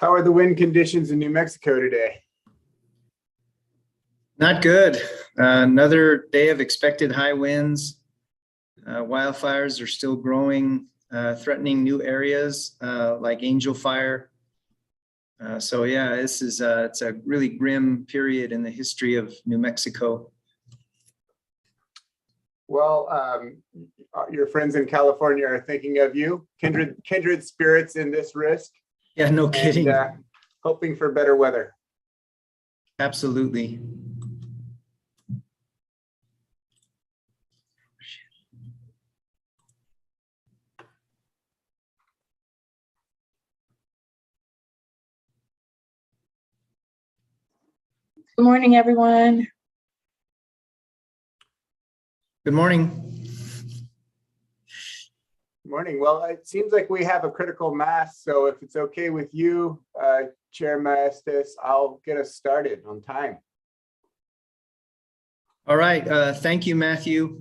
How are the wind conditions in New Mexico today? Not good. Another day of expected high winds. Wildfires are still growing, threatening new areas like Angel Fire. So yeah, this is it's a really grim period in the history of New Mexico. Well, your friends in California are thinking of you, kindred spirits in this risk. Yeah, no kidding. And, hoping for better weather. Absolutely. Good morning, everyone. Good morning. Morning. Well, it seems like we have a critical mass, so if it's okay with you, Chair Maestas, I'll get us started on time. All right. Thank you, Matthew.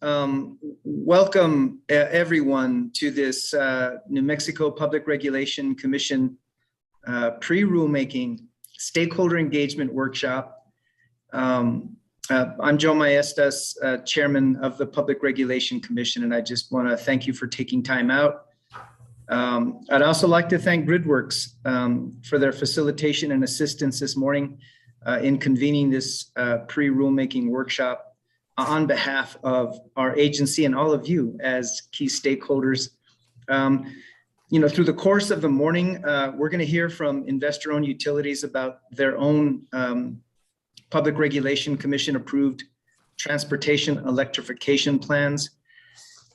Welcome, everyone, to this New Mexico Public Regulation Commission pre-rulemaking stakeholder engagement workshop. I'm Joe Maestas, chairman of the Public Regulation Commission, and I just want to thank you for taking time out. I'd also like to thank GridWorks for their facilitation and assistance this morning in convening this pre-rulemaking workshop on behalf of our agency and all of you as key stakeholders. You know, through the course of the morning, we're going to hear from investor-owned utilities about their own Public Regulation Commission approved transportation electrification plans.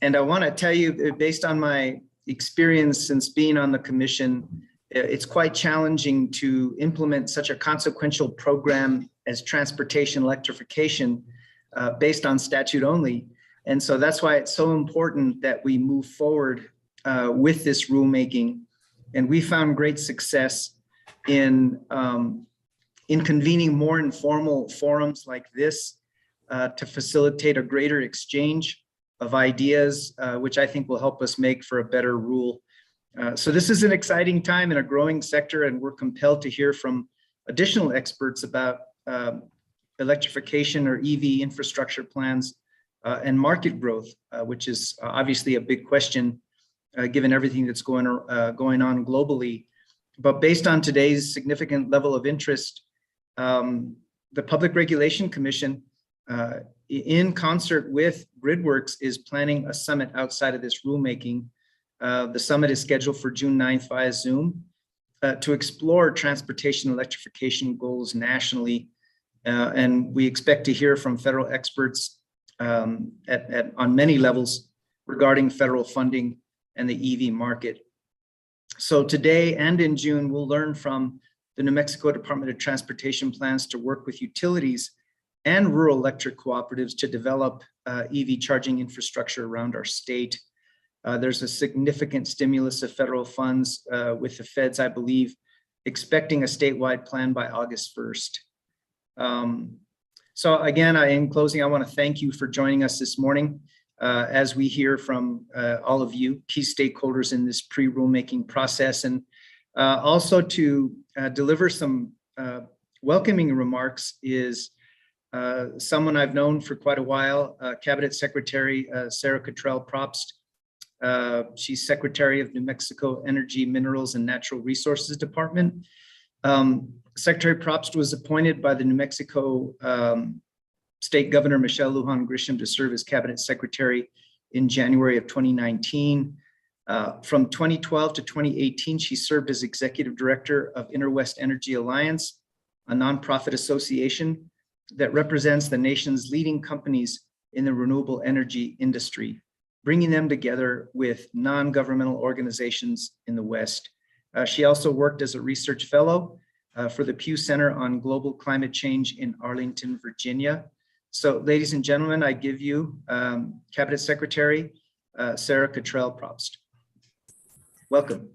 And I want to tell you, based on my experience since being on the commission, it's quite challenging to implement such a consequential program as transportation electrification based on statute only. And so that's why it's so important that we move forward with this rulemaking. And we found great success in convening more informal forums like this to facilitate a greater exchange of ideas, which I think will help us make for a better rule. So this is an exciting time in a growing sector, and we're compelled to hear from additional experts about electrification or EV infrastructure plans and market growth, which is obviously a big question given everything that's going on globally. But based on today's significant level of interest, the Public Regulation Commission, in concert with GridWorks, is planning a summit outside of this rulemaking. The summit is scheduled for June 9th via Zoom to explore transportation electrification goals nationally. And we expect to hear from federal experts on many levels regarding federal funding and the EV market. So today and in June, we'll learn from the New Mexico Department of Transportation plans to work with utilities and rural electric cooperatives to develop EV charging infrastructure around our state. There's a significant stimulus of federal funds with the feds, I believe, expecting a statewide plan by August 1st. So again, in closing, I want to thank you for joining us this morning as we hear from all of you, key stakeholders in this pre-rulemaking process, and also to deliver some welcoming remarks is someone I've known for quite a while, Cabinet Secretary Sarah Catrell Propst. She's Secretary of New Mexico Energy, Minerals, and Natural Resources Department. Secretary Propst was appointed by the New Mexico State Governor Michelle Lujan Grisham to serve as Cabinet Secretary in January of 2019. From 2012 to 2018, she served as Executive Director of Interwest Energy Alliance, a nonprofit association that represents the nation's leading companies in the renewable energy industry, bringing them together with non-governmental organizations in the West. She also worked as a research fellow for the Pew Center on Global Climate Change in Arlington, Virginia. So, ladies and gentlemen, I give you Cabinet Secretary Sarah Catrell Propst. Welcome.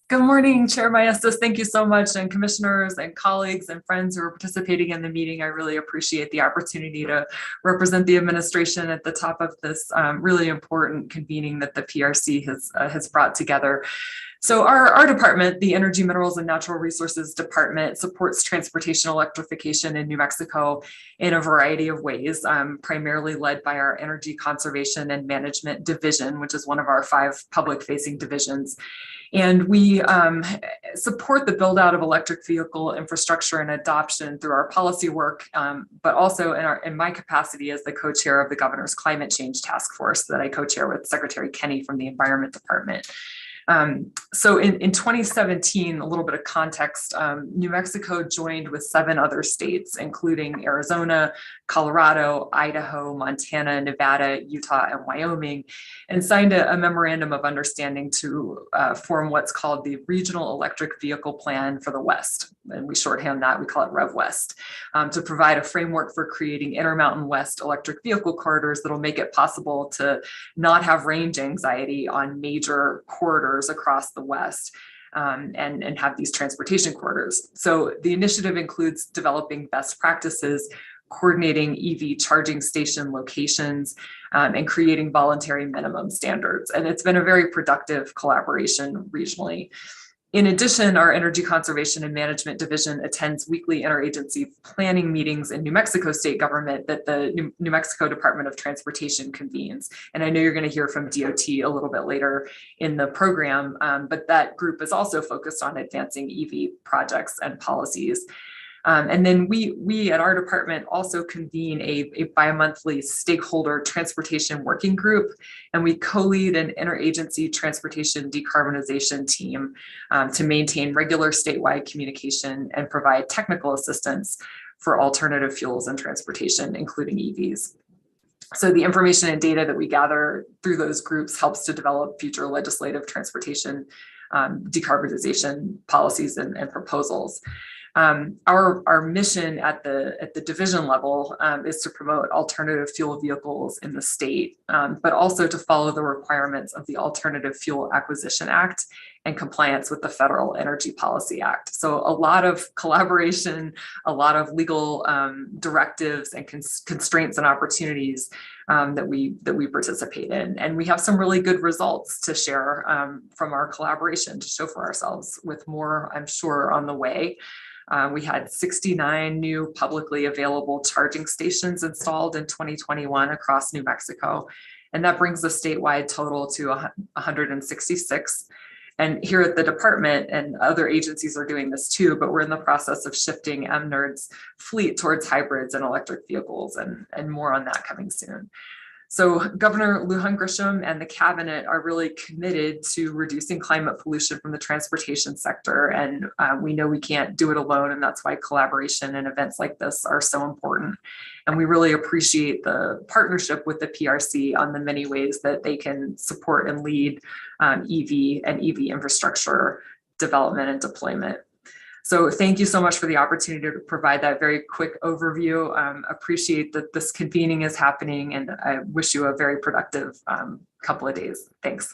Good morning, Chair Maestas. Thank you so much, and commissioners and colleagues and friends who are participating in the meeting. I really appreciate the opportunity to represent the administration at the top of this really important convening that the PRC has brought together. So our department, the Energy, Minerals, and Natural Resources Department, supports transportation electrification in New Mexico in a variety of ways, primarily led by our Energy Conservation and Management Division, which is one of our 5 public-facing divisions. And we support the build out of electric vehicle infrastructure and adoption through our policy work, but also in my capacity as the co-chair of the Governor's Climate Change Task Force that I co-chair with Secretary Kenny from the Environment Department. So in 2017, a little bit of context, New Mexico joined with 7 other states, including Arizona, Colorado, Idaho, Montana, Nevada, Utah, and Wyoming, and signed a memorandum of understanding to form what's called the Regional Electric Vehicle Plan for the West. And we shorthand that, we call it Rev West, to provide a framework for creating Intermountain West electric vehicle corridors that'll make it possible to not have range anxiety on major corridors across the West, and have these transportation corridors. So the initiative includes developing best practices, coordinating EV charging station locations, and creating voluntary minimum standards. And it's been a very productive collaboration regionally. In addition, our Energy Conservation and Management Division attends weekly interagency planning meetings in New Mexico state government that the New Mexico Department of Transportation convenes. And I know you're going to hear from DOT a little bit later in the program, but that group is also focused on advancing EV projects and policies. And then we at our department also convene a bi-monthly stakeholder transportation working group, and we co-lead an interagency transportation decarbonization team to maintain regular statewide communication and provide technical assistance for alternative fuels and transportation, including EVs. So the information and data that we gather through those groups helps to develop future legislative transportation decarbonization policies and proposals. Our mission at the division level is to promote alternative fuel vehicles in the state, but also to follow the requirements of the Alternative Fuel Acquisition Act and compliance with the Federal Energy Policy Act. So a lot of collaboration, a lot of legal directives and constraints and opportunities that we participate in. And we have some really good results to share from our collaboration to show for ourselves, with more, I'm sure, on the way. We had 69 new publicly available charging stations installed in 2021 across New Mexico, and that brings the statewide total to 166. And here at the department, and other agencies are doing this too, but we're in the process of shifting MNERD's fleet towards hybrids and electric vehicles, and more on that coming soon. So Governor Lujan Grisham and the cabinet are really committed to reducing climate pollution from the transportation sector. And we know we can't do it alone. And that's why collaboration and events like this are so important. And we really appreciate the partnership with the PRC on the many ways that they can support and lead EV and EV infrastructure development and deployment. So thank you so much for the opportunity to provide that very quick overview. Appreciate that this convening is happening, and I wish you a very productive couple of days. Thanks.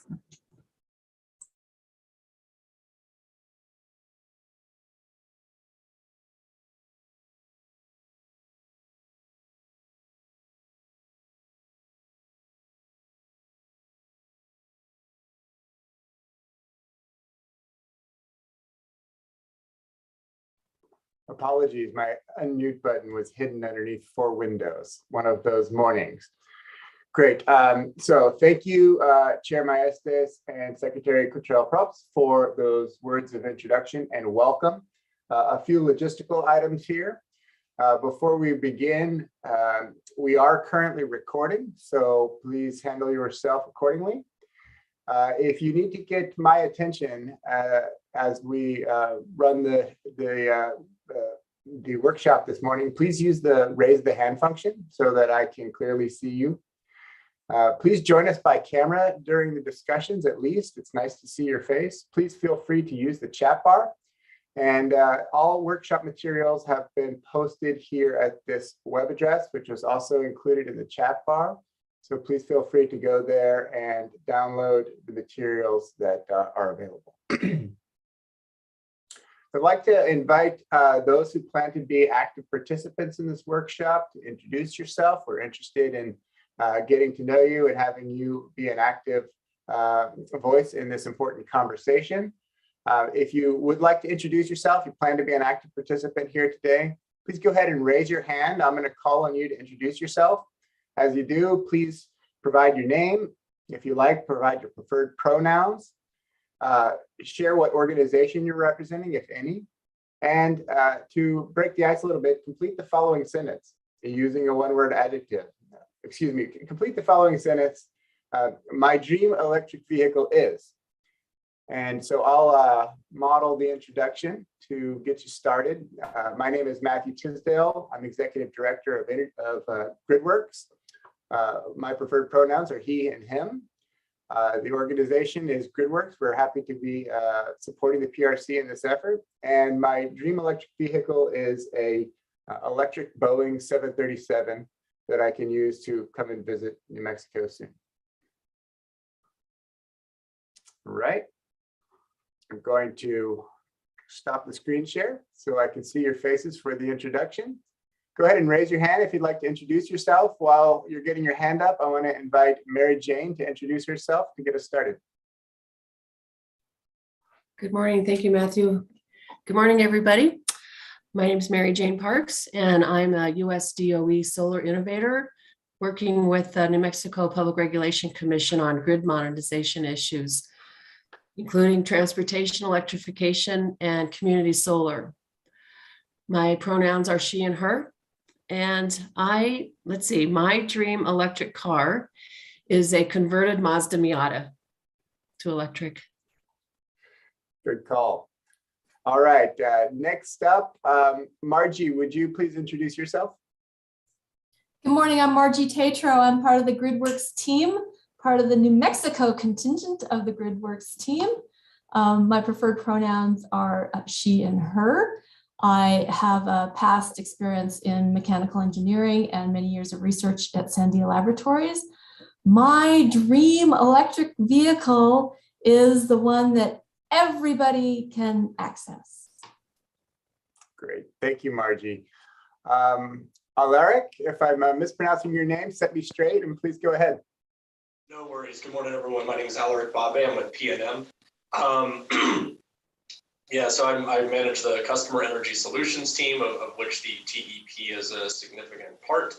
Apologies, my unmute button was hidden underneath 4 windows, one of those mornings. Great. So thank you, Chair Maestas and Secretary Catrell Propst for those words of introduction and welcome. A few logistical items here. Before we begin, we are currently recording, so please handle yourself accordingly. If you need to get my attention as we run the workshop this morning, please use the raise the hand function so that I can clearly see you. Please join us by camera during the discussions at least. It's nice to see your face. Please feel free to use the chat bar. And all workshop materials have been posted here at this web address, which was also included in the chat bar. So please feel free to go there and download the materials that are available. I'd like to invite those who plan to be active participants in this workshop to introduce yourself. We're interested in getting to know you and having you be an active voice in this important conversation. If you would like to introduce yourself, you plan to be an active participant here today, please go ahead and raise your hand. I'm going to call on you to introduce yourself. As you do, please provide your name. If you like, provide your preferred pronouns. Share what organization you're representing, if any. And to break the ice a little bit, complete the following sentence using a one-word adjective. Excuse me, complete the following sentence. My dream electric vehicle is. And so I'll model the introduction to get you started. My name is Matthew Tisdale. I'm Executive Director of GridWorks. My preferred pronouns are he and him. The organization is GridWorks. We're happy to be supporting the PRC in this effort. And my dream electric vehicle is a electric Boeing 737 that I can use to come and visit New Mexico soon. All right. I'm going to stop the screen share so I can see your faces for the introduction. Go ahead and raise your hand if you'd like to introduce yourself. While you're getting your hand up, I want to invite Mary Jane to introduce herself to get us started. Good morning. Thank you, Matthew. Good morning, everybody. My name is Mary Jane Parks, and I'm a US DOE solar innovator working with the New Mexico Public Regulation Commission on grid modernization issues, including transportation, electrification, and community solar. My pronouns are she and her. And my dream electric car is a converted Mazda Miata to electric. Good call. All right, next up, Margie, would you please introduce yourself? Good morning, I'm Margie Tatro. I'm part of the GridWorks team, part of the New Mexico contingent of the GridWorks team. My preferred pronouns are she and her. I have a past experience in mechanical engineering and many years of research at Sandia Laboratories. My dream electric vehicle is the one that everybody can access. Great, thank you, Margie. Alaric, if I'm mispronouncing your name, set me straight and please go ahead. No worries. Good morning, everyone. My name is Alaric Babe. I'm with PNM. Yeah, so I manage the Customer Energy Solutions team, of which the TEP is a significant part.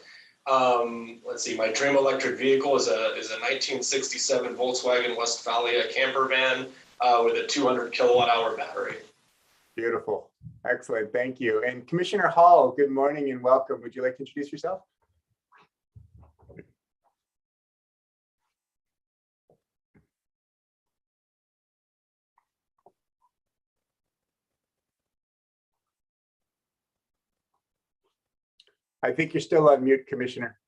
Let's see, my dream electric vehicle is a 1967 Volkswagen Westfalia camper van with a 200 kilowatt hour battery. Beautiful. Excellent. Thank you. And Commissioner Hall, good morning and welcome. Would you like to introduce yourself? I think you're still on mute, Commissioner.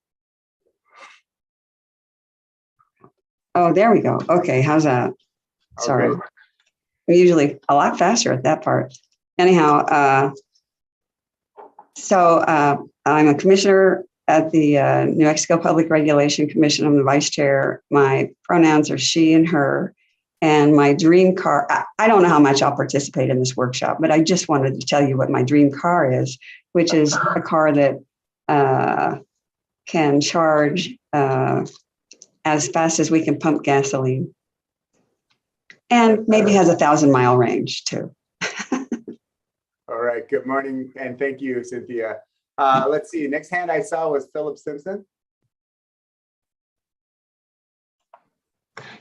Oh, there we go. Okay, how's that? Sorry. Okay. We're usually a lot faster at that part. Anyhow, I'm a commissioner at the New Mexico Public Regulation Commission. I'm the vice chair. My pronouns are she and her. And my dream car, I don't know how much I'll participate in this workshop, but I just wanted to tell you what my dream car is, which is a car that can charge as fast as we can pump gasoline. And maybe has a 1,000-mile range too. All right, good morning and thank you, Cynthia. Let's see, next hand I saw was Phillip Simpson.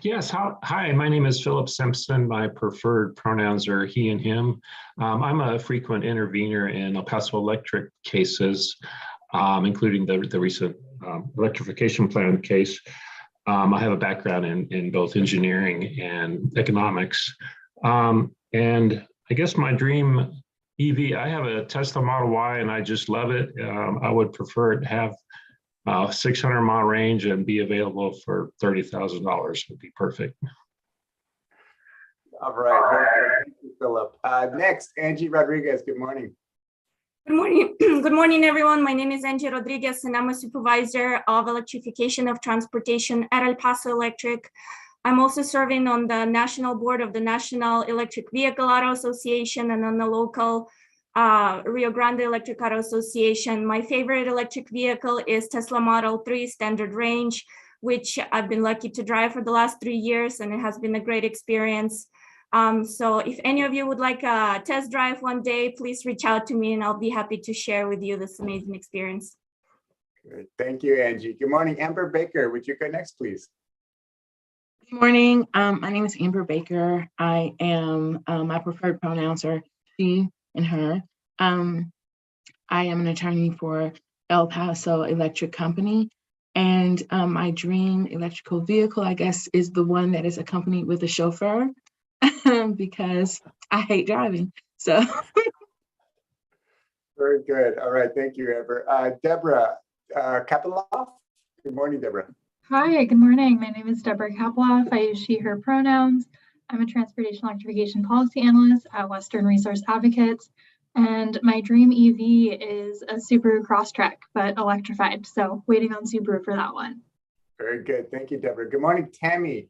Yes, hi, my name is Phillip Simpson. My preferred pronouns are he and him. I'm a frequent intervener in El Paso Electric cases, including the recent electrification plan case. I have a background in both engineering and economics. And I guess my dream EV, I have a Tesla Model Y and I just love it. I would prefer it to have 600-mile range and be available for $30,000 would be perfect. All right, very good. Thank you, Phillip. Next, Angie Rodriguez, good morning. Good morning. Good morning, everyone. My name is Angie Rodriguez, and I'm a supervisor of electrification of transportation at El Paso Electric. I'm also serving on the national board of the National Electric Vehicle Auto Association and on the local Rio Grande Electric Auto Association. My favorite electric vehicle is Tesla Model 3 standard range, which I've been lucky to drive for the last 3 years, and it has been a great experience. So if any of you would like a test drive one day, please reach out to me and I'll be happy to share with you this amazing experience. Good. Thank you, Angie. Good morning, Amber Baker. Would you go next, please? Good morning. My name is Amber Baker. I am, my preferred pronouns are she and her. I am an attorney for El Paso Electric Company. And my dream electrical vehicle, I guess, is the one that is accompanied with a chauffeur because I hate driving. So. Very good. All right. Thank you, Amber. Deborah Kapoloff. Good morning, Deborah. Hi, good morning. My name is Deborah Kapoloff. I use she, her pronouns. I'm a transportation electrification policy analyst at Western Resource Advocates. And my dream EV is a Subaru Crosstrek, but electrified. So waiting on Subaru for that one. Very good. Thank you, Deborah. Good morning, Tammy.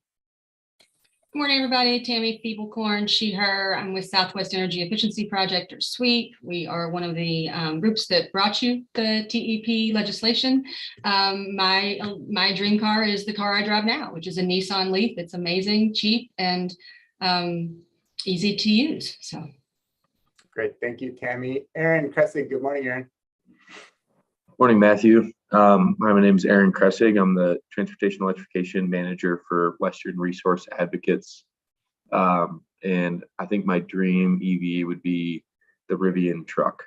Good morning, everybody. Tammy Feeblecorn, she, her. I'm with Southwest Energy Efficiency Project, or SWEEP. We are one of the groups that brought you the TEP legislation. My dream car is the car I drive now, which is a Nissan Leaf. It's amazing, cheap, and easy to use. So. Great. Thank you, Tammy. Aaron Kressig. Good morning, Aaron. Morning, Matthew. My name is Aaron Kressig. I'm the Transportation Electrification Manager for Western Resource Advocates. And I think my dream EV would be the Rivian truck.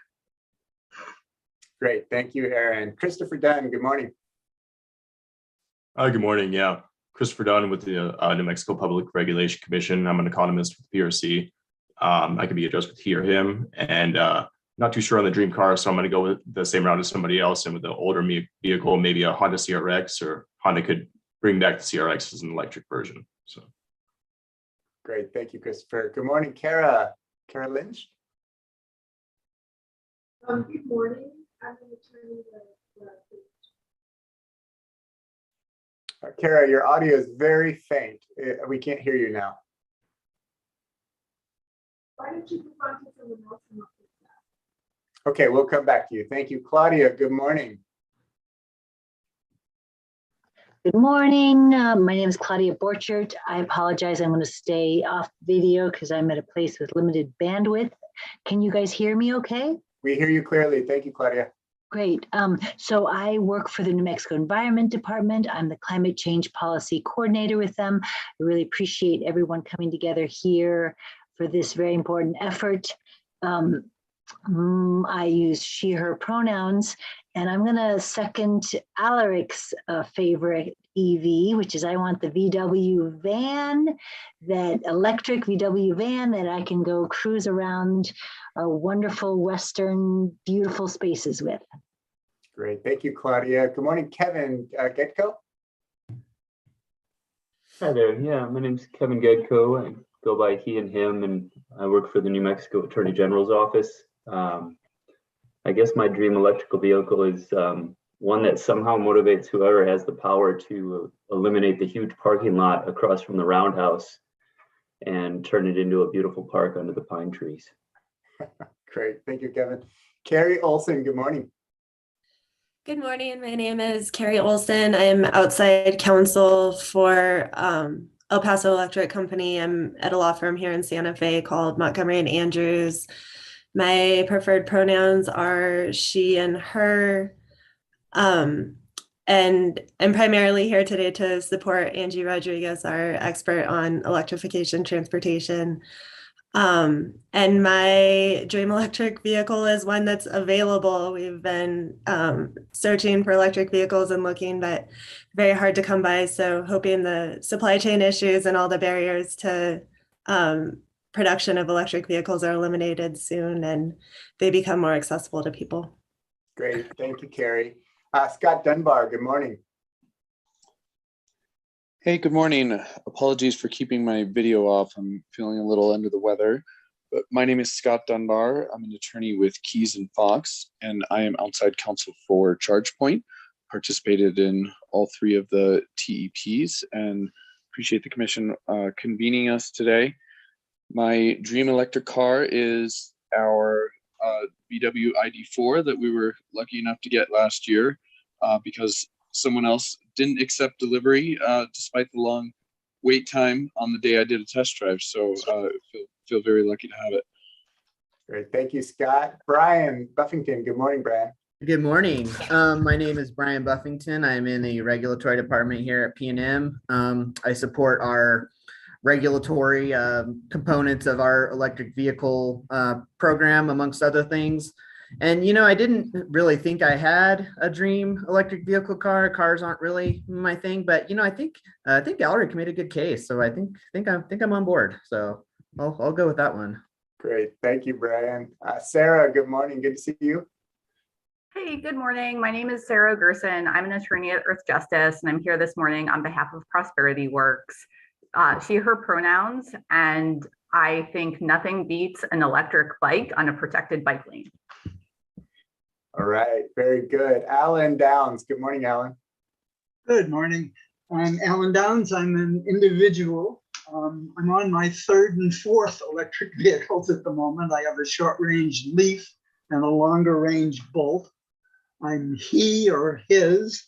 Great. Thank you, Aaron. Christopher Dunn. Good morning. Good morning. Yeah. Christopher Dunn with the New Mexico Public Regulation Commission. I'm an economist with PRC. I can be addressed with he or him, and not too sure on the dream car, so I'm going to go with the same route as somebody else, and with the older vehicle, maybe a Honda CRX, or Honda could bring back the CRX as an electric version. So, great, thank you, Christopher. Good morning, Kara. Kara Lynch. Good morning. I'm returning Kara, your audio is very faint. We can't hear you now. Why don't you move on to someone else? Okay, we'll come back to you. Thank you. Claudia, good morning. Good morning. My name is Claudia Borchert. I apologize. I'm going to stay off video because I'm at a place with limited bandwidth. Can you guys hear me okay? We hear you clearly. Thank you, Claudia. Great. So I work for the New Mexico Environment Department. I'm the climate change policy coordinator with them. I really appreciate everyone coming together here for this very important effort. I use she, her pronouns, and I'm going to second Alaric's favorite EV, which is I want the VW van, that electric VW van that I can go cruise around our wonderful Western, beautiful spaces with. Great. Thank you, Claudia. Good morning, Kevin Getko. Hi there. Yeah, my name's Kevin Gedko. I go by he and him, and I work for the New Mexico Attorney General's office. I guess my dream electrical vehicle is one that somehow motivates whoever has the power to eliminate the huge parking lot across from the roundhouse and turn it into a beautiful park under the pine trees. Great. Thank you, Kevin. Carrie Olson, good morning. Good morning. My name is Carrie Olson. I'm outside counsel for El Paso Electric Company. I'm at a law firm here in Santa Fe called Montgomery and Andrews. My preferred pronouns are she and her. And and I'm primarily here today to support Angie Rodriguez, our expert on electrification transportation. And my dream electric vehicle is one that's available. We've been searching for electric vehicles and looking, but very hard to come by. So hoping the supply chain issues and all the barriers to production of electric vehicles are eliminated soon and they become more accessible to people. Great, thank you, Carrie. Scott Dunbar, good morning. Hey, good morning. Apologies for keeping my video off. I'm feeling a little under the weather. But my name is Scott Dunbar. I'm an attorney with Keys and Fox, and I am outside counsel for ChargePoint. Participated in all 3 of the TEPs and appreciate the commission convening us today. My dream electric car is our VW ID4 that we were lucky enough to get last year because someone else didn't accept delivery despite the long wait time on the day I did a test drive. So feel very lucky to have it. Great, thank you, Scott. Brian Buffington, good morning, Brian. Good morning. My name is Brian Buffington. I'm in the regulatory department here at P&M. I support our regulatory components of our electric vehicle program, amongst other things. And, you know, I didn't really think I had a dream electric vehicle car. Cars aren't really my thing, but, you know, I think Alaric made a good case. So I think I'm on board. So I'll go with that one. Great. Thank you, Brian. Sarah, good morning. Good to see you. Hey, good morning. My name is Sarah Gerson. I'm an attorney at Earth Justice, and I'm here this morning on behalf of Prosperity Works. She, her pronouns, and I think nothing beats an electric bike on a protected bike lane. All right, very good. Alan Downs, good morning, Alan. Good morning. I'm Alan Downs. I'm an individual. I'm on my 3rd and 4th electric vehicles at the moment. I have a short-range Leaf and a longer-range Bolt. I'm he or his.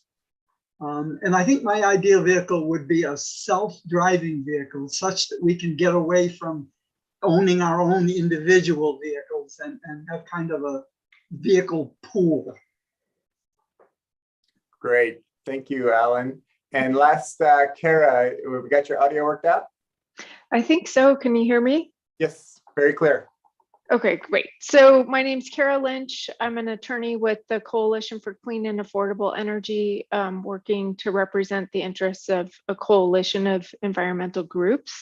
And I think my ideal vehicle would be a self-driving vehicle such that we can get away from owning our own individual vehicles and have kind of a vehicle pool. Great. Thank you, Alan. And last, Kara, we got your audio worked out? I think so. Can you hear me? Yes, very clear. Okay, great. So my name's Kara Lynch. I'm an attorney with the Coalition for Clean and Affordable Energy, working to represent the interests of a coalition of environmental groups.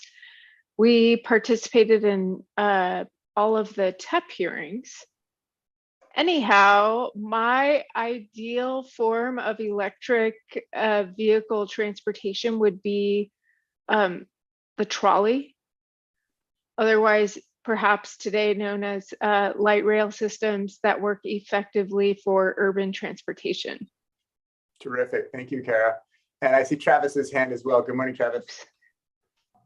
We participated in all of the TEP hearings. Anyhow, my ideal form of electric vehicle transportation would be the trolley, otherwise perhaps today known as light rail systems that work effectively for urban transportation. Terrific. Thank you, Kara. And I see Travis's hand as well. Good morning, Travis.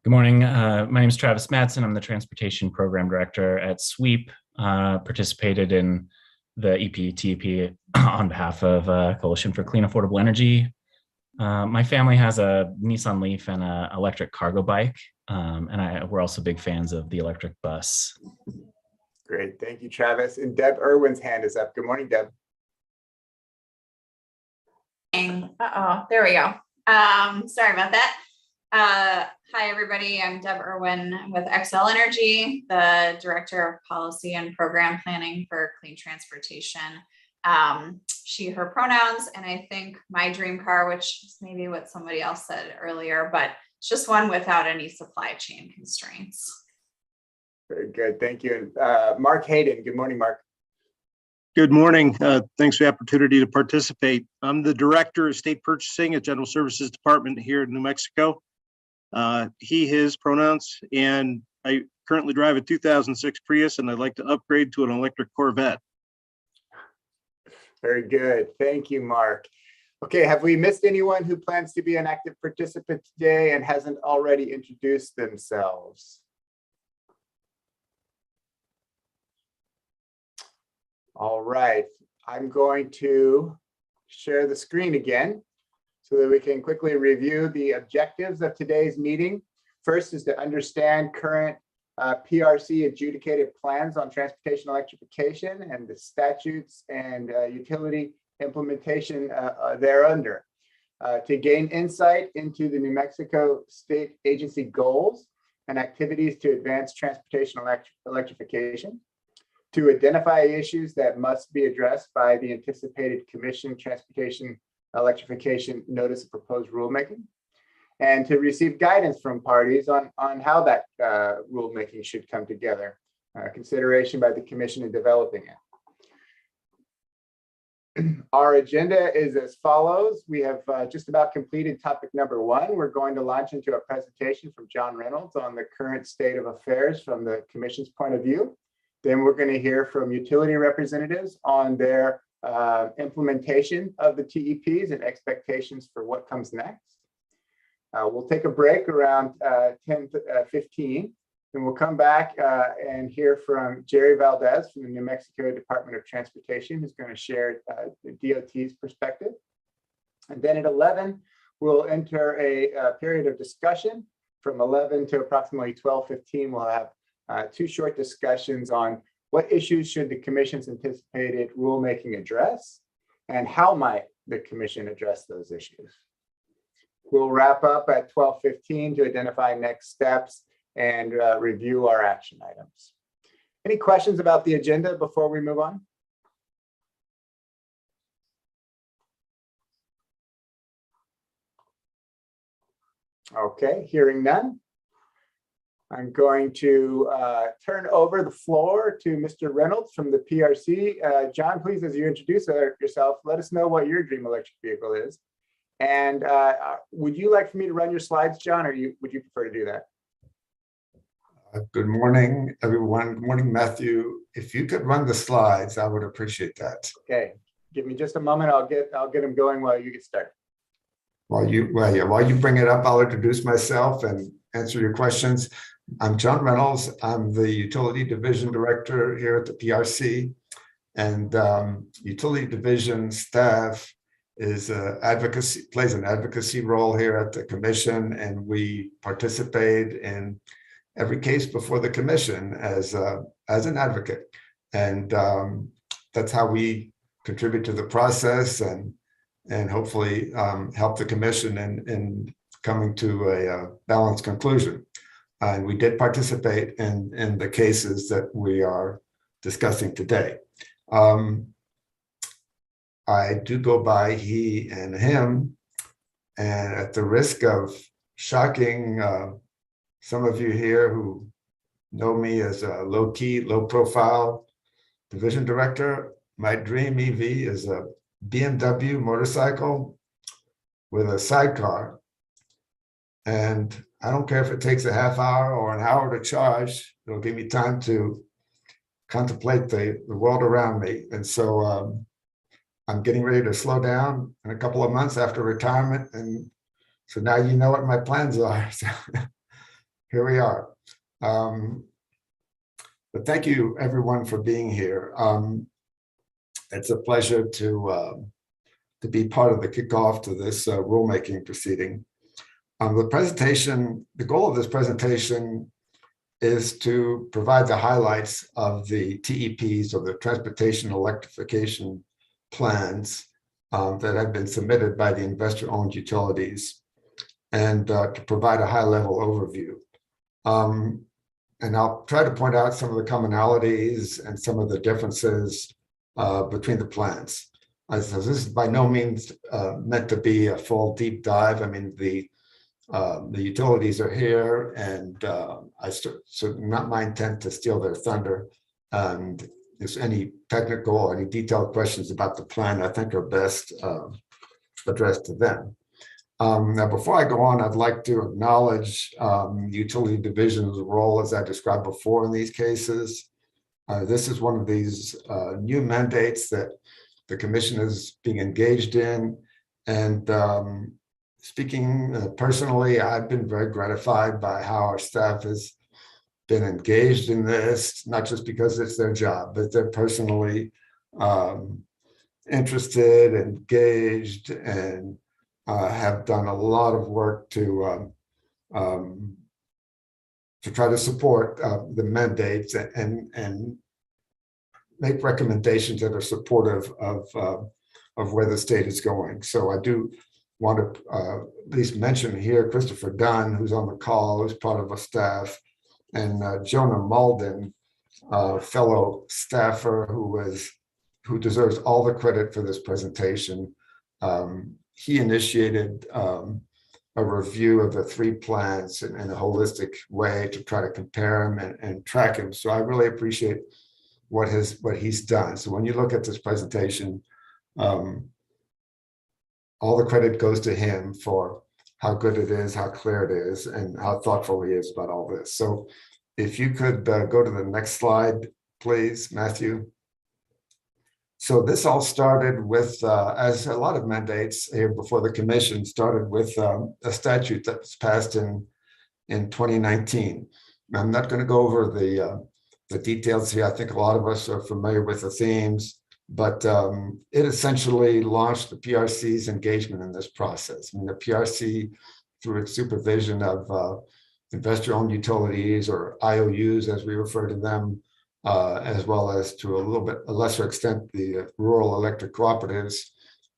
Good morning. My name is Travis Matson. I'm the Transportation Program Director at SWEEP. Participated in the EPTP on behalf of Coalition for Clean Affordable Energy. My family has a Nissan Leaf and an electric cargo bike, and we're also big fans of the electric bus. Great, thank you, Travis. And Deb Irwin's hand is up. Good morning, Deb. Uh-oh, there we go. Sorry about that. Hi, everybody. I'm Deb Irwin with Xcel Energy, the Director of Policy and Program Planning for Clean Transportation. She, her pronouns, and I think my dream car, which is maybe what somebody else said earlier, but it's just one without any supply chain constraints. Very good, thank you. Mark Hayden, good morning, Mark. Good morning. Thanks for the opportunity to participate. I'm the Director of State Purchasing at General Services Department here in New Mexico. He, his pronouns, and I currently drive a 2006 Prius, and I'd like to upgrade to an electric Corvette. Very good. Thank you, Mark. Okay, have we missed anyone who plans to be an active participant today and hasn't already introduced themselves? All right, I'm going to share the screen again so that we can quickly review the objectives of today's meeting. First is to understand current PRC adjudicated plans on transportation electrification and the statutes and utility implementation thereunder. to gain insight into the New Mexico State Agency goals and activities to advance transportation electrification, to identify issues that must be addressed by the anticipated Commission Transportation Electrification Notice of Proposed Rulemaking, and to receive guidance from parties on how that rulemaking should come together, consideration by the Commission in developing it. Our agenda is as follows. We have just about completed topic number 1. We're going to launch into a presentation from John Reynolds on the current state of affairs from the Commission's point of view. Then we're going to hear from utility representatives on their implementation of the TEPs and expectations for what comes next. We'll take a break around 10:15. And we'll come back and hear from Jerry Valdez from the New Mexico Department of Transportation, who's going to share the DOT's perspective. And then at 11, we'll enter a period of discussion. From 11 to approximately 12:15, we'll have 2 short discussions on what issues should the Commission's anticipated rulemaking address, and how might the Commission address those issues. We'll wrap up at 12:15 to identify next steps and review our action items. Any questions about the agenda before we move on? Okay, hearing none. I'm going to turn over the floor to Mr. Reynolds from the PRC. John, please, as you introduce yourself, let us know what your dream electric vehicle is. And would you like for me to run your slides, John, or would you prefer to do that? Good morning, everyone. Good morning, Matthew. If you could run the slides, I would appreciate that. Okay, give me just a moment. I'll get them going while you get started. While you bring it up, I'll introduce myself and answer your questions. I'm John Reynolds. I'm the Utility Division Director here at the PRC, and Utility Division staff is plays an advocacy role here at the Commission, and we participate in every case before the Commission as an advocate, and that's how we contribute to the process and hopefully help the Commission in coming to a balanced conclusion. And we did participate in the cases that we are discussing today. I do go by he and him, and at the risk of shocking some of you here who know me as a low-key, low-profile division director, my dream EV is a BMW motorcycle with a sidecar. And I don't care if it takes a half hour or an hour to charge, it'll give me time to contemplate the world around me. And so I'm getting ready to slow down in a couple of months after retirement. And so now you know what my plans are. So here we are. But thank you everyone for being here. It's a pleasure to be part of the kickoff to this rulemaking proceeding. The goal of this presentation is to provide the highlights of the TEPs, or the Transportation Electrification Plans that have been submitted by the investor-owned utilities, and to provide a high-level overview. And I'll try to point out some of the commonalities and some of the differences between the plans. So this is by no means meant to be a full deep dive. I mean, the utilities are here, and so not my intent to steal their thunder. And if there's any technical or any detailed questions about the plan, I think are best addressed to them. Now, before I go on, I'd like to acknowledge the Utility Division's role as I described before in these cases. This is one of these new mandates that the Commission is being engaged in. And speaking personally, I've been very gratified by how our staff has been engaged in this, not just because it's their job, but they're personally interested, engaged, and have done a lot of work to try to support the mandates and make recommendations that are supportive of where the state is going. So I do want to at least mention here Christopher Dunn, who's on the call, who's part of our staff, and Jonah Malden, fellow staffer who deserves all the credit for this presentation. He initiated a review of the 3 plans in a holistic way to try to compare them and track them. So I really appreciate what he's done. So when you look at this presentation, all the credit goes to him for how good it is, how clear it is, and how thoughtful he is about all this. So if you could go to the next slide, please, Matthew. So this all started with, as a lot of mandates here before the commission, started with a statute that was passed in 2019. I'm not going to go over the details here. I think a lot of us are familiar with the themes, but it essentially launched the PRC's engagement in this process. I mean, the PRC, through its supervision of investor-owned utilities, or IOUs as we refer to them, as well as to a lesser extent, the rural electric cooperatives,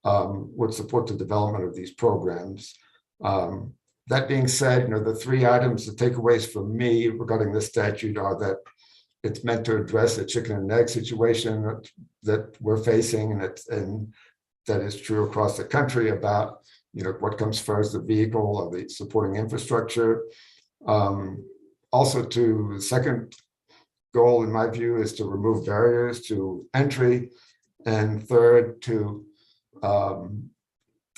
would support the development of these programs. That being said, the 3 items, the takeaways for me regarding this statute are that it's meant to address the chicken and egg situation that we're facing, and that is true across the country about what comes first, the vehicle or the supporting infrastructure. Also, to the second goal, in my view, is to remove barriers to entry, and third, to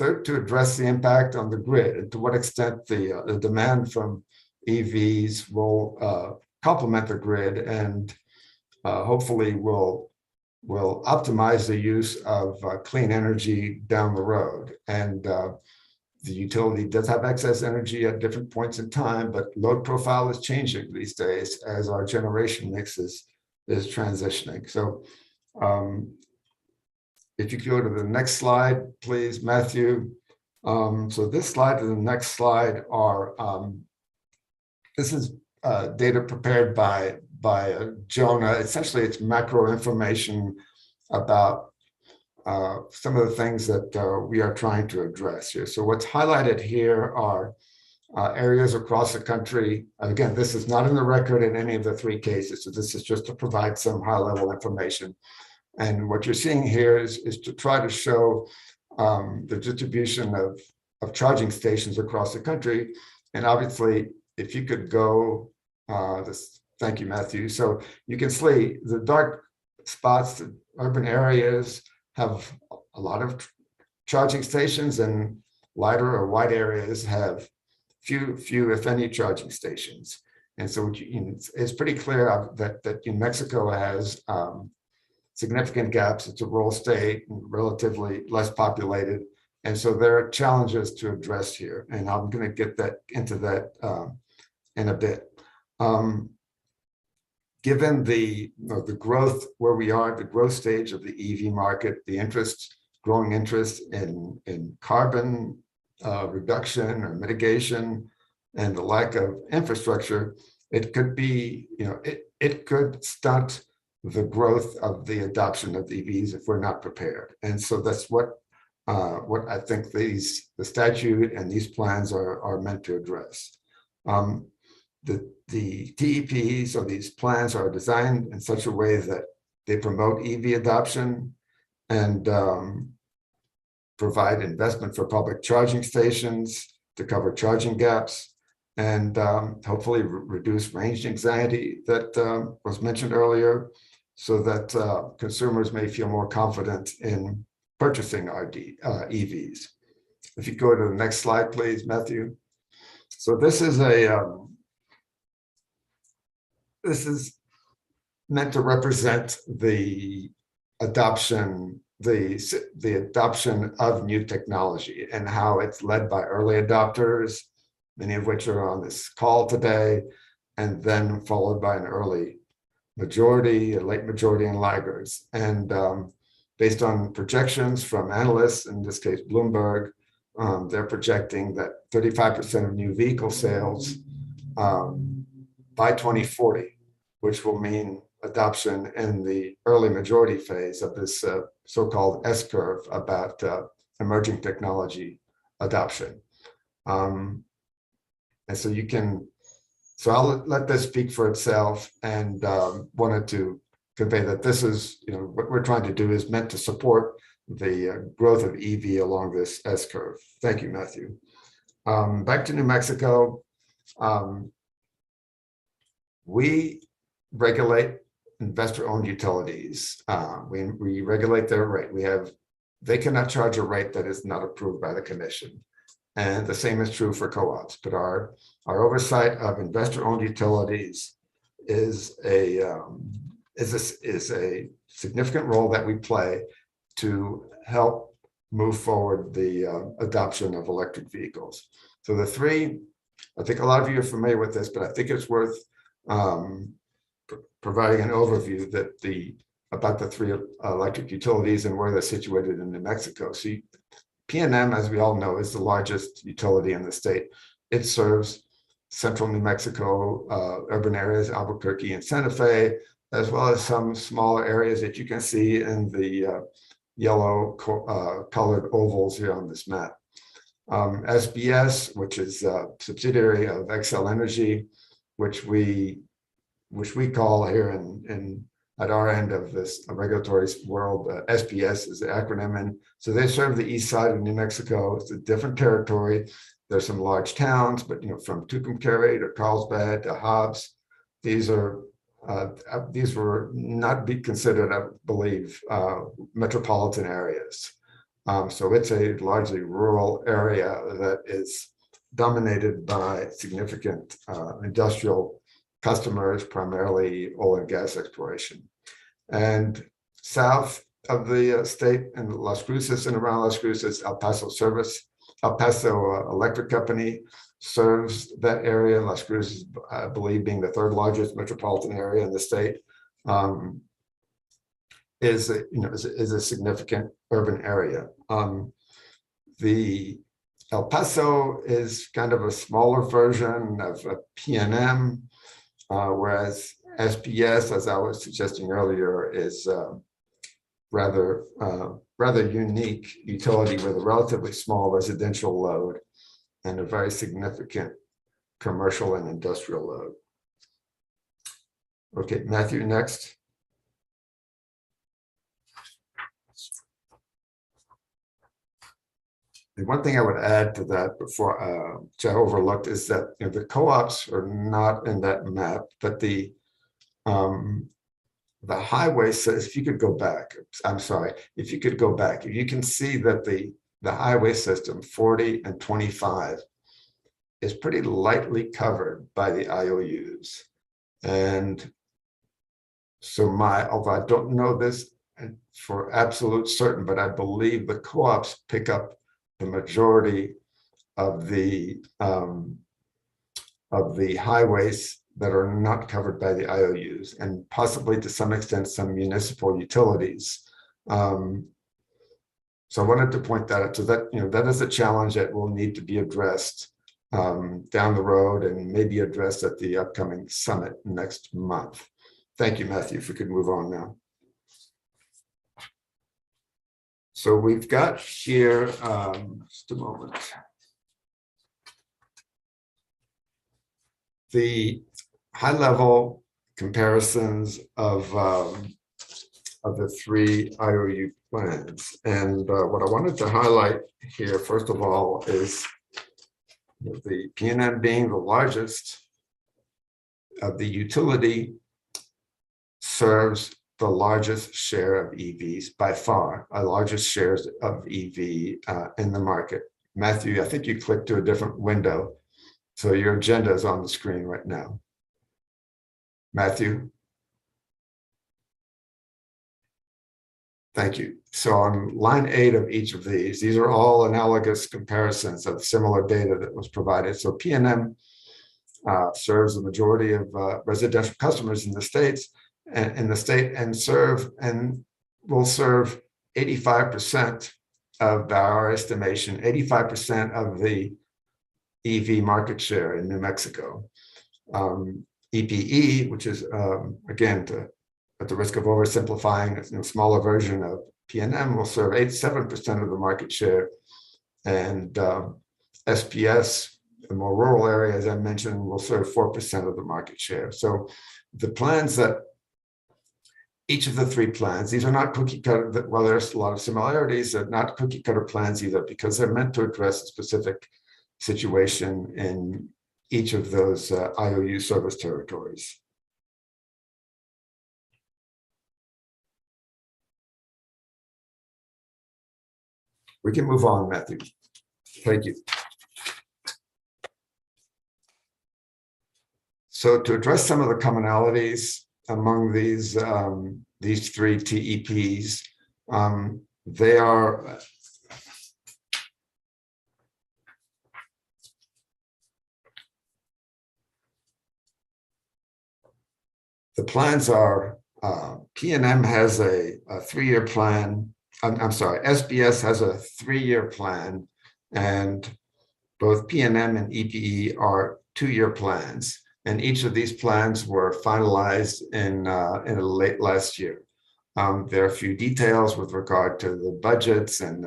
address the impact on the grid and to what extent the demand from EVs will complement the grid and hopefully will optimize the use of clean energy down the road. And the utility does have excess energy at different points in time, but load profile is changing these days as our generation mix is transitioning. So if you go to the next slide, please, Matthew. So this slide and the next slide are, this is data prepared by Jonah. Essentially, it's macro information about some of the things that we are trying to address here. So what's highlighted here are areas across the country. Again, this is not in the record in any of the 3 cases. So this is just to provide some high-level information. And what you're seeing here is to try to show the distribution of charging stations across the country. And obviously, if you could go, thank you, Matthew. So you can see the dark spots, the urban areas have a lot of charging stations, and lighter or white areas have few, if any, charging stations. And so it's pretty clear that New Mexico has significant gaps. It's a rural state and relatively less populated. And so there are challenges to address here. And I'm going to get into that in a bit. Given the growth where we are, the growth stage of the EV market, the growing interest in carbon reduction or mitigation, and the lack of infrastructure, it could be, it could stunt the growth of the adoption of EVs if we're not prepared. And so that's what I think the statute and these plans are meant to address. The TEPs, or these plans, are designed in such a way that they promote EV adoption and provide investment for public charging stations to cover charging gaps, and hopefully reduce range anxiety that was mentioned earlier, so that consumers may feel more confident in purchasing our EVs. If you go to the next slide, please, Matthew. So this is meant to represent the adoption, the adoption of new technology and how it's led by early adopters, many of which are on this call today, and then followed by an early majority, a late majority, and laggards. And based on projections from analysts, in this case Bloomberg, they're projecting that 35% of new vehicle sales by 2040, which will mean adoption in the early majority phase of this so-called S-curve about emerging technology adoption. And so you can, so I'll let this speak for itself, and wanted to convey that this is, what we're trying to do is meant to support the growth of EV along this S-curve. Thank you, Matthew. Back to New Mexico. We regulate investor-owned utilities. We regulate their rate. They cannot charge a rate that is not approved by the commission. And the same is true for co-ops, but our oversight of investor-owned utilities is a significant role that we play to help move forward the adoption of electric vehicles. So the three, I think a lot of you are familiar with this, but I think it's worth providing an overview about the three electric utilities and where they're situated in New Mexico. So PNM, as we all know, is the largest utility in the state. It serves central New Mexico, urban areas, Albuquerque and Santa Fe, as well as some smaller areas that you can see in the yellow colored ovals here on this map. SBS, which is a subsidiary of Xcel Energy, which we call here at our end of this regulatory world, SPS is the acronym. And so they serve the east side of New Mexico. It's a different territory. There's some large towns, but from Tucumcari to Carlsbad to Hobbs, these were not be considered, I believe, metropolitan areas. So it's a largely rural area that is dominated by significant industrial customers, primarily oil and gas exploration. And south of the state in Las Cruces and around Las Cruces, El Paso Electric Company serves that area. Las Cruces, I believe, being the third largest metropolitan area in the state, is a significant urban area. The El Paso is kind of a smaller version of a PNM, whereas SPS, as I was suggesting earlier, is rather unique utility with a relatively small residential load and a very significant commercial and industrial load. Okay, Matthew, next. The one thing I would add to that before, which I overlooked, is that the co-ops are not in that map, but the highway says, if you could go back, I'm sorry, if you could go back, you can see that the highway system 40 and 25 is pretty lightly covered by the IOUs. And so although I don't know this for absolute certain, but I believe the co-ops pick up the majority of the highways that are not covered by the IOUs, and possibly to some extent some municipal utilities. So I wanted to point that out. So that that is a challenge that will need to be addressed down the road, and maybe addressed at the upcoming summit next month. Thank you, Matthew. If we could move on now. So we've got here, just a moment, the high-level comparisons of the three IOU plans. And what I wanted to highlight here, first of all, is the PNM being the largest of the utility serves the largest share of EVs by far, our largest shares of EV in the market. Matthew, I think you clicked to a different window. So your agenda is on the screen right now. Matthew. Thank you. So on line 8 of each of these are all analogous comparisons of similar data that was provided. So PNM serves the majority of residential customers in the state and will serve 85% of our estimation, 85% of the EV market share in New Mexico. EPE, which is again, at the risk of oversimplifying, a smaller version of PNM, will serve 7% of the market share, And SPS, the more rural area, as I mentioned, will serve 4% of the market share. So the plans that each of the three plans, these are not cookie cutter, while there's a lot of similarities, they're not cookie cutter plans either, because they're meant to address a specific situation in each of those IOU service territories. We can move on, Matthew. Thank you. So to address some of the commonalities among these three TEPs, they are the plans are P&M has a 3-year plan. I'm sorry, SBS has a 3-year plan, and both P&M and EPE are 2-year plans. And each of these plans were finalized in late last year. There are a few details with regard to the budgets and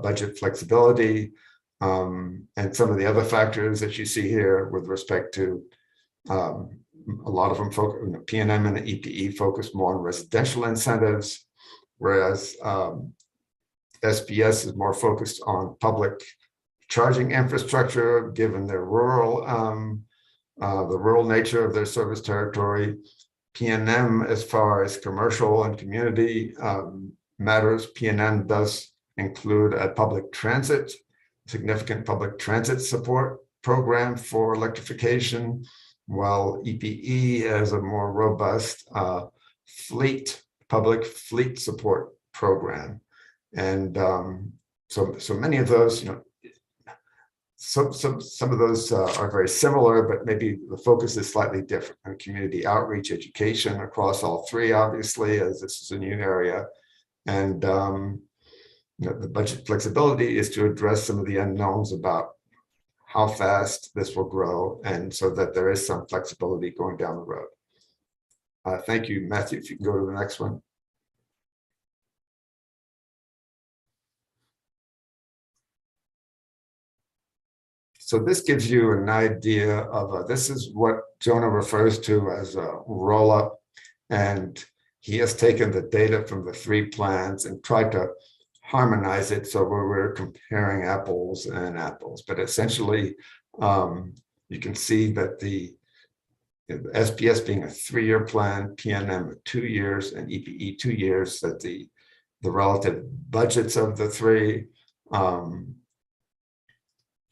budget flexibility, and some of the other factors that you see here with respect to a lot of them focus, P&M and the EPE focus more on residential incentives, whereas SBS is more focused on public charging infrastructure, given their rural, the rural nature of their service territory. P&M, as far as commercial and community matters, P&M does include a public transit, significant public transit support program for electrification, while EPE has a more robust public fleet support program. And so many of those, some of those are very similar, but maybe the focus is slightly different. And community outreach, education across all three, obviously, as this is a new area. And the budget flexibility is to address some of the unknowns about how fast this will grow, and so that there is some flexibility going down the road. Thank you, Matthew. If you can go to the next one. So this gives you an idea of, this is what Jonah refers to as a roll-up, and he has taken the data from the three plans and tried to harmonize it so we're comparing apples and apples. But essentially, you can see that the SPS being a 3-year plan, P&M 2 years, and EPE 2 years, that the relative budgets of the three.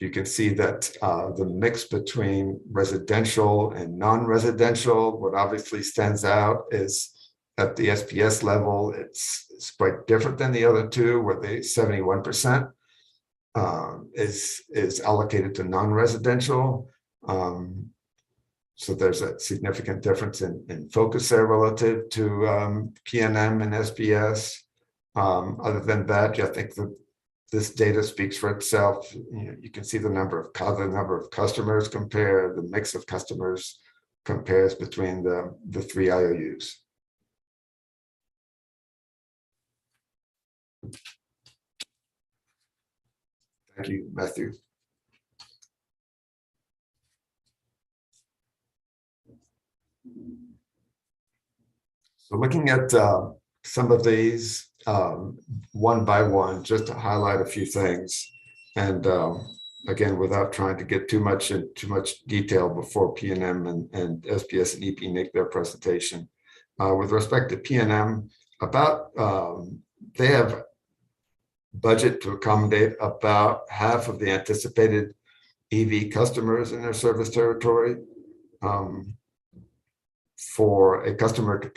You can see that the mix between residential and non-residential, what obviously stands out is at the SPS level, it's quite different than the other two, where the 71% is allocated to non-residential. So there's a significant difference in focus there relative to P&M and SPS. Other than that, I think that this data speaks for itself. You can see the number of customers compare, the mix of customers compares between the three IOUs. Thank you, Matthew. So looking at some of these one by one, just to highlight a few things, and again, without trying to get too much detail before P&M and SPS and EP make their presentation. With respect to P&M, they have budget to accommodate about half of the anticipated EV customers in their service territory. For a customer to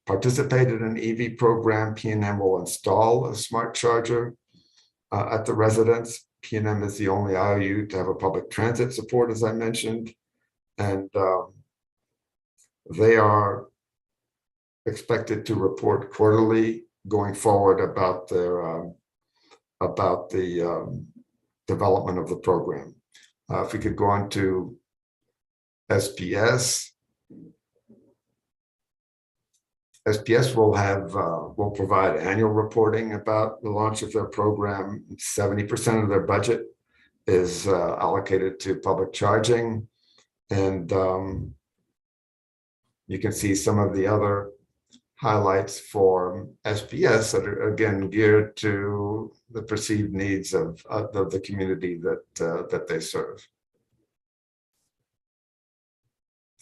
participate in an EV program, P&M will install a smart charger at the residence. P&M is the only IOU to have a public transit support, as I mentioned, and they are expected to report quarterly going forward about the development of the program. If we could go on to SPS. SPS will provide annual reporting about the launch of their program. 70% of their budget is allocated to public charging. And you can see some of the other highlights for SPS that are again geared to the perceived needs of the community that they serve.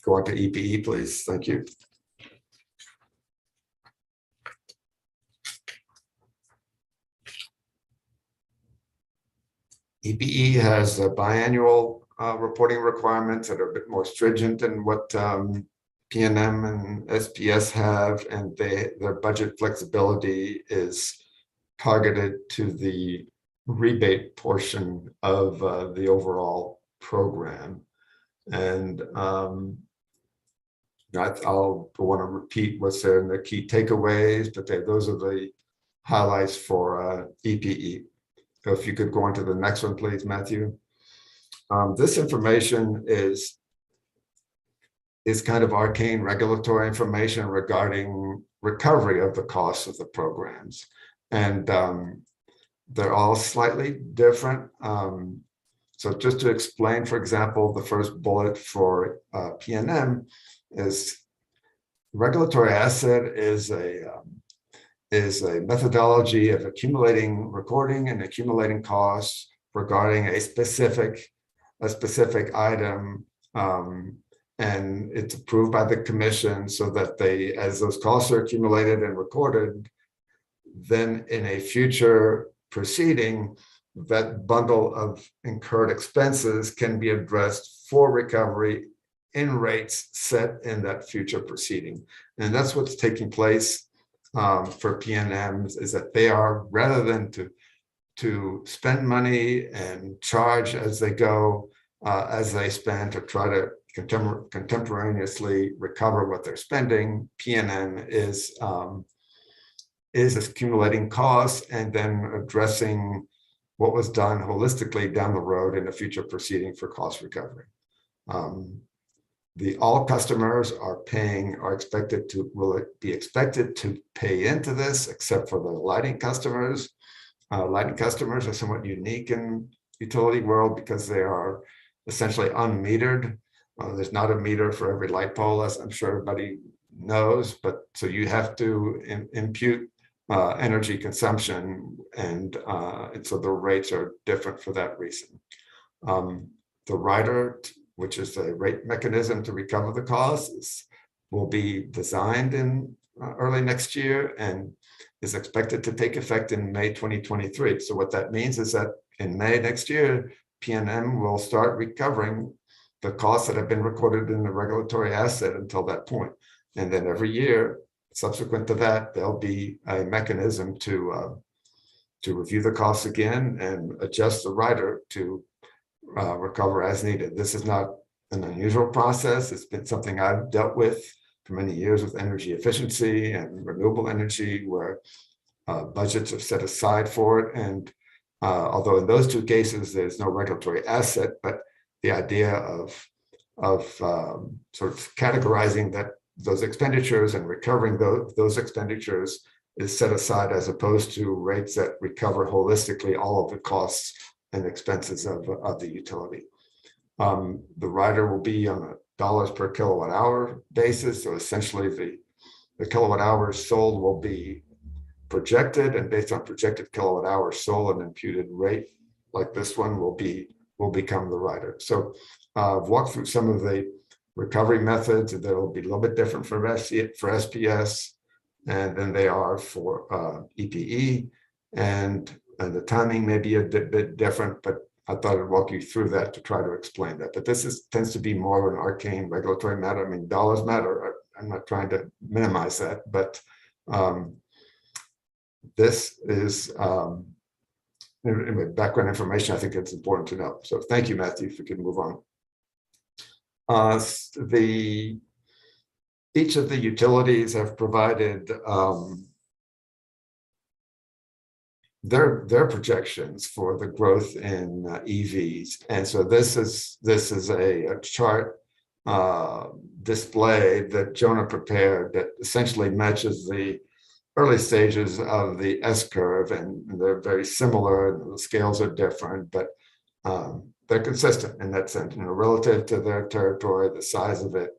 Go on to EPE, please. Thank you. EPE has biannual reporting requirements that are a bit more stringent than what PNM and SPS have, and their budget flexibility is targeted to the rebate portion of the overall program. And I'll want to repeat what's there in the key takeaways, but those are the highlights for EPE. So if you could go on to the next one, please, Matthew. This information is kind of arcane regulatory information regarding recovery of the costs of the programs. And they're all slightly different. So just to explain, for example, the first bullet for PNM is regulatory asset is a methodology of accumulating, recording and accumulating costs regarding a specific item, and it's approved by the commission so that as those costs are accumulated and recorded, then in a future proceeding, that bundle of incurred expenses can be addressed for recovery in rates set in that future proceeding. And that's what's taking place for PNMs, is that they are, rather than to spend money and charge as they go, as they spend, to try to contemporaneously recover what they're spending, PNM is accumulating costs and then addressing what was done holistically down the road in a future proceeding for cost recovery. All customers will be expected to pay into this, except for the lighting customers. Lighting customers are somewhat unique in utility world because they are essentially unmetered. There's not a meter for every light pole, as I'm sure everybody knows, but so you have to impute energy consumption, and so the rates are different for that reason. The rider, which is a rate mechanism to recover the costs, will be designed in early next year and is expected to take effect in May 2023. So what that means is that in May next year, PNM will start recovering the costs that have been recorded in the regulatory asset until that point. And then every year subsequent to that, there'll be a mechanism to review the costs again and adjust the rider to recover as needed. This is not an unusual process. It's been something I've dealt with for many years with energy efficiency and renewable energy, where budgets are set aside for it. And although in those two cases, there's no regulatory asset, but the idea of sort of categorizing those expenditures and recovering those expenditures is set aside, as opposed to rates that recover holistically all of the costs and expenses of the utility. The rider will be on a dollars per kilowatt hour basis. So essentially the kilowatt hours sold will be projected, and based on projected kilowatt hours sold, an imputed rate like this one will become the rider. So I've walked through some of the recovery methods, and they'll be a little bit different for SPS and than they are for EPE, and the timing may be a bit different, but I thought I'd walk you through that to try to explain that. But this tends to be more of an arcane regulatory matter. I mean, dollars matter. I'm not trying to minimize that, but this is background information I think it's important to know. So thank you, Matthew, if we can move on. Each of the utilities have provided their projections for the growth in EVs, and so this is a chart display that Jonah prepared that essentially matches the early stages of the S-curve, and they're very similar. The scales are different, but they're consistent in that sense, relative to their territory, the size of it.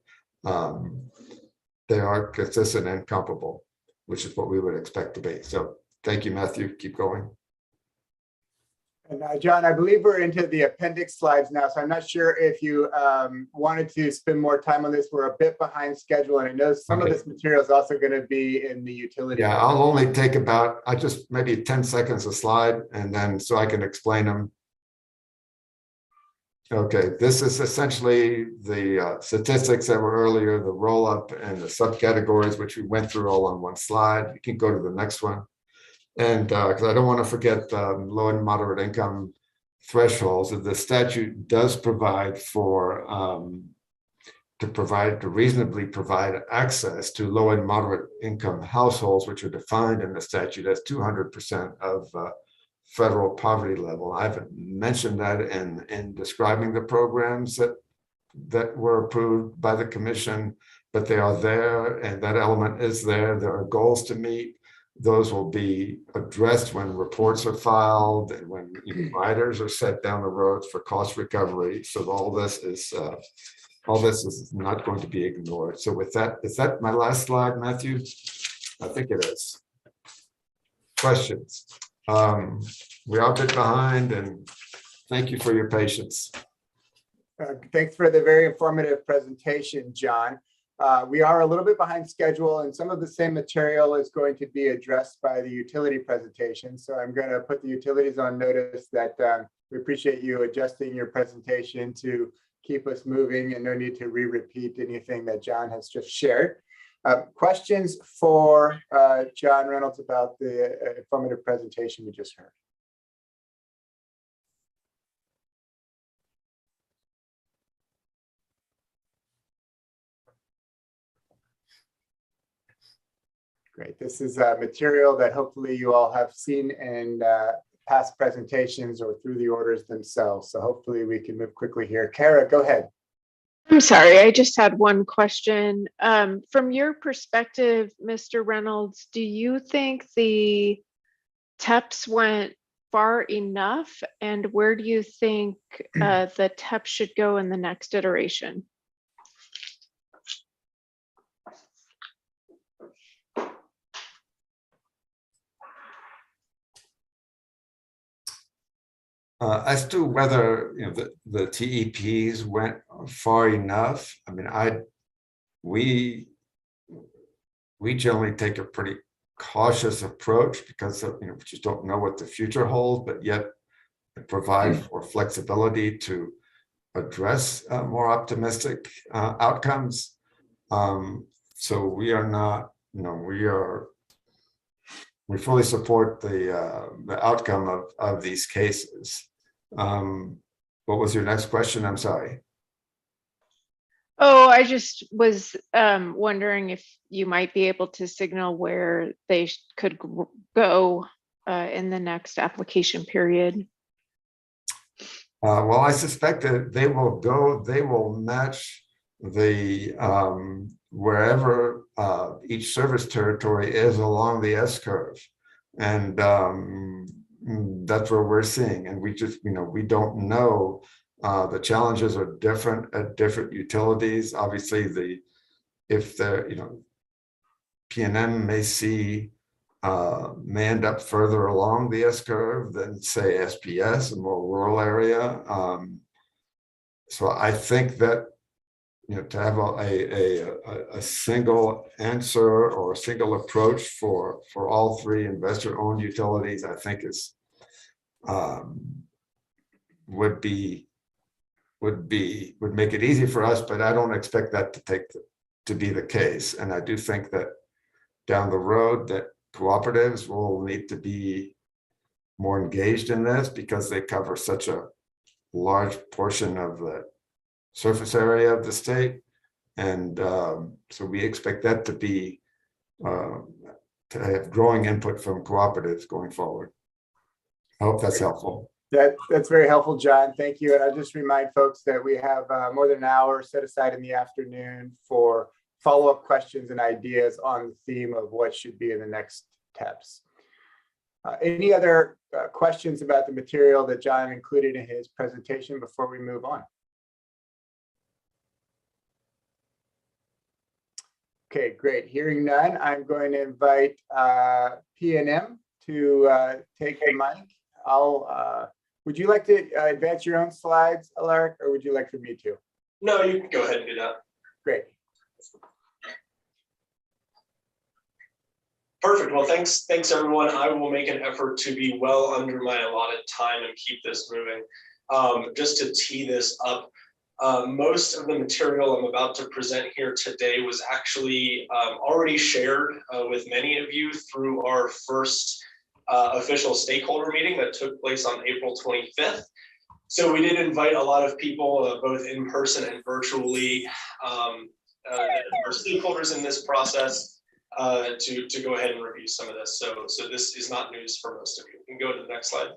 They are consistent and comparable, which is what we would expect to be. So thank you, Matthew. Keep going. And John, I believe we're into the appendix slides now, so I'm not sure if you wanted to spend more time on this. We're a bit behind schedule, and I know some of this material is also going to be in the utility. Yeah, I'll only take about, maybe 10 seconds a slide, and then so I can explain them. Okay, this is essentially the statistics that were earlier, the roll-up and the subcategories, which we went through all on one slide. You can go to the next one. And because I don't want to forget low and moderate income thresholds, the statute does provide for to reasonably provide access to low and moderate income households, which are defined in the statute as 200% of federal poverty level. I've mentioned that in describing the programs that were approved by the commission, but they are there, and that element is there. There are goals to meet. Those will be addressed when reports are filed and when riders are set down the roads for cost recovery. So all this is not going to be ignored. So with that, is that my last slide, Matthew? I think it is. Questions? We are a bit behind, and thank you for your patience. Thanks for the very informative presentation, John. We are a little bit behind schedule, and some of the same material is going to be addressed by the utility presentation. So I'm going to put the utilities on notice that we appreciate you adjusting your presentation to keep us moving, and no need to re-repeat anything that John has just shared. Questions for John Reynolds about the informative presentation we just heard? Great. This is material that hopefully you all have seen in past presentations or through the orders themselves. So hopefully we can move quickly here. Kara, go ahead. I'm sorry, I just had one question. From your perspective, Mr. Reynolds, do you think the TEPs went far enough? And where do you think the TEP should go in the next iteration? As to whether the TEPs went far enough, I mean, we generally take a pretty cautious approach because we just don't know what the future holds, but yet it provides for flexibility to address more optimistic outcomes. So we are not, we fully support the outcome of these cases. What was your next question? I'm sorry. Oh, I just was wondering if you might be able to signal where they could go in the next application period. Well, I suspect that they will match the wherever each service territory is along the S-curve. And that's where we're seeing. And we just, we don't know. The challenges are different at different utilities. Obviously, PNM may end up further along the S-curve than, say, SPS, a more rural area. So I think that to have a single answer or a single approach for all three investor-owned utilities, I think is would make it easy for us, but I don't expect that to be the case. And I do think that down the road that cooperatives will need to be more engaged in this because they cover such a large portion of the surface area of the state. And so we expect that to be to have growing input from cooperatives going forward. I hope that's helpful. That's very helpful, John. Thank you. And I'll just remind folks that we have more than an hour set aside in the afternoon for follow-up questions and ideas on the theme of what should be in the next steps. Any other questions about the material that John included in his presentation before we move on? Okay, great. Hearing none, I'm going to invite P&M to take the mic. Would you like to advance your own slides, Alaric, or would you like for me to? No, you can go ahead and do that. Great. Perfect. Well, thanks everyone. I will make an effort to be well under my allotted time and keep this moving. Just to tee this up, most of the material I'm about to present here today was actually already shared with many of you through our first official stakeholder meeting that took place on April 25th. So we did invite a lot of people, both in person and virtually, our stakeholders in this process to go ahead and review some of this. So this is not news for most of you. You can go to the next slide.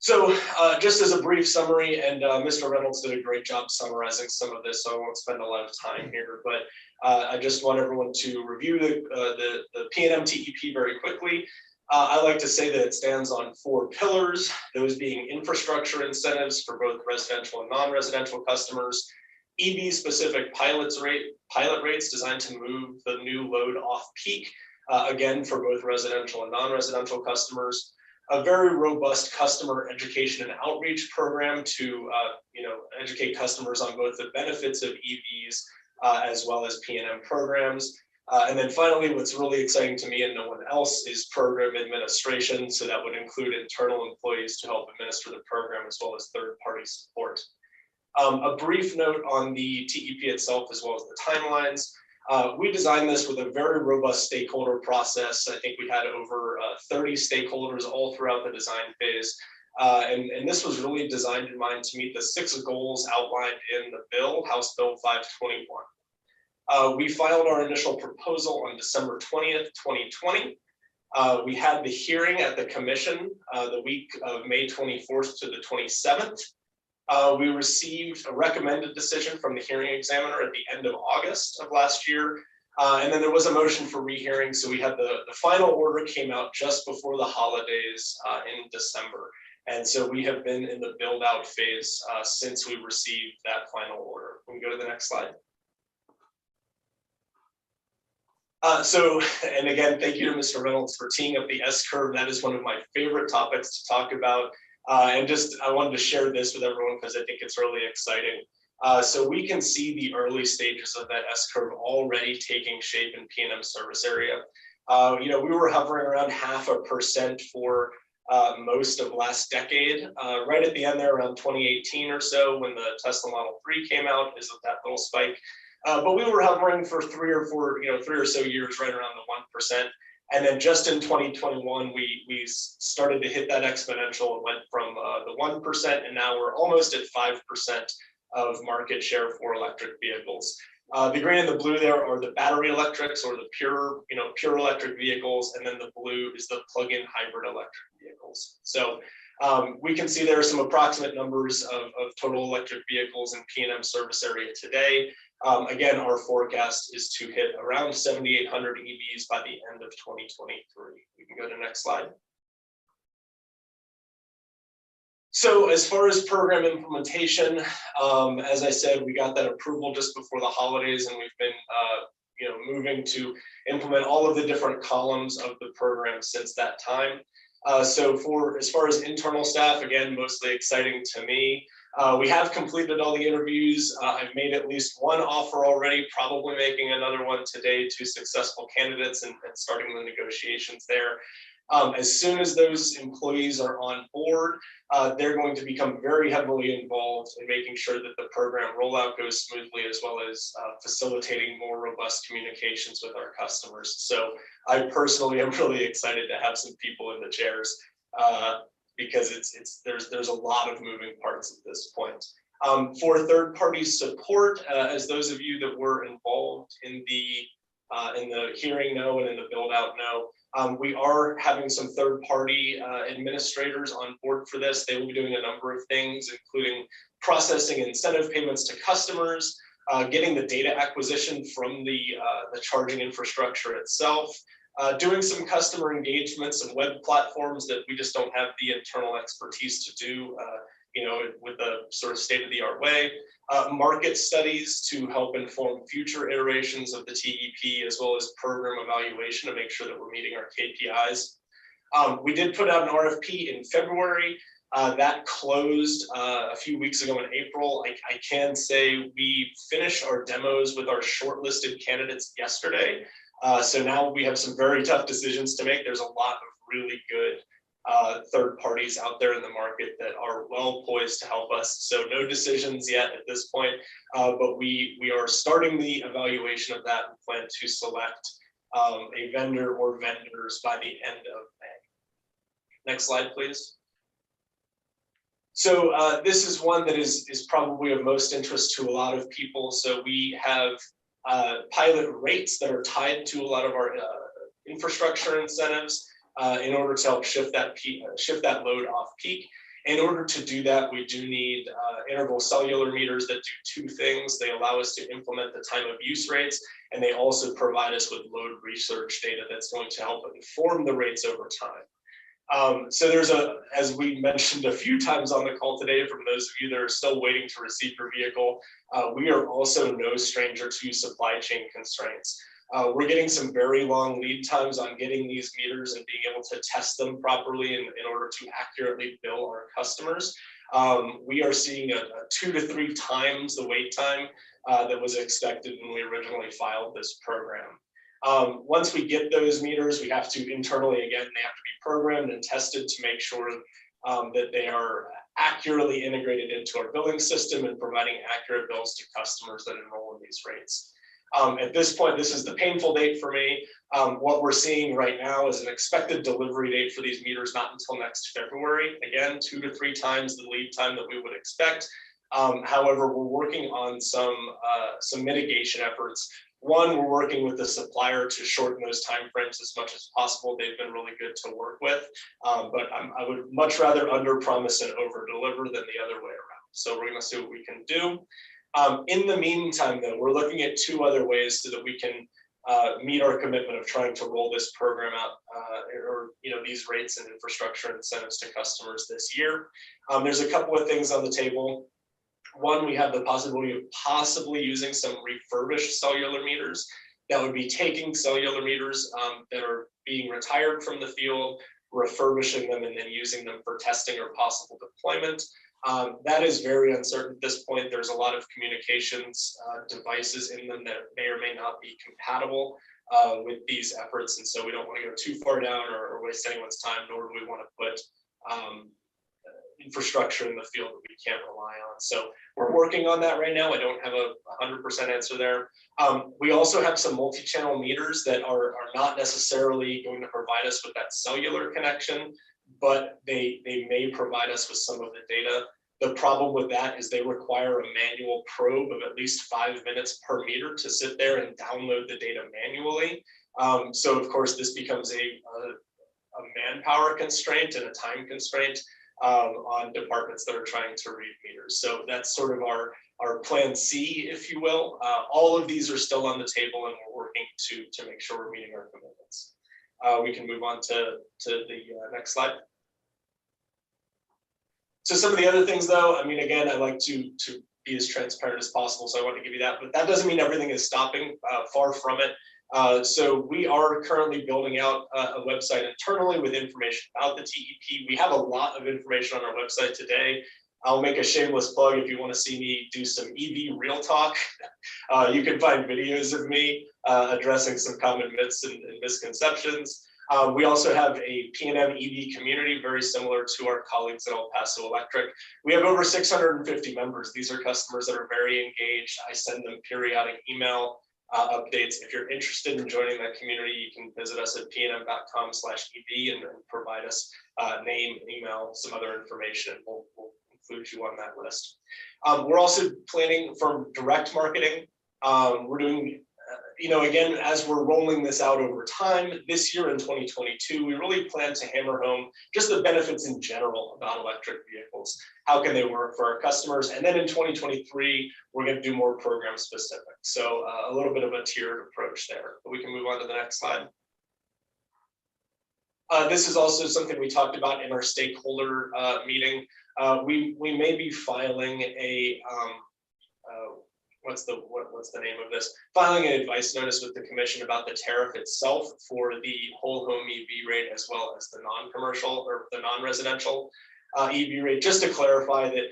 So just as a brief summary, and Mr. Reynolds did a great job summarizing some of this, so I won't spend a lot of time here, but I just want everyone to review the P&M TEP very quickly. I like to say that it stands on 4 pillars, those being infrastructure incentives for both residential and non-residential customers, EV-specific pilot rates designed to move the new load off peak, again, for both residential and non-residential customers, a very robust customer education and outreach program to educate customers on both the benefits of EVs as well as P&M programs. And then finally, what's really exciting to me and no one else is program administration. So that would include internal employees to help administer the program as well as third-party support. A brief note on the TEP itself as well as the timelines. We designed this with a very robust stakeholder process. I think we had over 30 stakeholders all throughout the design phase. And this was really designed in mind to meet the 6 goals outlined in the bill, House Bill 521. We filed our initial proposal on December 20th, 2020. We had the hearing at the commission the week of May 24th to the 27th. We received a recommended decision from the hearing examiner at the end of August of last year. And then there was a motion for rehearing. So we had the final order came out just before the holidays in December. And so we have been in the build out phase since we received that final order. We can go to the next slide. And again, thank you to Mr. Reynolds for teeing up the S-curve. That is one of my favorite topics to talk about. And just, I wanted to share this with everyone because I think it's really exciting. So we can see the early stages of that S-curve already taking shape in P&M service area. We were hovering around 0.5% for most of last decade. Right at the end there, around 2018 or so, when the Tesla Model 3 came out, is that little spike. But we were hovering for 3 or so years, right around the 1%. And then just in 2021, we started to hit that exponential and went from the 1%, and now we're almost at 5% of market share for electric vehicles. The green and the blue there are the battery electrics or the pure electric vehicles, and then the blue is the plug-in hybrid electric vehicles. So we can see there are some approximate numbers of total electric vehicles in P&M service area today. Again, our forecast is to hit around 7,800 EVs by the end of 2023. We can go to the next slide. So as far as program implementation, as I said, we got that approval just before the holidays, and we've been moving to implement all of the different columns of the program since that time. So as far as internal staff, again, mostly exciting to me. We have completed all the interviews. I've made at least one offer already, probably making another one today to successful candidates and starting the negotiations there. As soon as those employees are on board, they're going to become very heavily involved in making sure that the program rollout goes smoothly, as well as facilitating more robust communications with our customers. So I personally am really excited to have some people in the chairs because there's a lot of moving parts at this point. For third-party support, as those of you that were involved in the hearing know and in the build-out know, We are having some third-party administrators on board for this. They will be doing a number of things, including processing incentive payments to customers, getting the data acquisition from the charging infrastructure itself, doing some customer engagements and web platforms that we just don't have the internal expertise to do, with a sort of state-of-the-art way. Market studies to help inform future iterations of the TEP, as well as program evaluation to make sure that we're meeting our KPIs. We did put out an RFP in February. That closed a few weeks ago in April. I can say we finished our demos with our shortlisted candidates yesterday. So now we have some very tough decisions to make. There's a lot of really good third parties out there in the market that are well poised to help us. So no decisions yet at this point, but we are starting the evaluation of that and plan to select a vendor or vendors by the end of May. Next slide, please. So this is one that is probably of most interest to a lot of people. So we have pilot rates that are tied to a lot of our infrastructure incentives in order to help shift that load off peak. In order to do that, we do need interval cellular meters that do two things. They allow us to implement the time of use rates, and they also provide us with load research data that's going to help inform the rates over time. So there's as we mentioned a few times on the call today, from those of you that are still waiting to receive your vehicle, we are also no stranger to supply chain constraints. We're getting some very long lead times on getting these meters and being able to test them properly in order to accurately bill our customers. We are seeing a 2 to 3 times the wait time that was expected when we originally filed this program. Once we get those meters, we have to internally, again, they have to be programmed and tested to make sure that they are accurately integrated into our billing system and providing accurate bills to customers that enroll in these rates. At this point, this is the painful date for me. What we're seeing right now is an expected delivery date for these meters not until next February. Again, 2 to 3 times the lead time that we would expect. However, we're working on some mitigation efforts. One, we're working with the supplier to shorten those timeframes as much as possible. They've been really good to work with, but I would much rather under promise and over deliver than the other way around. So we're going to see what we can do. In the meantime, though, we're looking at 2 other ways so that we can meet our commitment of trying to roll this program out, or these rates and infrastructure incentives to customers this year. There's a couple of things on the table. One, we have the possibility of possibly using some refurbished cellular meters. That would be taking cellular meters that are being retired from the field, refurbishing them, and then using them for testing or possible deployment. That is very uncertain at this point. There's a lot of communications devices in them that may or may not be compatible with these efforts. And so we don't want to go too far down or waste anyone's time, nor do we want to put infrastructure in the field that we can't rely on. So we're working on that right now. I don't have a 100% answer there. We also have some multi-channel meters that are not necessarily going to provide us with that cellular connection, but they may provide us with some of the data. The problem with that is they require a manual probe of at least 5 minutes per meter to sit there and download the data manually. So of course, this becomes a manpower constraint and a time constraint on departments that are trying to read meters. So that's sort of our plan C, if you will. All of these are still on the table, and we're working to make sure we're meeting our commitments. We can move on to the next slide. So some of the other things, though, I mean, again, I like to be as transparent as possible, so I want to give you that, but that doesn't mean everything is stopping, far from it. So we are currently building out a website internally with information about the TEP. We have a lot of information on our website today. I'll make a shameless plug if you want to see me do some EV real talk. You can find videos of me addressing some common myths and misconceptions. We also have a P&M EV community, very similar to our colleagues at El Paso Electric. We have over 650 members. These are customers that are very engaged. I send them periodic email updates. If you're interested in joining that community, you can visit us at pnm.com/EV and provide us name, email, some other information. We'll include you on that list. We're also planning for direct marketing. We're doing again, as we're rolling this out over time, this year in 2022, we really plan to hammer home just the benefits in general about electric vehicles. How can they work for our customers? And then in 2023, we're going to do more program specific. So a little bit of a tiered approach there, but we can move on to the next slide. This is also something we talked about in our stakeholder meeting. We may be filing a what's the name of this? Filing an advice notice with the commission about the tariff itself for the whole home EV rate as well as the non-commercial or the non-residential EV rate, just to clarify that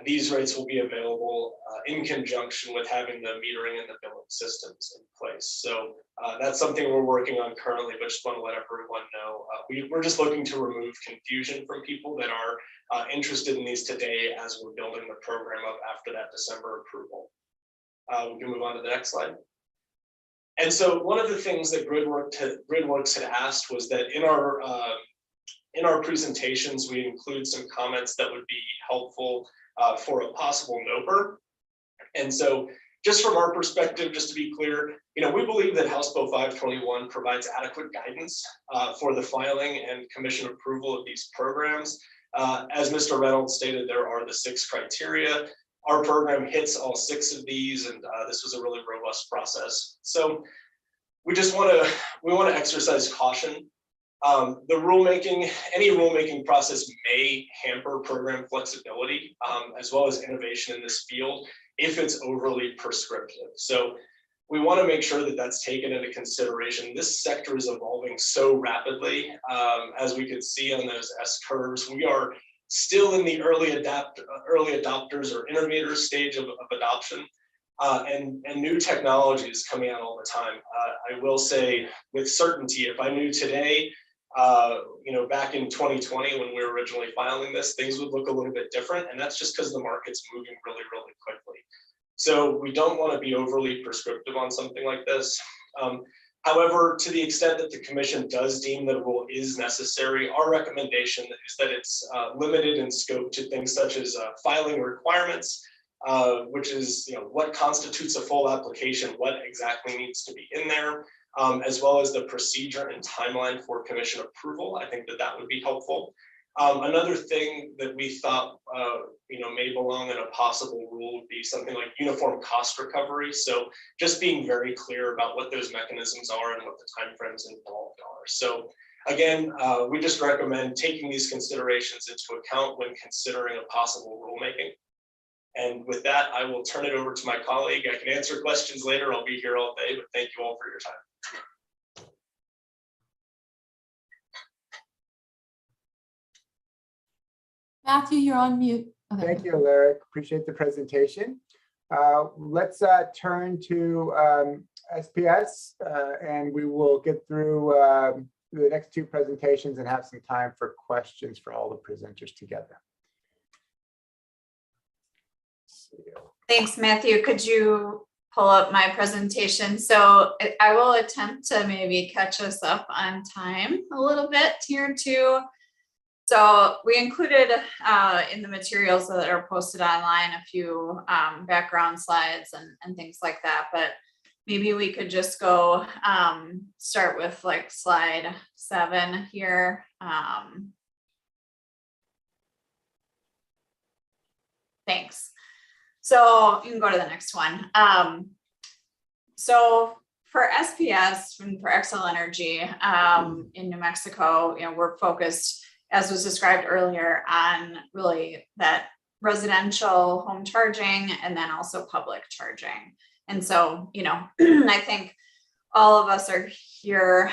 these rates will be available in conjunction with having the metering and the billing systems in place. So that's something we're working on currently, but just want to let everyone know. We're just looking to remove confusion from people that are interested in these today as we're building the program up after that December approval. We can move on to the next slide. And so one of the things that GridWorks had asked was that in our presentations, we include some comments that would be helpful for a possible NOPR. And so just from our perspective, just to be clear, we believe that House Bill 521 provides adequate guidance for the filing and commission approval of these programs. As Mr. Reynolds stated, there are the 6 criteria. Our program hits all 6 of these, and this was a really robust process. So we want to exercise caution. Any rulemaking process may hamper program flexibility, as well as innovation in this field if it's overly prescriptive. So we want to make sure that that's taken into consideration. This sector is evolving so rapidly, as we could see on those S curves. We are still in the early adopters or innovators stage of adoption, and new technology is coming out all the time. I will say with certainty, if I knew today, back in 2020 when we were originally filing this, things would look a little bit different, and that's just because the market's moving really, really quickly. So we don't want to be overly prescriptive on something like this. However, to the extent that the commission does deem that a rule is necessary, our recommendation is that it's limited in scope to things such as filing requirements, which is what constitutes a full application, what exactly needs to be in there, as well as the procedure and timeline for commission approval. I think that would be helpful. Another thing that we thought may belong in a possible rule would be something like uniform cost recovery. So just being very clear about what those mechanisms are and what the timeframes involved are. So again, we just recommend taking these considerations into account when considering a possible rulemaking. And with that, I will turn it over to my colleague. I can answer questions later. I'll be here all day, but thank you all for your time. Matthew, you're on mute. Okay. Thank you, Alaric. Appreciate the presentation. Let's turn to SPS, and we will get through the next 2 presentations and have some time for questions for all the presenters together. Thanks, Matthew. Could you pull up my presentation? So I will attempt to maybe catch us up on time a little bit here too. So we included in the materials that are posted online a few background slides and things like that, but maybe we could just go start with like slide 7 here. Thanks. So you can go to the next one. So for SPS and for Xcel Energy in New Mexico, we're focused, as was described earlier, on really that residential home charging and then also public charging. And so, I think all of us are here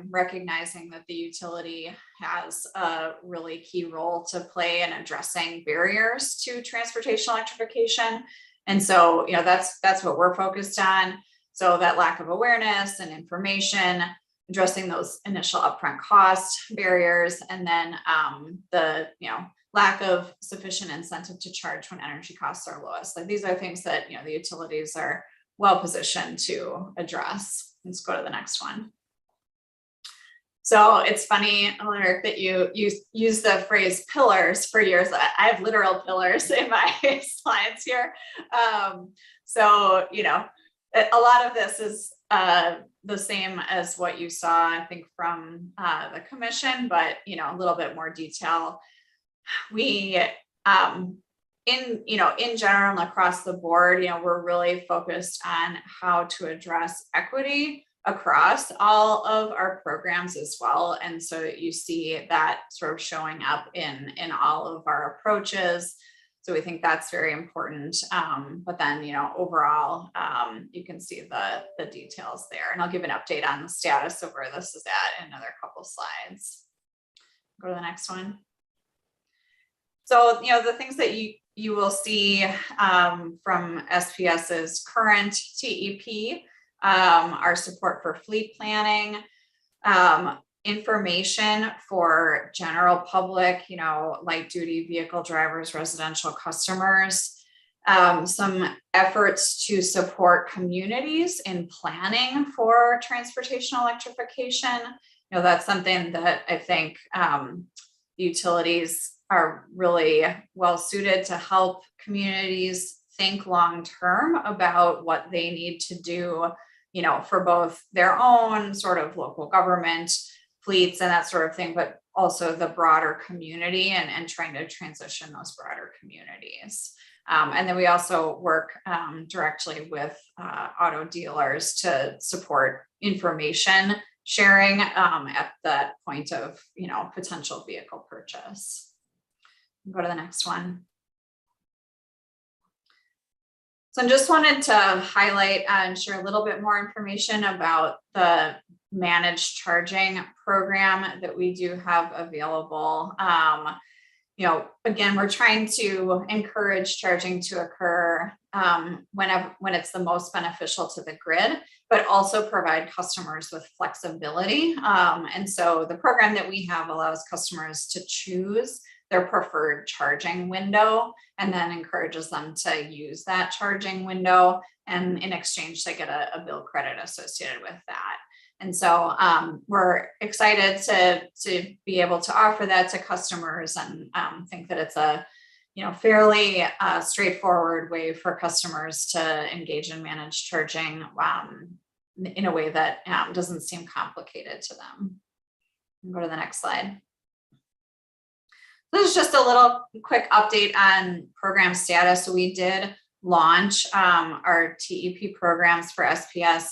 recognizing that the utility has a really key role to play in addressing barriers to transportation electrification. And so, that's what we're focused on. So that lack of awareness and information, addressing those initial upfront cost barriers, and then the lack of sufficient incentive to charge when energy costs are lowest. Like these are things that the utilities are well positioned to address. Let's go to the next one. So it's funny, Alaric, that you use the phrase pillars for years. I have literal pillars in my slides here. So a lot of this is the same as what you saw, I think, from the commission, but, you know, a little bit more detail. We, in general and across the board, you know, we're really focused on how to address equity across all of our programs as well. And so you see that sort of showing up in all of our approaches. So we think that's very important. But then, you know, overall, you can see the details there. And I'll give an update on the status of where this is at in another couple slides. Go to the next one. So, you know, the things that you will see from SPS's current TEP are support for fleet planning, information for general public, you know, light duty vehicle drivers, residential customers, some efforts to support communities in planning for transportation electrification. You know, that's something that I think utilities are really well suited to help communities think long term about what they need to do, you know, for both their own sort of local government fleets and that sort of thing, but also the broader community and trying to transition those broader communities. And then we also work directly with auto dealers to support information sharing at that point of, you know, potential vehicle purchase. Go to the next one. So I just wanted to highlight and share a little bit more information about the managed charging program that we do have available. You know, again, we're trying to encourage charging to occur when it's the most beneficial to the grid, but also provide customers with flexibility. And so the program that we have allows customers to choose their preferred charging window and then encourages them to use that charging window. And in exchange, they get a bill credit associated with that. And so we're excited to be able to offer that to customers and think that it's a, you know, fairly straightforward way for customers to engage in managed charging in a way that doesn't seem complicated to them. Go to the next slide. This is just a little quick update on program status. So we did launch our TEP programs for SPS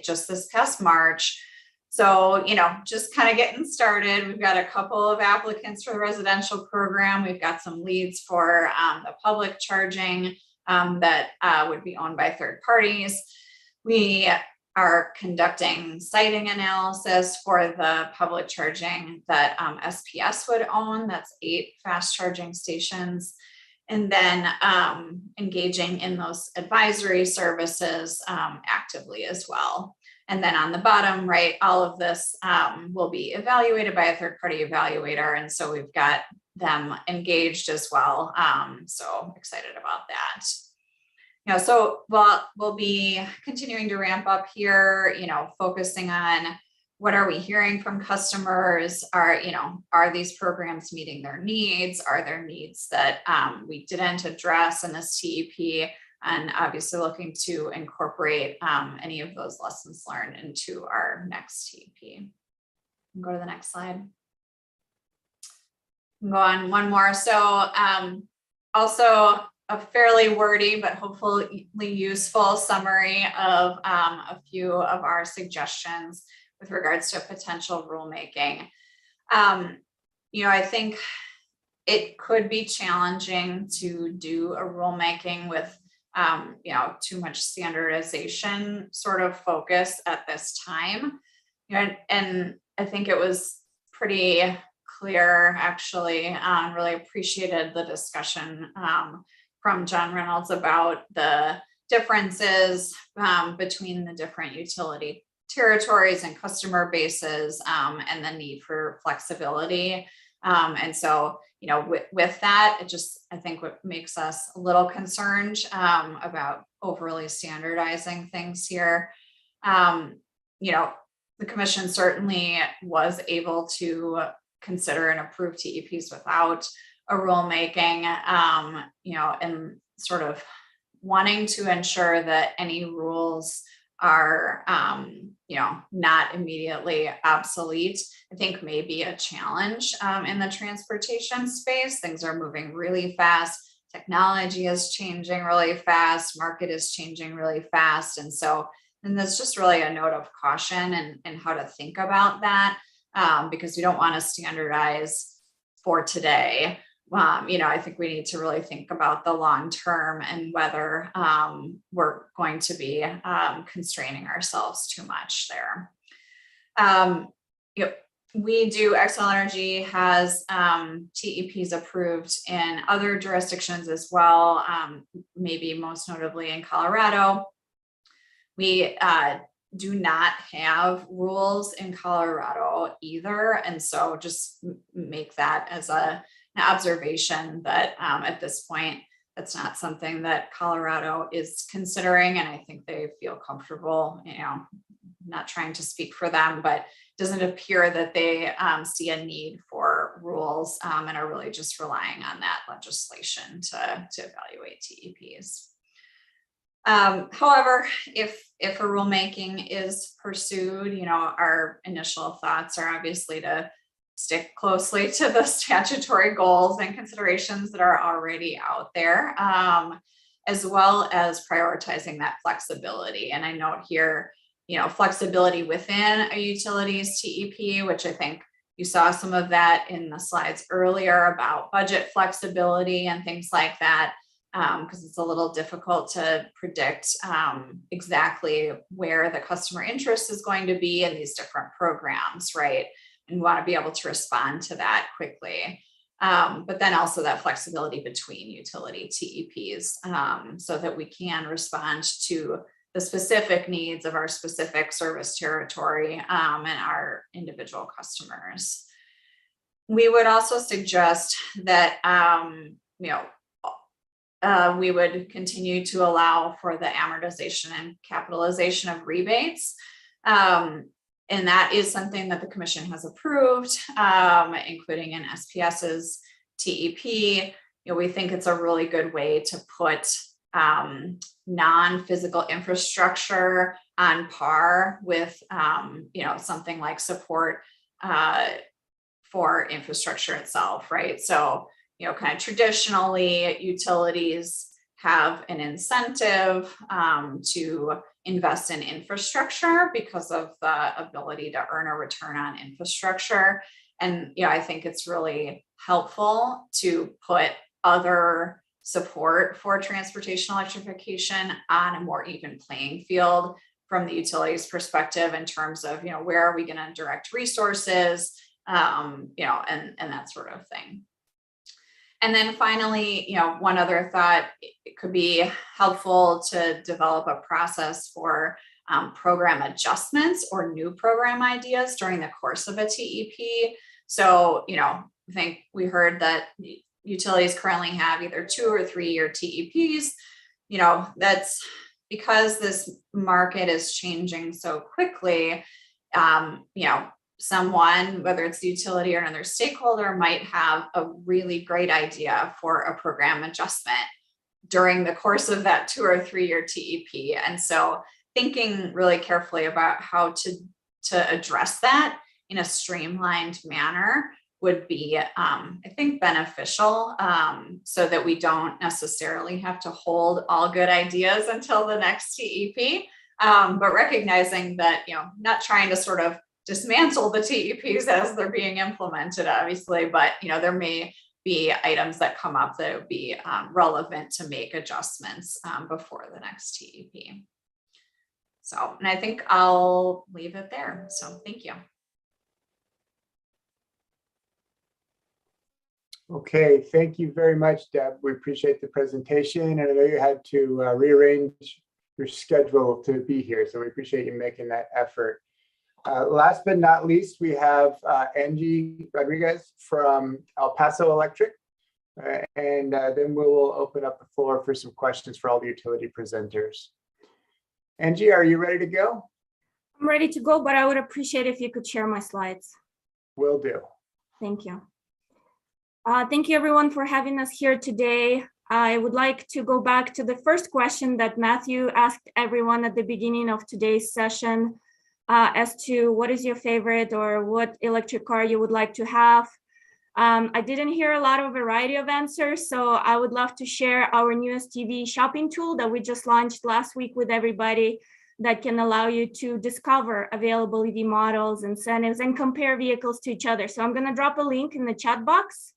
just this past March. So, you know, just kind of getting started. We've got a couple of applicants for the residential program. We've got some leads for the public charging that would be owned by third parties. We are conducting siting analysis for the public charging that SPS would own. That's 8 fast charging stations. And then engaging in those advisory services actively as well. And then on the bottom right, all of this will be evaluated by a third-party evaluator. And so we've got them engaged as well. So excited about that. You know, so we'll be continuing to ramp up here, you know, focusing on what are we hearing from customers? Are these programs meeting their needs? Are there needs that we didn't address in this TEP? And obviously looking to incorporate any of those lessons learned into our next TEP. Go to the next slide. Go on one more. So also a fairly wordy, but hopefully useful summary of a few of our suggestions with regards to potential rulemaking. You know, I think it could be challenging to do a rulemaking with, you know, too much standardization sort of focus at this time. You know, and I think it was pretty clear, actually, really appreciated the discussion from John Reynolds about the differences between the different utility territories and customer bases and the need for flexibility. And so, you know, with that, I think what makes us a little concerned about overly standardizing things here. You know, the commission certainly was able to consider and approve TEPs without a rulemaking, you know, and sort of wanting to ensure that any rules are, not immediately obsolete, I think may be a challenge in the transportation space. Things are moving really fast. Technology is changing really fast. Market is changing really fast. And there's just really a note of caution and how to think about that, because we don't want to standardize for today. I think we need to really think about the long term and whether we're going to be constraining ourselves too much there. Xcel Energy has TEPs approved in other jurisdictions as well, maybe most notably in Colorado. We do not have rules in Colorado either. And so just make that as an observation that at this point, that's not something that Colorado is considering. And I think they feel comfortable, not trying to speak for them, but it doesn't appear that they see a need for rules and are really just relying on that legislation to evaluate TEPs. However, if a rulemaking is pursued, our initial thoughts are obviously to stick closely to the statutory goals and considerations that are already out there, as well as prioritizing that flexibility. And I note here, flexibility within a utilities TEP, which I think you saw some of that in the slides earlier about budget flexibility and things like that. Because it's a little difficult to predict exactly where the customer interest is going to be in these different programs, right? And we want to be able to respond to that quickly. But then also that flexibility between utility TEPs so that we can respond to the specific needs of our specific service territory and our individual customers. We would also suggest that, we would continue to allow for the amortization and capitalization of rebates. And that is something that the commission has approved, including in SPS's TEP. We think it's a really good way to put non-physical infrastructure on par with, something like support for infrastructure itself, right? So, kind of traditionally, utilities have an incentive to invest in infrastructure because of the ability to earn a return on infrastructure. And I think it's really helpful to put other support for transportation electrification on a more even playing field from the utilities perspective in terms of, where are we going to direct resources, and that sort of thing. And then finally, one other thought, it could be helpful to develop a process for program adjustments or new program ideas during the course of a TEP. So, I think we heard that utilities currently have either 2 or 3 year TEPs. That's because this market is changing so quickly. Someone, whether it's the utility or another stakeholder, might have a really great idea for a program adjustment during the course of that 2 or 3 year TEP. And so thinking really carefully about how to address that in a streamlined manner would be, I think, beneficial so that we don't necessarily have to hold all good ideas until the next TEP, but recognizing that, not trying to sort of dismantle the TEPs as they're being implemented, obviously, but there may be items that come up that would be relevant to make adjustments before the next TEP. So, and I think I'll leave it there. So thank you. Okay, thank you very much, Deb. We appreciate the presentation, and I know you had to rearrange your schedule to be here, so we appreciate you making that effort. Last but not least, we have Angie Rodriguez from El Paso Electric, and then we will open up the floor for some questions for all the utility presenters. Angie, are you ready to go? I'm ready to go, but I would appreciate if you could share my slides. Will do. Thank you. Thank you everyone for having us here today. I would like to go back to the first question that Matthew asked everyone at the beginning of today's session as to what is your favorite or what electric car you would like to have. I didn't hear a lot of variety of answers, so I would love to share our newest EV shopping tool that we just launched last week with everybody that can allow you to discover available EV models, incentives, and compare vehicles to each other. So I'm going to drop a link in the chat box,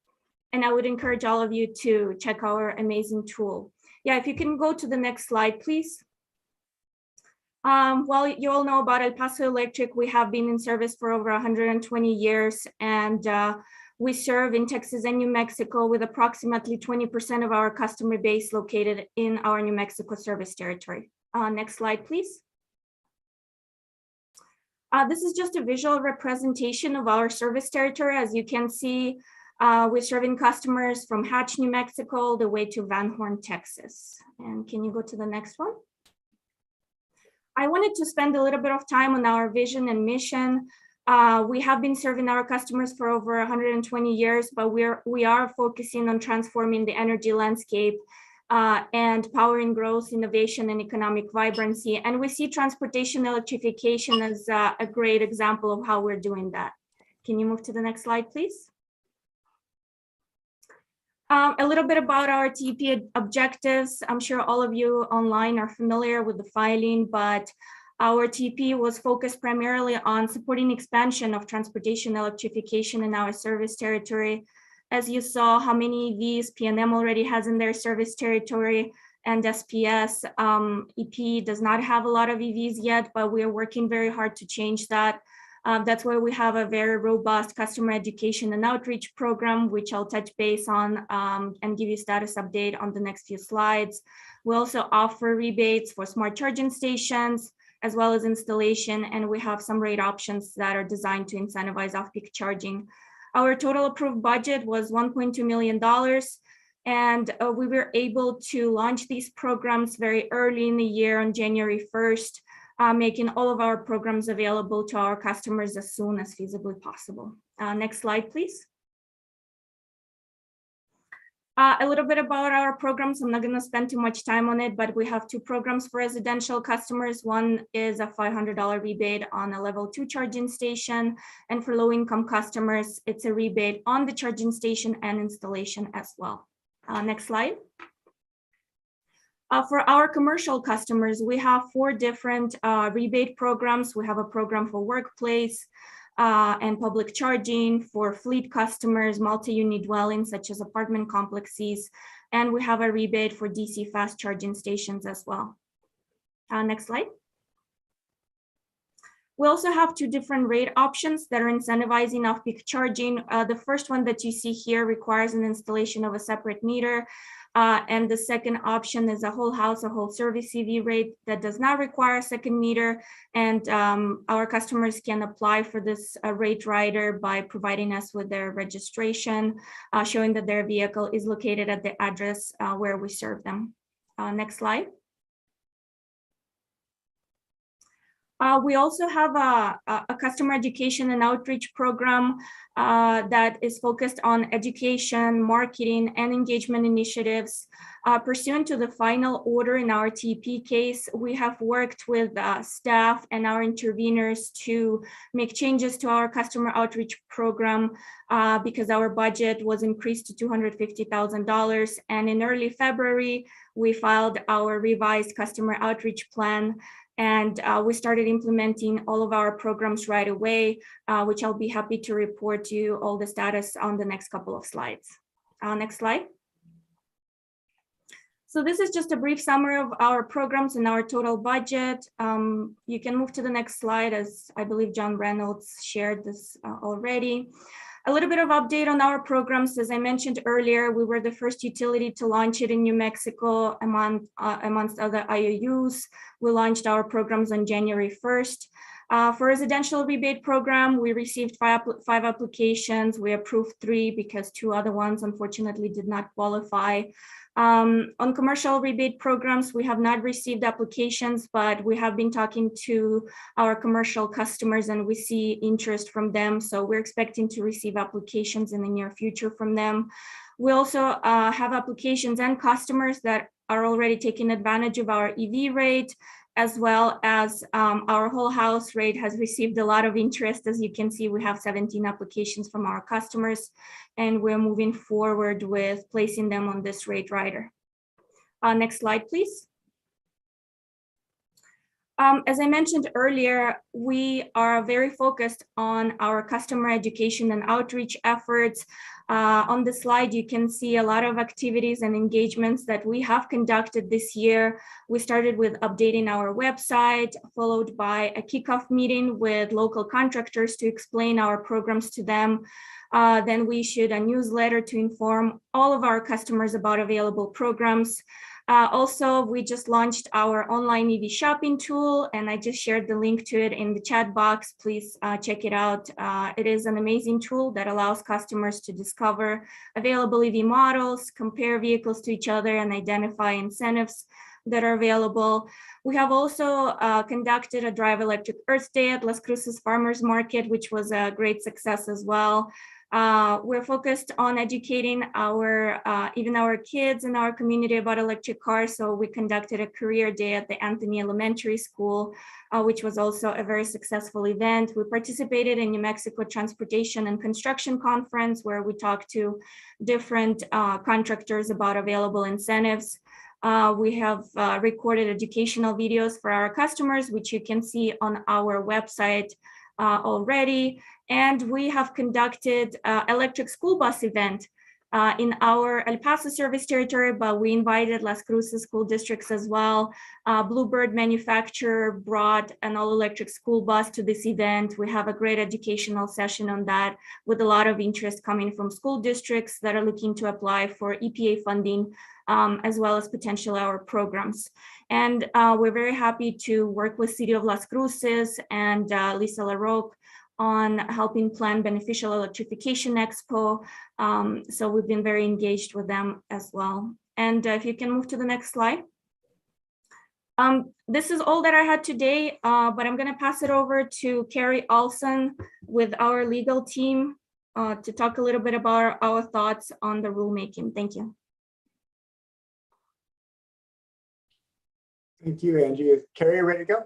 and I would encourage all of you to check our amazing tool. Yeah, if you can go to the next slide, please. Well, you all know about El Paso Electric. We have been in service for over 120 years, and we serve in Texas and New Mexico with approximately 20% of our customer base located in our New Mexico service territory. Next slide, please. This is just a visual representation of our service territory. As you can see, we're serving customers from Hatch, New Mexico, all the way to Van Horn, Texas. And can you go to the next one? I wanted to spend a little bit of time on our vision and mission. We have been serving our customers for over 120 years, but we are focusing on transforming the energy landscape and powering growth, innovation, and economic vibrancy. And we see transportation electrification as a great example of how we're doing that. Can you move to the next slide, please? A little bit about our TEP objectives. I'm sure all of you online are familiar with the filing, but our TEP was focused primarily on supporting expansion of transportation electrification in our service territory. As you saw, how many EVs PNM already has in their service territory, and SPS EP does not have a lot of EVs yet, but we are working very hard to change that. That's why we have a very robust customer education and outreach program, which I'll touch base on and give you a status update on the next few slides. We also offer rebates for smart charging stations, as well as installation, and we have some rate options that are designed to incentivize off-peak charging. Our total approved budget was $1.2 million, and we were able to launch these programs very early in the year on January 1st, making all of our programs available to our customers as soon as feasibly possible. Next slide, please. A little bit about our programs. I'm not going to spend too much time on it, but we have two programs for residential customers. One is a $500 rebate on a level 2 charging station. And for low-income customers, it's a rebate on the charging station and installation as well. Next slide. For our commercial customers, we have 4 different rebate programs. We have a program for workplace and public charging, for fleet customers, multi-unit dwellings such as apartment complexes, and we have a rebate for DC fast charging stations as well. Next slide. We also have 2 different rate options that are incentivizing off-peak charging. The first one that you see here requires an installation of a separate meter. And the second option is a whole house, a whole service EV rate that does not require a second meter. And our customers can apply for this rate rider by providing us with their registration, showing that their vehicle is located at the address where we serve them. Next slide. We also have a customer education and outreach program that is focused on education, marketing, and engagement initiatives. Pursuant to the final order in our TEP case, we have worked with staff and our interveners to make changes to our customer outreach program because our budget was increased to $250,000. And in early February, we filed our revised customer outreach plan. And we started implementing all of our programs right away, which I'll be happy to report to you all the status on the next couple of slides. Next slide. So this is just a brief summary of our programs and our total budget. You can move to the next slide, as I believe John Reynolds shared this already. A little bit of update on our programs. As I mentioned earlier, we were the first utility to launch it in New Mexico amongst other IOUs. We launched our programs on January 1st. For residential rebate program, we received five applications. We approved 3 because 2 other ones unfortunately did not qualify. On commercial rebate programs, we have not received applications, but we have been talking to our commercial customers and we see interest from them. So we're expecting to receive applications in the near future from them. We also have applications and customers that are already taking advantage of our EV rate, as well as our whole house rate has received a lot of interest. As you can see, we have 17 applications from our customers, and we're moving forward with placing them on this rate rider. Next slide, please. As I mentioned earlier, we are very focused on our customer education and outreach efforts. On the slide, you can see a lot of activities and engagements that we have conducted this year. We started with updating our website, followed by a kickoff meeting with local contractors to explain our programs to them. Then we issued a newsletter to inform all of our customers about available programs. Also, we just launched our online EV shopping tool, and I just shared the link to it in the chat box. Please check it out. It is an amazing tool that allows customers to discover available EV models, compare vehicles to each other, and identify incentives that are available. We have also conducted a Drive Electric Earth Day at Las Cruces Farmers Market, which was a great success as well. We're focused on educating even our kids in our community about electric cars. So we conducted a career day at the Anthony Elementary School, which was also a very successful event. We participated in New Mexico Transportation and Construction Conference, where we talked to different contractors about available incentives. We have recorded educational videos for our customers, which you can see on our website already. And we have conducted electric school bus event in our El Paso service territory, but we invited Las Cruces school districts as well. Bluebird manufacturer brought an all-electric school bus to this event. We have a great educational session on that with a lot of interest coming from school districts that are looking to apply for EPA funding, as well as potential our programs. And we're very happy to work with City of Las Cruces and Lisa LaRoque on helping plan Beneficial Electrification Expo. So we've been very engaged with them as well. And if you can move to the next slide. This is all that I had today, but I'm going to pass it over to Carrie Olson with our legal team to talk a little bit about our thoughts on the rulemaking. Thank you. Thank you, Angie. Is Carrie ready to go?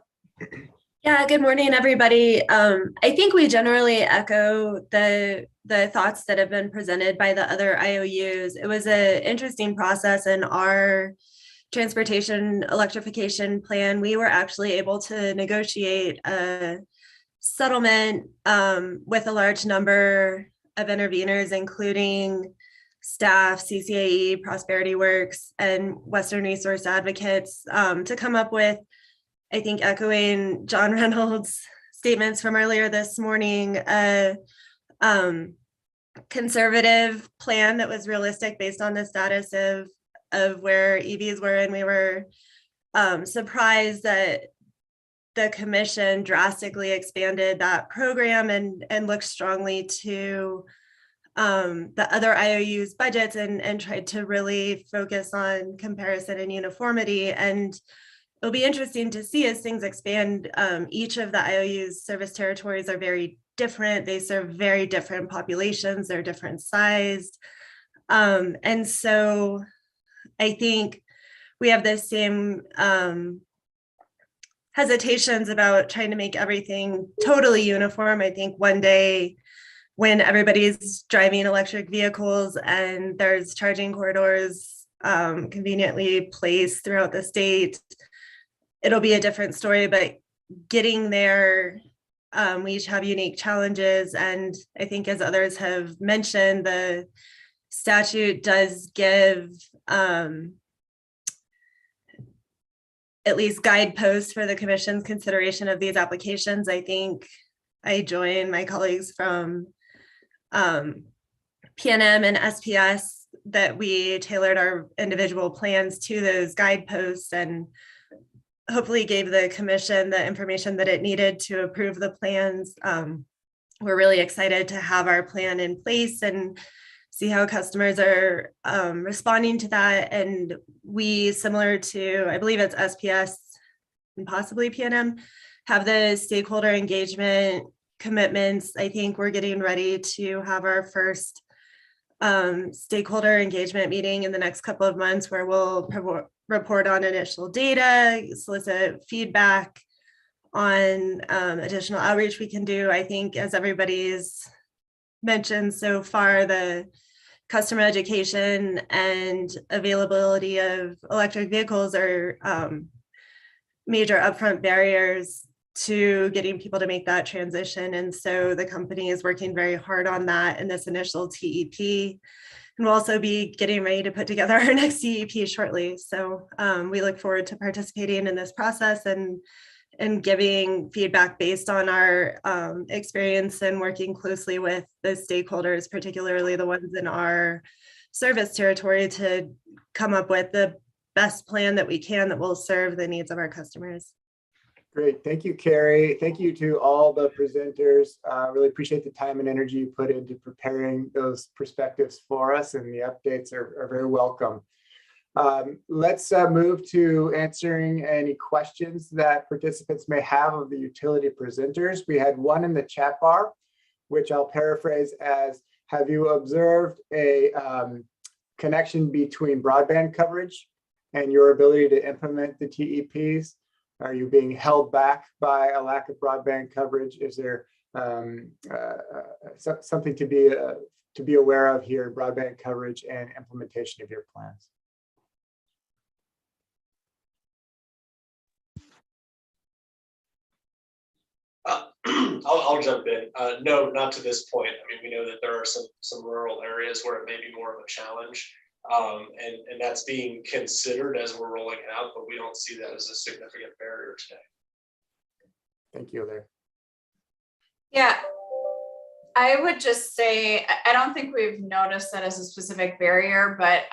Yeah, good morning, everybody. I think we generally echo the thoughts that have been presented by the other IOUs. It was an interesting process in our transportation electrification plan. We were actually able to negotiate a settlement with a large number of interveners, including staff, CCAE, Prosperity Works, and Western Resource Advocates, to come up with, I think, echoing John Reynolds' statements from earlier this morning, a conservative plan that was realistic based on the status of where EVs were. And we were surprised that the commission drastically expanded that program and looked strongly to the other IOUs budgets and tried to really focus on comparison and uniformity. And it'll be interesting to see as things expand. Each of the IOU's service territories are very different. They serve very different populations. They're different sized. And so I think we have the same hesitations about trying to make everything totally uniform. I think one day when everybody's driving electric vehicles and there's charging corridors conveniently placed throughout the state, it'll be a different story, but getting there, we each have unique challenges. And I think, as others have mentioned, the statute does give at least guideposts for the commission's consideration of these applications. I think I join my colleagues from PNM and SPS that we tailored our individual plans to those guideposts and hopefully gave the commission the information that it needed to approve the plans. We're really excited to have our plan in place and see how customers are responding to that. And we, similar to, I believe it's SPS and possibly PNM, have the stakeholder engagement commitments. I think we're getting ready to have our first stakeholder engagement meeting in the next couple of months where we'll report on initial data, solicit feedback on additional outreach we can do. I think, as everybody's mentioned so far, the customer education and availability of electric vehicles are major upfront barriers to getting people to make that transition. And so the company is working very hard on that in this initial TEP. And we'll also be getting ready to put together our next TEP shortly. So we look forward to participating in this process and giving feedback based on our experience and working closely with the stakeholders, particularly the ones in our service territory, to come up with the best plan that we can that will serve the needs of our customers. Great. Thank you, Carrie. Thank you to all the presenters. Really appreciate the time and energy you put into preparing those perspectives for us, and the updates are very welcome. Let's move to answering any questions that participants may have of the utility presenters. We had one in the chat bar, which I'll paraphrase as, have you observed a connection between broadband coverage and your ability to implement the TEPs? Are you being held back by a lack of broadband coverage? Is there something to be aware of here in broadband coverage and implementation of your plans? I'll jump in. No, not to this point. I mean, we know that there are some rural areas where it may be more of a challenge, and that's being considered as we're rolling it out, but we don't see that as a significant barrier today. Thank you, there. Yeah, I would just say, I don't think we've noticed that as a specific barrier, but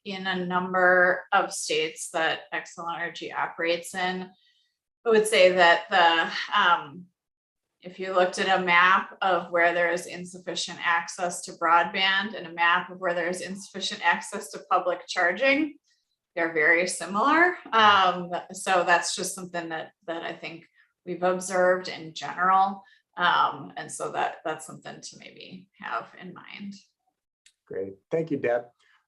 in a number of states that Xcel Energy operates in, I would say that if you looked at a map of where there is insufficient access to broadband and a map of where there is insufficient access to public charging, they're very similar. So that's just something that I think we've observed in general. And so that's something to maybe have in mind. Great. Thank you, Deb.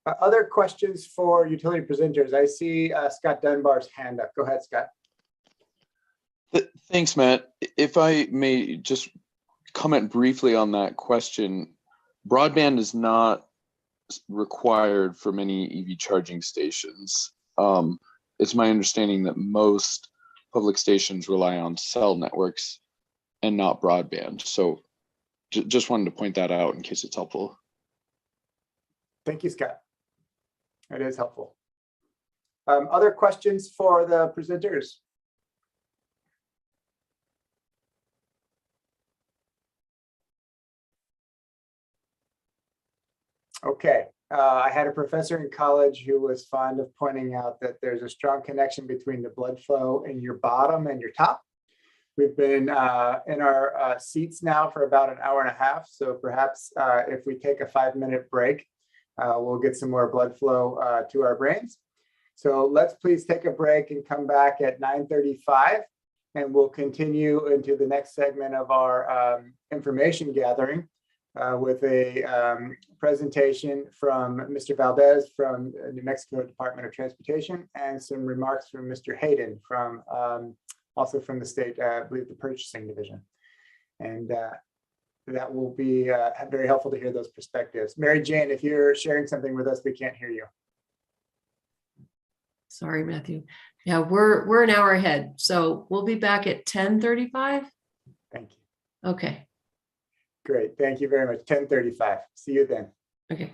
Other questions for utility presenters? I see Scott Dunbar's hand up. Go ahead, Scott. Thanks, Matt. If I may just comment briefly on that question, broadband is not required for many EV charging stations. It's my understanding that most public stations rely on cell networks and not broadband. So just wanted to point that out in case it's helpful. Thank you, Scott. That is helpful. Other questions for the presenters? Okay, I had a professor in college who was fond of pointing out that there's a strong connection between the blood flow in your bottom and your top. We've been in our seats now for about an hour and a half, so perhaps if we take a 5-minute break, we'll get some more blood flow to our brains. So let's please take a break and come back at 9:35, and we'll continue into the next segment of our information gathering. With a presentation from Mr. Valdez from New Mexico Department of Transportation, and some remarks from Mr. Hayden from also from the state, I believe, the purchasing division. And that will be very helpful to hear those perspectives. Mary Jane, if you're sharing something with us, we can't hear you. Sorry, Matthew. Yeah, we're an hour ahead, so we'll be back at 10:35. Thank you. Okay. Great. Thank you very much. 10:35. See you then. Okay.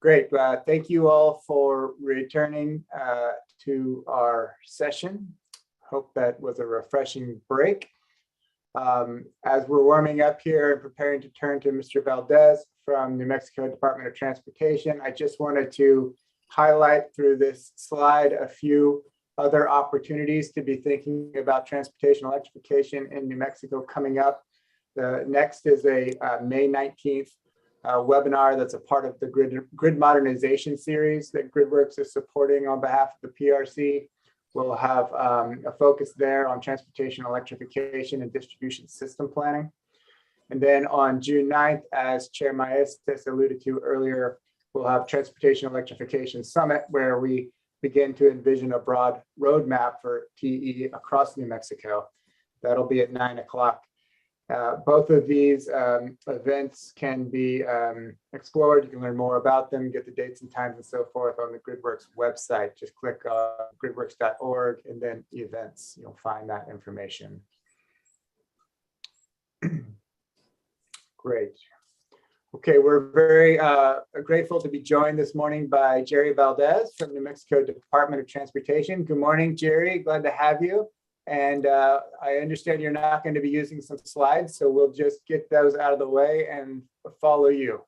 Great. Thank you all for returning to our session. Hope that was a refreshing break. As we're warming up here and preparing to turn to Mr. Valdez from New Mexico Department of Transportation, I just wanted to highlight through this slide a few other opportunities to be thinking about transportation electrification in New Mexico coming up. The next is a May 19th webinar that's a part of the grid modernization series that GridWorks is supporting on behalf of the PRC. We'll have a focus there on transportation electrification and distribution system planning. And then on June 9th, as Chair Maestas alluded to earlier, we'll have Transportation Electrification Summit, where we begin to envision a broad roadmap for TE across New Mexico. That'll be at 9 o'clock. Both of these events can be explored. You can learn more about them, get the dates and times and so forth on the GridWorks website. Just click on gridworks.org and then events. You'll find that information. Great. Okay, we're very grateful to be joined this morning by Jerry Valdez from New Mexico Department of Transportation. Good morning, Jerry. Glad to have you. And I understand you're not going to be using some slides, so we'll just get those out of the way and follow you.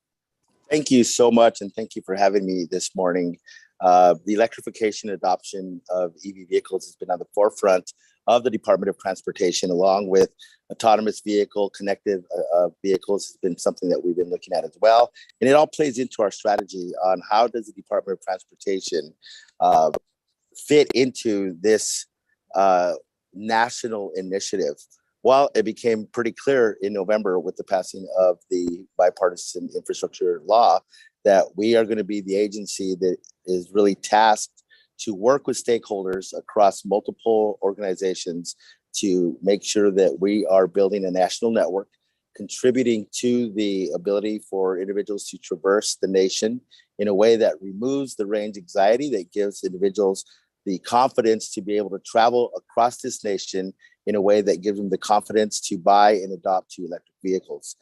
Thank you so much, and thank you for having me this morning. The electrification adoption of EV vehicles has been on the forefront of the Department of Transportation, along with autonomous vehicle, connected vehicles has been something that we've been looking at as well. And it all plays into our strategy on how does the Department of Transportation fit into this national initiative. Well, it became pretty clear in November with the passing of the bipartisan infrastructure law that we are going to be the agency that is really tasked to work with stakeholders across multiple organizations to make sure that we are building a national network, contributing to the ability for individuals to traverse the nation in a way that removes the range anxiety, that gives individuals the confidence to be able to travel across this nation in a way that gives them the confidence to buy and adopt to electric vehicles.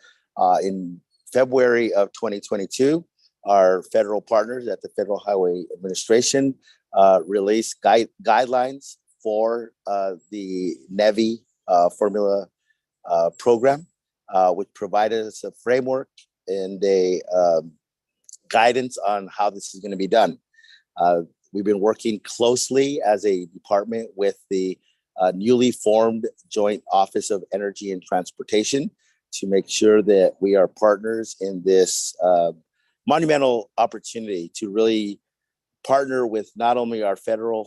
In February of 2022, our federal partners at the Federal Highway Administration released guidelines for the NEVI formula program, which provided us a framework and a guidance on how this is going to be done. We've been working closely as a department with the newly formed Joint Office of Energy and Transportation to make sure that we are partners in this monumental opportunity to really partner with not only our federal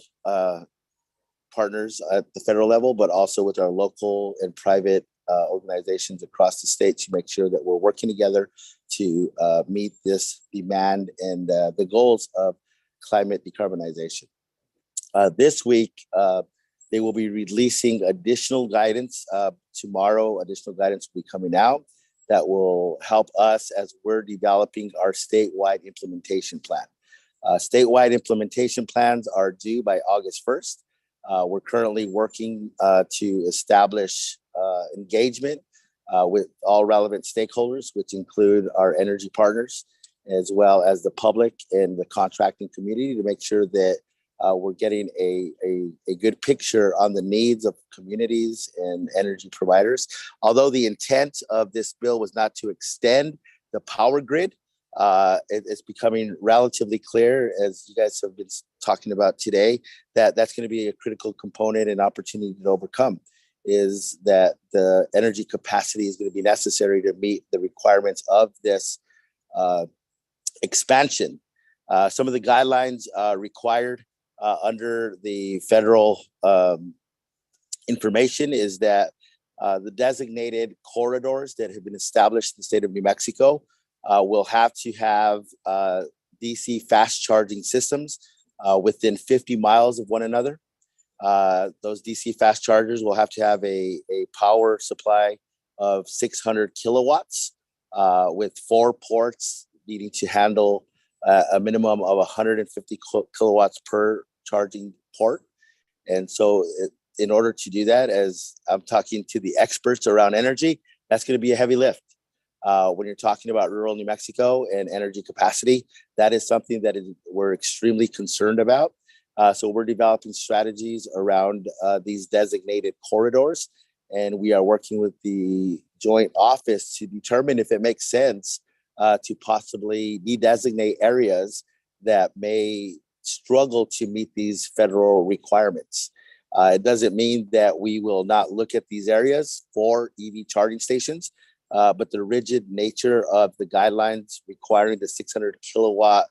partners at the federal level, but also with our local and private organizations across the state to make sure that we're working together to meet this demand and the goals of climate decarbonization. This week, they will be releasing additional guidance. Tomorrow, additional guidance will be coming out that will help us as we're developing our statewide implementation plan. Statewide implementation plans are due by August 1st. We're currently working to establish engagement with all relevant stakeholders, which include our energy partners, as well as the public and the contracting community, to make sure that we're getting a good picture on the needs of communities and energy providers. Although the intent of this bill was not to extend the power grid, it's becoming relatively clear, as you guys have been talking about today, that that's going to be a critical component and opportunity to overcome, is that the energy capacity is going to be necessary to meet the requirements of this expansion. Some of the guidelines required under the federal information is that the designated corridors that have been established in the state of New Mexico will have to have DC fast charging systems within 50 miles of one another. Those DC fast chargers will have to have a power supply of 600 kilowatts with 4 ports needing to handle a minimum of 150 kilowatts per charging port. And so in order to do that, as I'm talking to the experts around energy, that's going to be a heavy lift. When you're talking about rural New Mexico and energy capacity, that is something that we're extremely concerned about. So we're developing strategies around these designated corridors, and we are working with the joint office to determine if it makes sense to possibly de-designate areas that may struggle to meet these federal requirements. It doesn't mean that we will not look at these areas for EV charging stations, but the rigid nature of the guidelines requiring the 600 kilowatt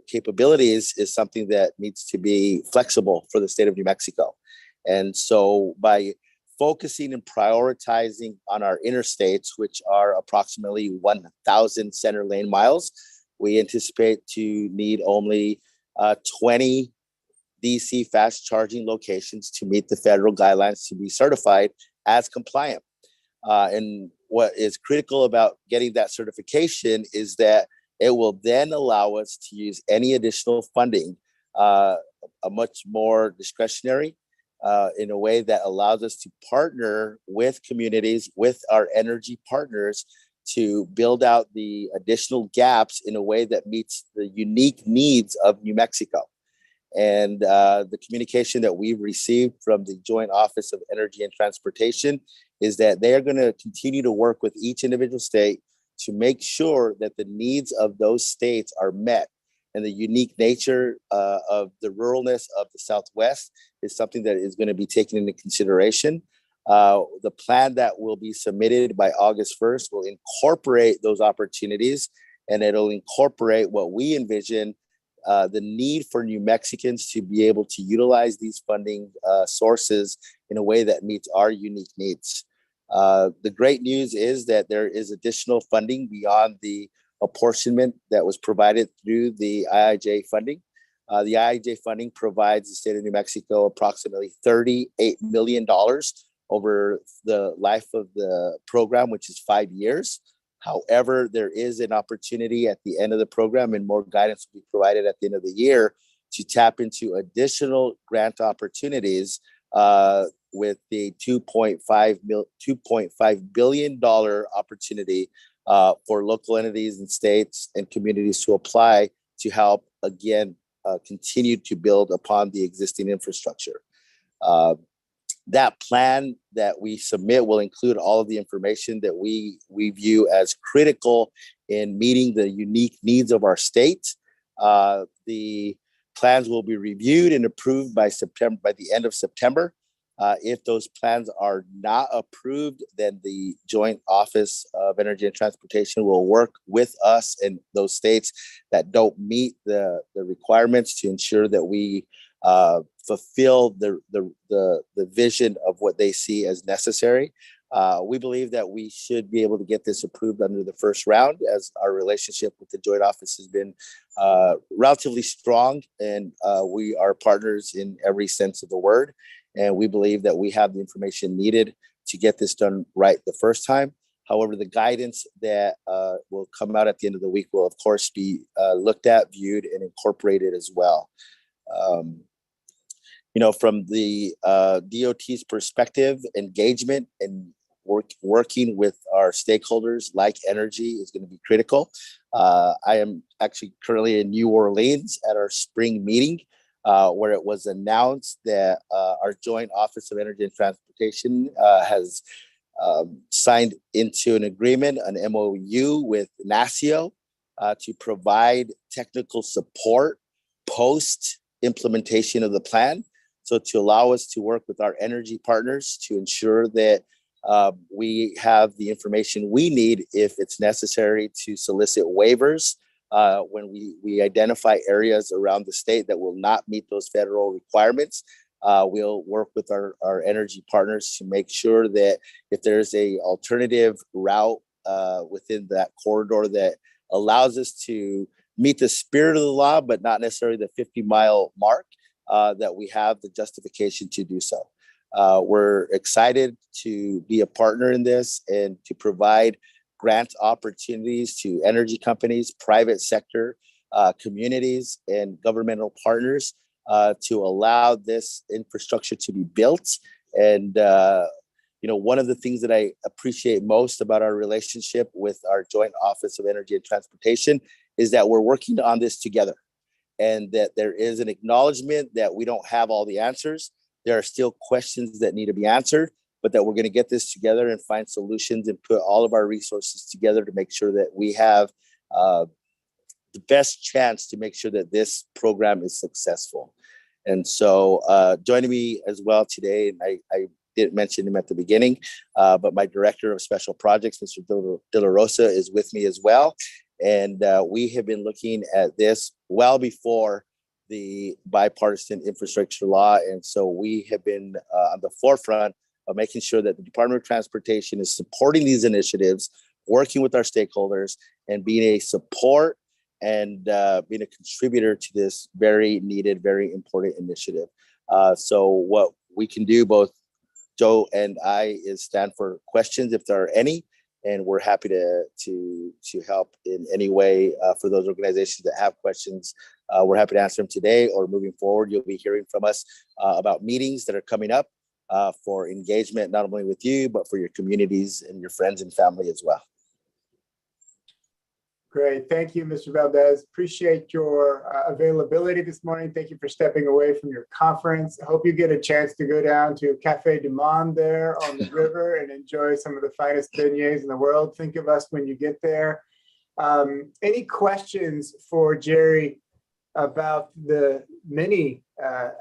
capabilities is something that needs to be flexible for the state of New Mexico. And so by focusing and prioritizing on our interstates, which are approximately 1,000 center lane miles, we anticipate to need only 20 DC fast charging locations to meet the federal guidelines to be certified as compliant. And what is critical about getting that certification is that it will then allow us to use any additional funding, a much more discretionary, in a way that allows us to partner with communities, with our energy partners, to build out the additional gaps in a way that meets the unique needs of New Mexico. And the communication that we've received from the Joint Office of Energy and Transportation is that they are going to continue to work with each individual state to make sure that the needs of those states are met. And the unique nature of the ruralness of the Southwest is something that is going to be taken into consideration. The plan that will be submitted by August 1st will incorporate those opportunities, and it'll incorporate what we envision the need for New Mexicans to be able to utilize these funding sources in a way that meets our unique needs. The great news is that there is additional funding beyond the apportionment that was provided through the IIJ funding. The IIJ funding provides the state of New Mexico approximately $38 million over the life of the program, which is 5 years. However, there is an opportunity at the end of the program, and more guidance will be provided at the end of the year, to tap into additional grant opportunities with the $2.5 billion opportunity for local entities and states and communities to apply to help, again, continue to build upon the existing infrastructure. That plan that we submit will include all of the information that we view as critical in meeting the unique needs of our state. The plans will be reviewed and approved by the end of September. If those plans are not approved, then the Joint Office of Energy and Transportation will work with us in those states that don't meet the requirements to ensure that we fulfill the vision of what they see as necessary. We believe that we should be able to get this approved under the first round, as our relationship with the Joint Office has been relatively strong, and we are partners in every sense of the word. And we believe that we have the information needed to get this done right the first time. However, the guidance that will come out at the end of the week will, of course, be looked at, viewed, and incorporated as well. From the DOT's perspective, engagement and working with our stakeholders like energy is going to be critical. I am actually currently in New Orleans at our spring meeting, where it was announced that our Joint Office of Energy and Transportation has signed into an agreement, an MOU with NACIO to provide technical support post implementation of the plan. So to allow us to work with our energy partners to ensure that we have the information we need if it's necessary to solicit waivers when we identify areas around the state that will not meet those federal requirements. We'll work with our energy partners to make sure that if there's a alternative route within that corridor that allows us to meet the spirit of the law, but not necessarily the 50-mile mark, that we have the justification to do so. We're excited to be a partner in this and to provide grant opportunities to energy companies, private sector, communities, and governmental partners to allow this infrastructure to be built and one of the things that I appreciate most about our relationship with our Joint Office of Energy and Transportation is that we're working on this together, and that there is an acknowledgement that we don't have all the answers. There are still questions that need to be answered, but that we're going to get this together and find solutions and put all of our resources together to make sure that we have the best chance to make sure that this program is successful. And so joining me as well today, and I didn't mention him at the beginning, but my Director of Special Projects, Mr. De La Rosa, is with me as well. And we have been looking at this well before the bipartisan infrastructure law. And so we have been on the forefront of making sure that the Department of Transportation is supporting these initiatives, working with our stakeholders, and being a support and being a contributor to this very needed, very important initiative. So what we can do, both Joe and I, is stand for questions if there are any, and we're happy to help in any way for those organizations that have questions. We're happy to answer them today or moving forward. You'll be hearing from us about meetings that are coming up for engagement, not only with you, but for your communities and your friends and family as well. Great. Thank you, Mr. Valdez. Appreciate your availability this morning. Thank you for stepping away from your conference. I hope you get a chance to go down to Cafe du Monde there on the river and enjoy some of the finest beignets in the world. Think of us when you get there. Any questions for Jerry about the many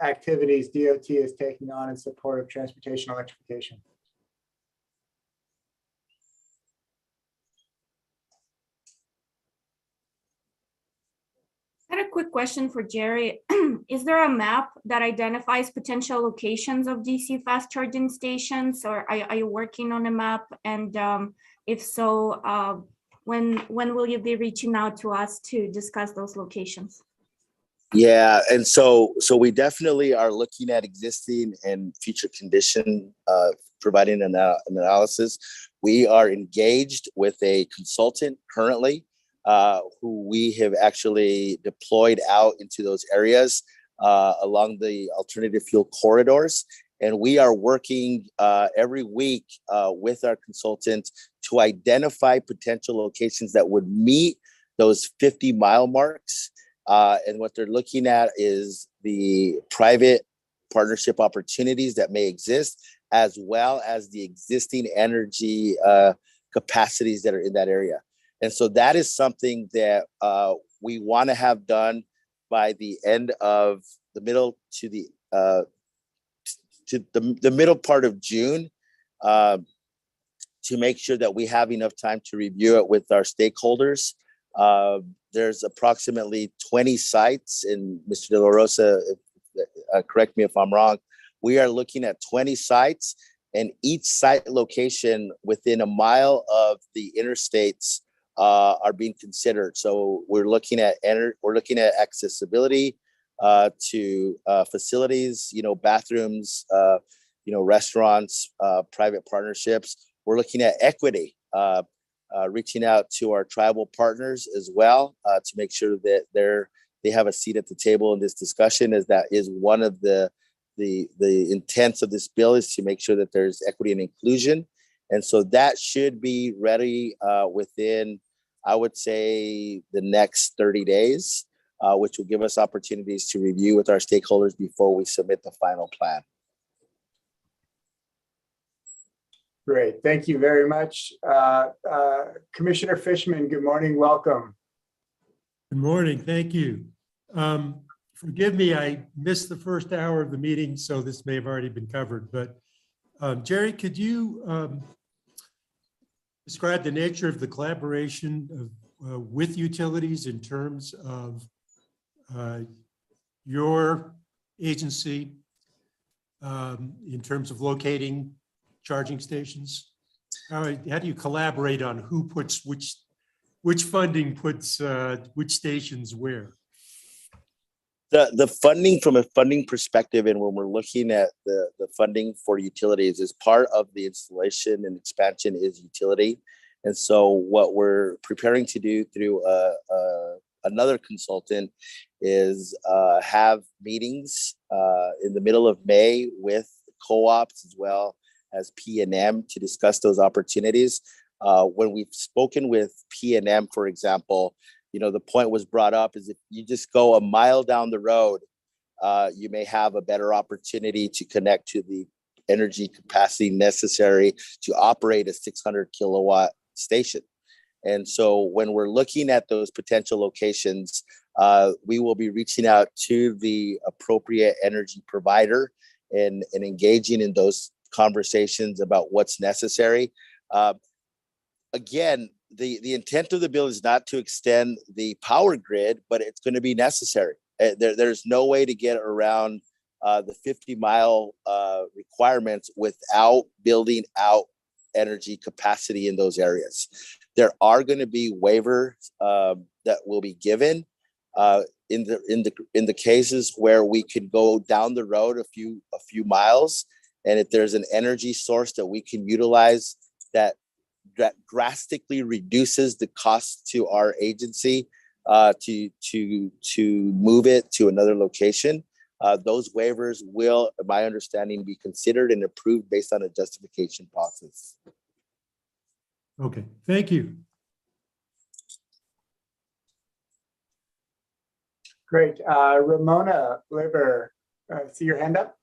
activities DOT is taking on in support of transportation electrification? I had a quick question for Jerry. Is there a map that identifies potential locations of DC fast charging stations, or are you working on a map? And if so, when will you be reaching out to us to discuss those locations? Yeah, and so we definitely are looking at existing and future condition, providing an analysis. We are engaged with a consultant currently, who we have actually deployed out into those areas along the alternative fuel corridors. And we are working every week with our consultant to identify potential locations that would meet those 50-mile marks. And what they're looking at is the private partnership opportunities that may exist, as well as the existing energy capacities that are in that area. And so that is something that we want to have done by the end of the middle to the middle part of June, to make sure that we have enough time to review it with our stakeholders. There's approximately 20 sites, and Mr. De La Rosa, correct me if I'm wrong, we are looking at 20 sites, and each site location within a mile of the interstates are being considered. So we're looking at accessibility to facilities, bathrooms, restaurants, private partnerships. We're looking at equity, reaching out to our tribal partners as well to make sure that they have a seat at the table in this discussion, as that is one of the intents of this bill, is to make sure that there's equity and inclusion. And so that should be ready within, I would say, the next 30 days, which will give us opportunities to review with our stakeholders before we submit the final plan. Great. Thank you very much. Commissioner Fishman, good morning. Welcome. Good morning. Thank you. Forgive me, I missed the first hour of the meeting, so this may have already been covered. But Jerry, could you describe the nature of the collaboration with utilities in terms of your agency, in terms of locating charging stations? How do you collaborate on who puts which funding puts which stations where? The funding, from a funding perspective, and when we're looking at the funding for utilities, is part of the installation and expansion is utility. And so what we're preparing to do through another consultant is have meetings in the middle of May with co-ops, as well as P&M to discuss those opportunities. When we've spoken with P&M, for example, the point was brought up is if you just go a mile down the road, you may have a better opportunity to connect to the energy capacity necessary to operate a 600 kilowatt station. And so when we're looking at those potential locations, we will be reaching out to the appropriate energy provider and engaging in those conversations about what's necessary. Again, the intent of the bill is not to extend the power grid, but it's going to be necessary. There's no way to get around the 50-mile requirements without building out energy capacity in those areas. There are going to be waivers that will be given in the cases where we could go down the road a few miles, and if there's an energy source that we can utilize that drastically reduces the cost to our agency to move it to another location. Those waivers will, in my understanding, be considered and approved based on a justification process. Okay, thank you. Great. Ramona Liver, see your hand up?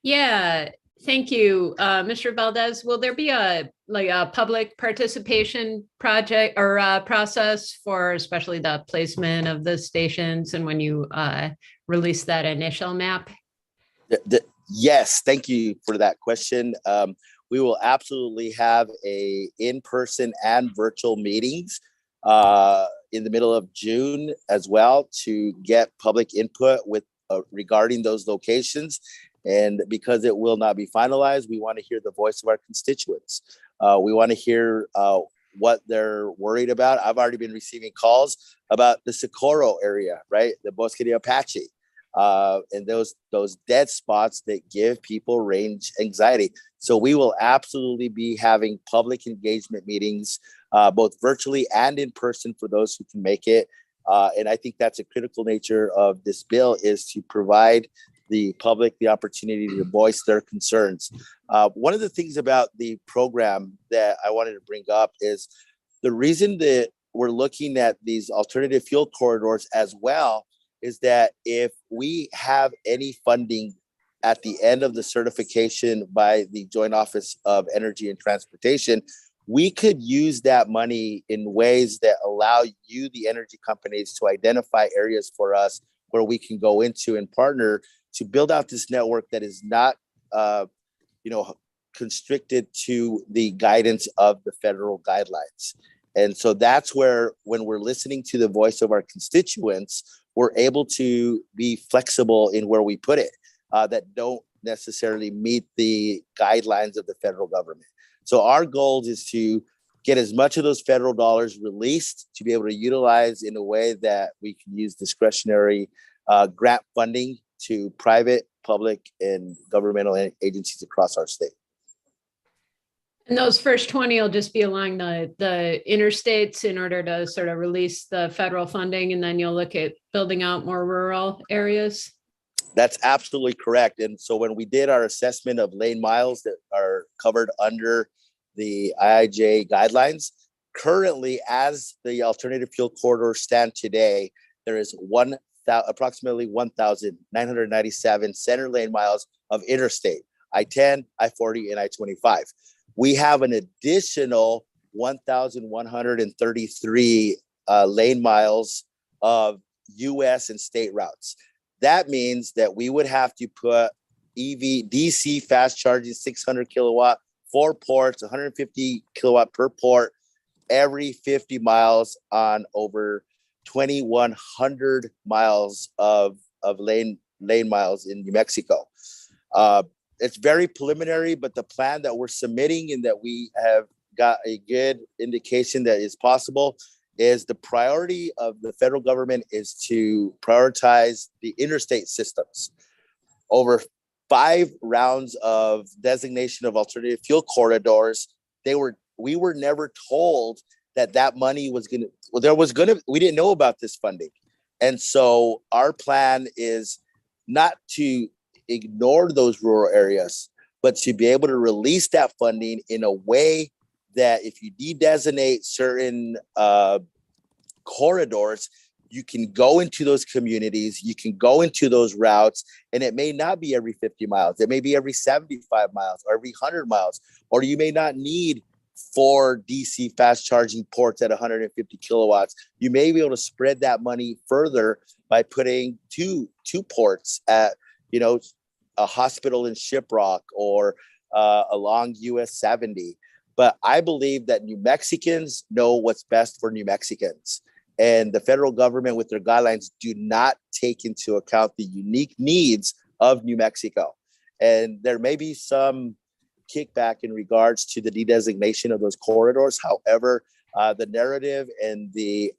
Yeah, thank you, Mr. Valdez. Will there be a public participation project or process for especially the placement of the stations and when you release that initial map? Yes, thank you for that question. We will absolutely have a in-person and virtual meetings in the middle of June as well to get public input with regarding those locations. And because it will not be finalized, we want to hear the voice of our constituents. We want to hear what they're worried about. I've already been receiving calls about the Socorro area, right? The Bosque de Apache, and those dead spots that give people range anxiety. So we will absolutely be having public engagement meetings, both virtually and in person for those who can make it. And I think that's a critical nature of this bill, is to provide the public the opportunity to voice their concerns. One of the things about the program that I wanted to bring up is the reason that we're looking at these alternative fuel corridors as well is that if we have any funding at the end of the certification by the Joint Office of Energy and Transportation, we could use that money in ways that allow you, the energy companies, to identify areas for us where we can go into and partner to build out this network that is not, constricted to the guidance of the federal guidelines. And so that's where, when we're listening to the voice of our constituents, we're able to be flexible in where we put it, that don't necessarily meet the guidelines of the federal government. So our goal is to get as much of those federal dollars released to be able to utilize in a way that we can use discretionary grant funding to private, public, and governmental agencies across our state. And those first 20 will just be along the interstates in order to sort of release the federal funding, and then you'll look at building out more rural areas? That's absolutely correct. And so when we did our assessment of lane miles that are covered under the IIJ guidelines, currently, as the alternative fuel corridors stand today, there is approximately 1,997 center lane miles of interstate, I-10, I-40, and I-25. We have an additional 1,133 lane miles of US and state routes. That means that we would have to put EV DC fast charging 600 kilowatt, 4 ports, 150 kilowatt per port, every 50 miles on over 2,100 miles of lane miles in New Mexico. It's very preliminary, but the plan that we're submitting and that we have got a good indication that is possible is the priority of the federal government is to prioritize the interstate systems. Over 5 rounds of designation of alternative fuel corridors, we were never told that money was we didn't know about this funding. And so our plan is not to ignore those rural areas, but to be able to release that funding in a way that if you de-designate certain corridors, you can go into those communities, you can go into those routes, and it may not be every 50 miles. It may be every 75 miles or every 100 miles, or you may not need 4 DC fast charging ports at 150 kilowatts. You may be able to spread that money further by putting two ports at, a hospital in Shiprock or along US 70. But I believe that New Mexicans know what's best for New Mexicans. And the federal government with their guidelines do not take into account the unique needs of New Mexico. And there may be some kickback in regards to the de-designation of those corridors. However, the narrative and the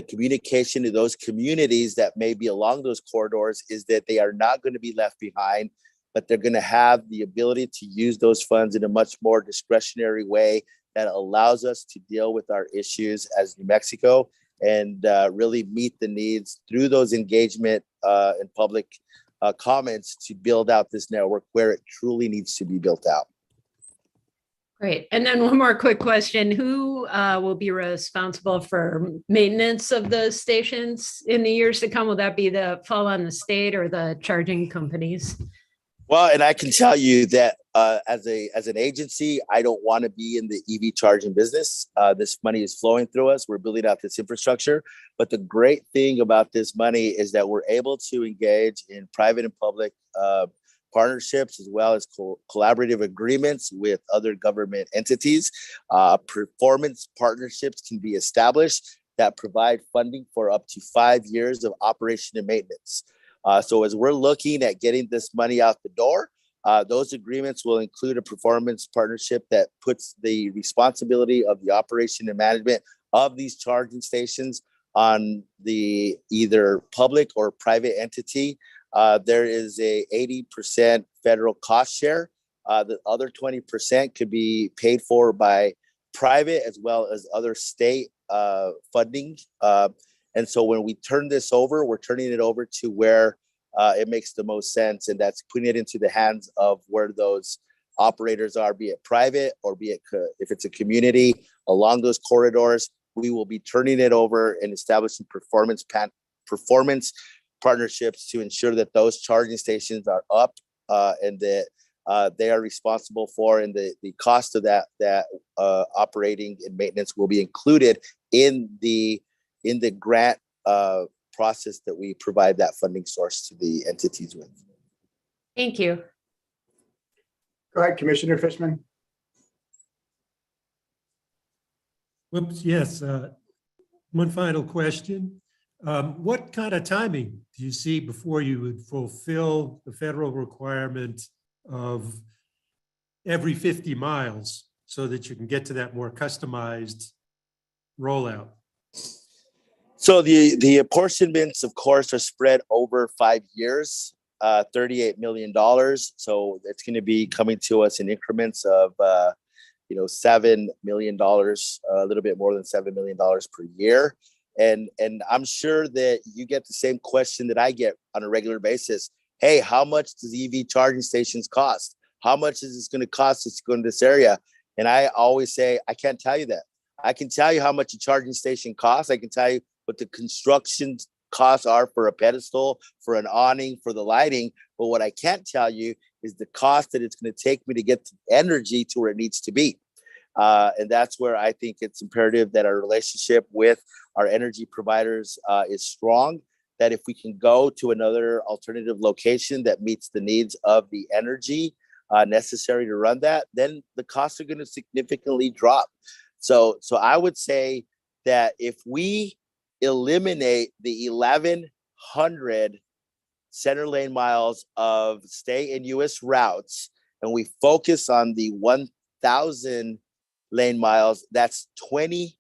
communication to those communities that may be along those corridors is that they are not going to be left behind, but they're going to have the ability to use those funds in a much more discretionary way that allows us to deal with our issues as New Mexico and really meet the needs through those engagement and public comments to build out this network where it truly needs to be built out. Great. And then one more quick question. Who will be responsible for maintenance of the stations in the years to come? Will that be fall on the state or the charging companies? Well, and I can tell you that as an agency, I don't want to be in the EV charging business. This money is flowing through us. We're building out this infrastructure. But the great thing about this money is that we're able to engage in private and public partnerships, as well as collaborative agreements with other government entities. Performance partnerships can be established that provide funding for up to 5 years of operation and maintenance. So as we're looking at getting this money out the door, those agreements will include a performance partnership that puts the responsibility of the operation and management of these charging stations on the either public or private entity. There is a 80% federal cost share. The other 20% could be paid for by private as well as other state funding. And so when we turn this over, we're turning it over to where it makes the most sense. And that's putting it into the hands of where those operators are, be it private or be it if it's a community along those corridors. We will be turning it over and establishing performance partnerships to ensure that those charging stations are up and that they are responsible for, and the cost of that operating and maintenance will be included in the grant process that we provide that funding source to the entities with. Thank you. Go ahead, Commissioner Fishman. Whoops, yes. One final question. What kind of timing do you see before you would fulfill the federal requirement of every 50 miles so that you can get to that more customized rollout? So the apportionments, of course, are spread over 5 years, $38 million. So it's going to be coming to us in increments of, $7 million, a little bit more than $7 million per year. And I'm sure that you get the same question that I get on a regular basis. Hey, how much does EV charging stations cost? How much is this going to cost us to go in this area? And I always say, I can't tell you that. I can tell you how much a charging station costs. I can tell you what the construction costs are for a pedestal, for an awning, for the lighting. But what I can't tell you is the cost that it's going to take me to get the energy to where it needs to be. And that's where I think it's imperative that our relationship with our energy providers is strong, that if we can go to another alternative location that meets the needs of the energy necessary to run that, then the costs are going to significantly drop. So I would say that if we eliminate the 1,100 center lane miles of state and U.S. routes, and we focus on the 1,000 lane miles, that's 20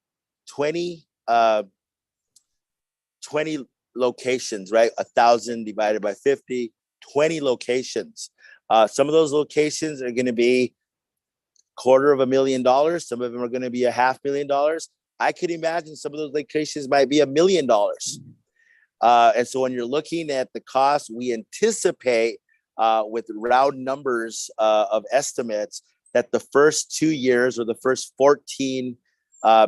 locations, right? 1,000 divided by 50, 20 locations. Some of those locations are going to be $250,000. Some of them are going to be $500,000. I could imagine some of those locations might be $1 million. And so when you're looking at the cost, we anticipate with round numbers of estimates that the first 2 years or the first $14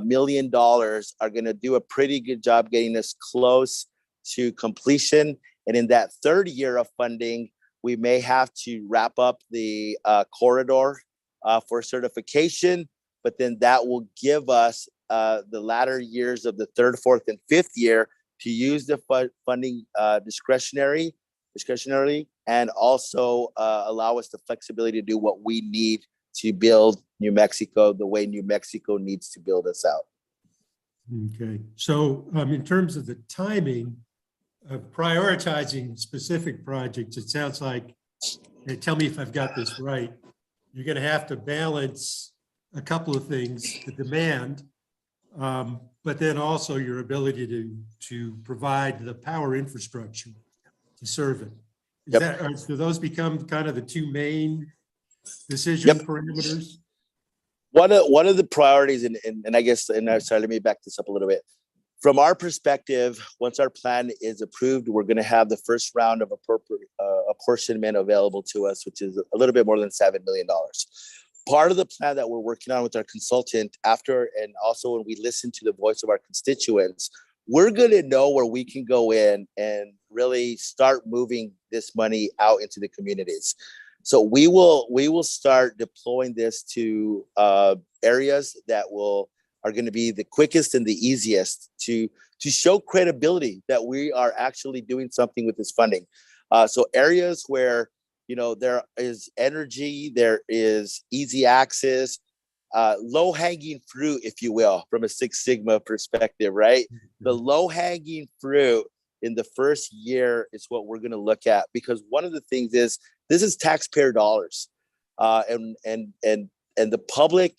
million are going to do a pretty good job getting us close to completion. And in that third year of funding, we may have to wrap up the corridor for certification, but then that will give us the latter years of the third, fourth, and fifth year to use the funding discretionarily, and also allow us the flexibility to do what we need to build New Mexico the way New Mexico needs to build us out. Okay, so in terms of the timing of prioritizing specific projects, it sounds like, and tell me if I've got this right, you're going to have to balance a couple of things, the demand, but then also your ability to provide the power infrastructure to serve it. Do those become kind of the two main decision parameters? One of the priorities, and I guess, sorry, let me back this up a little bit. From our perspective, once our plan is approved, we're going to have the first round of apportionment available to us, which is a little bit more than $7 million. Part of the plan that we're working on with our consultant after, and also when we listen to the voice of our constituents, we're going to know where we can go in and really start moving this money out into the communities. So we will start deploying this to areas that are going to be the quickest and the easiest to show credibility that we are actually doing something with this funding. So areas where, there is energy, there is easy access, low-hanging fruit, if you will, from a Six Sigma perspective, right? The low-hanging fruit in the first year is what we're going to look at, because one of the things is this is taxpayer dollars, and the public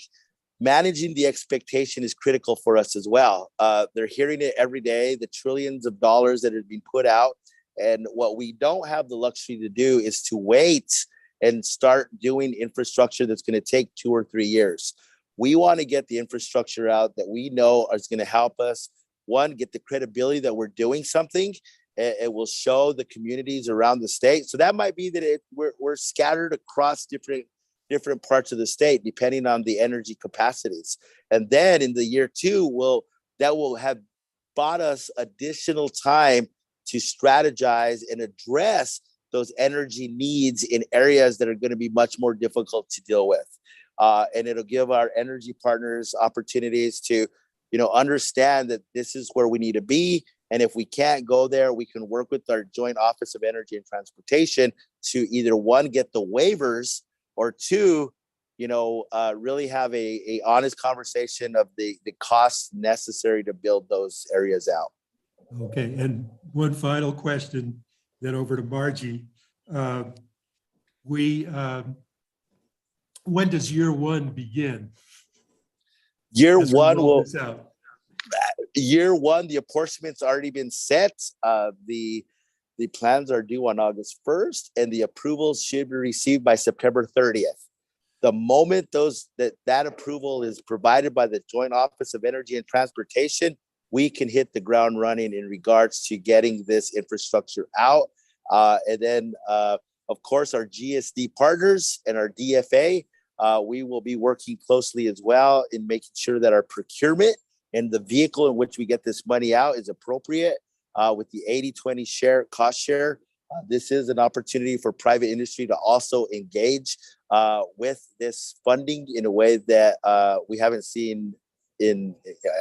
managing the expectation is critical for us as well. They're hearing it every day, the trillions of dollars that are being put out. And what we don't have the luxury to do is to wait and start doing infrastructure that's going to take 2 or 3 years. We want to get the infrastructure out that we know is going to help us, one, get the credibility that we're doing something. It will show the communities around the state. So that might be that we're scattered across different parts of the state, depending on the energy capacities. And then in the year 2, that will have bought us additional time to strategize and address those energy needs in areas that are going to be much more difficult to deal with. And it'll give our energy partners opportunities to, understand that this is where we need to be. And if we can't go there, we can work with our Joint Office of Energy and Transportation to either, one, get the waivers, or two, really have a honest conversation of the costs necessary to build those areas out. Okay, and one final question, then over to Margie. When does year 1 begin? Year 1 Year 1, the apportionment's already been set. The plans are due on August 1st, and the approvals should be received by September 30th. The moment that approval is provided by the Joint Office of Energy and Transportation, we can hit the ground running in regards to getting this infrastructure out. And then, of course, our GSD partners and our DFA, we will be working closely as well in making sure that our procurement and the vehicle in which we get this money out is appropriate with the 80-20 cost share. This is an opportunity for private industry to also engage with this funding in a way that we haven't seen.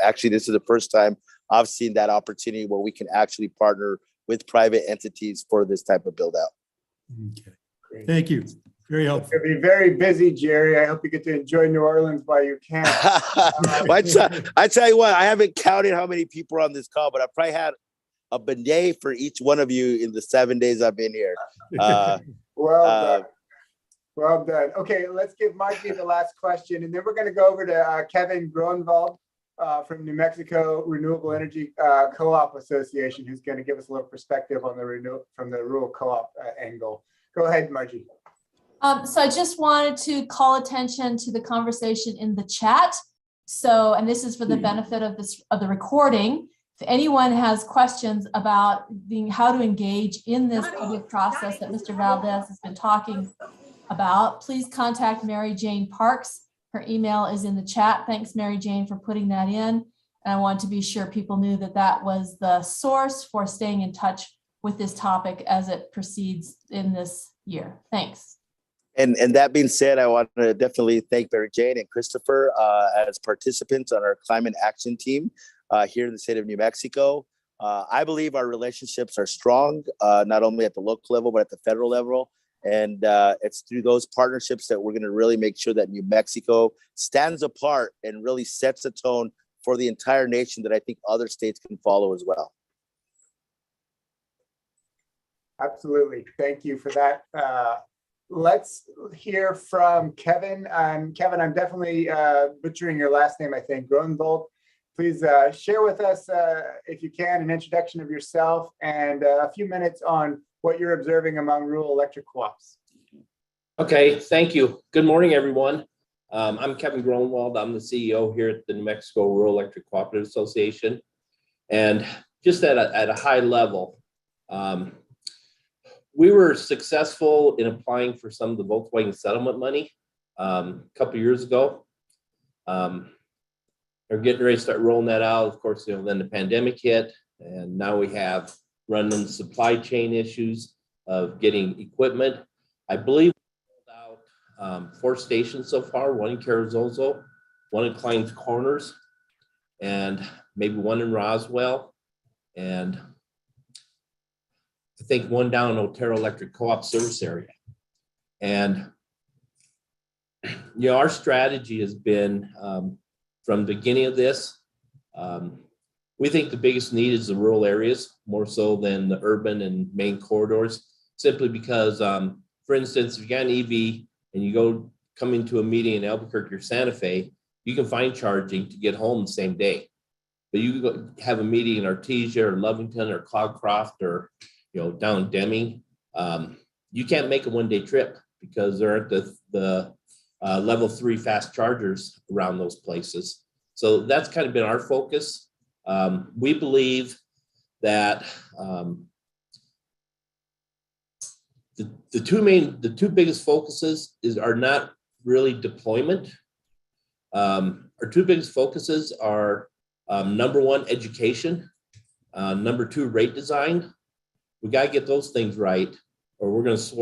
Actually, this is the first time I've seen that opportunity where we can actually partner with private entities for this type of build out. Okay, great. Thank you. Very helpful. You'll be very busy, Jerry. I hope you get to enjoy New Orleans while you can. I tell you what, I haven't counted how many people are on this call, but I probably had a bidet for each one of you in the 7 days I've been here. Well done. Okay, let's give Margie the last question, and then we're going to go over to Kevin Groenwald from New Mexico Renewable Energy Co-op Association, who's going to give us a little perspective on from the rural co-op angle. Go ahead, Margie. So I just wanted to call attention to the conversation in the chat. So, and this is for the benefit of the recording. if anyone has questions about how to engage in this public process that Mr. Valdez has been talking about, please contact Mary Jane Parks. Her email is in the chat. Thanks, Mary Jane, for putting that in. And I want to be sure people knew that that was the source for staying in touch with this topic as it proceeds in this year. Thanks. And that being said, I want to definitely thank Mary Jane and Christopher as participants on our climate action team here in the state of New Mexico. I believe our relationships are strong, not only at the local level, but at the federal level. And it's through those partnerships that we're going to really make sure that New Mexico stands apart and really sets a tone for the entire nation that I think other states can follow as well. Absolutely. Thank you for that. Let's hear from Kevin. Kevin, I'm definitely butchering your last name, I think, Gronvold. Please share with us, if you can, an introduction of yourself and a few minutes on what you're observing among rural electric co-ops. Okay, thank you. Good morning, everyone. I'm Kevin Gronwald. I'm the CEO here at the New Mexico Rural Electric Cooperative Association. And just at a high level, we were successful in applying for some of the Volkswagen settlement money a couple of years ago. They're getting ready to start rolling that out. Of course, then the pandemic hit, and now we have run into supply chain issues of getting equipment. I believe we rolled out 4 stations so far, 1 in Carrizozo, 1 in Klein's Corners, and maybe 1 in Roswell, and I think 1 down in Otero Electric Co-op service area. And our strategy has been from the beginning of this, we think the biggest need is the rural areas more so than the urban and main corridors, simply because, for instance, if you got an EV and you come into a meeting in Albuquerque or Santa Fe, you can find charging to get home the same day. But you go have a meeting in Artesia or Lovington or Cloudcroft or down in Deming, you can't make a 1-day trip because there aren't the level 3 fast chargers around those places. So that's kind of been our focus. We believe that the two biggest focuses are not really deployment. Our 2 biggest focuses are number 1, education, number 2, rate design. We got to get those things right, or we're going to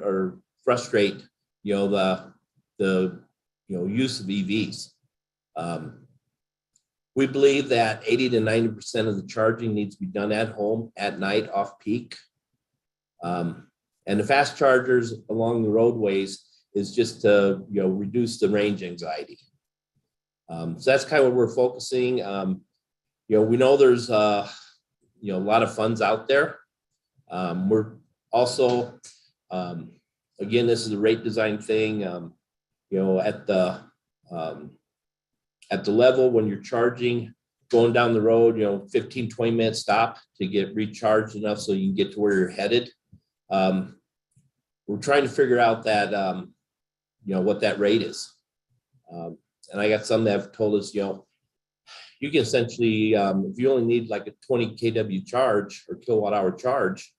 or frustrate, the use of EVs. We believe that 80 to 90% of the charging needs to be done at home at night off peak. And the fast chargers along the roadways is just to, reduce the range anxiety. So that's kind of what we're focusing. We know there's, a lot of funds out there. We're also, again, this is a rate design thing, at the level when you're charging, going down the road, 15, 20-minute stop to get recharged enough so you can get to where you're headed. We're trying to figure out that, what that rate is. And I got some that have told us, you can essentially, if you only need like a 20 kW charge or kilowatt hour charge,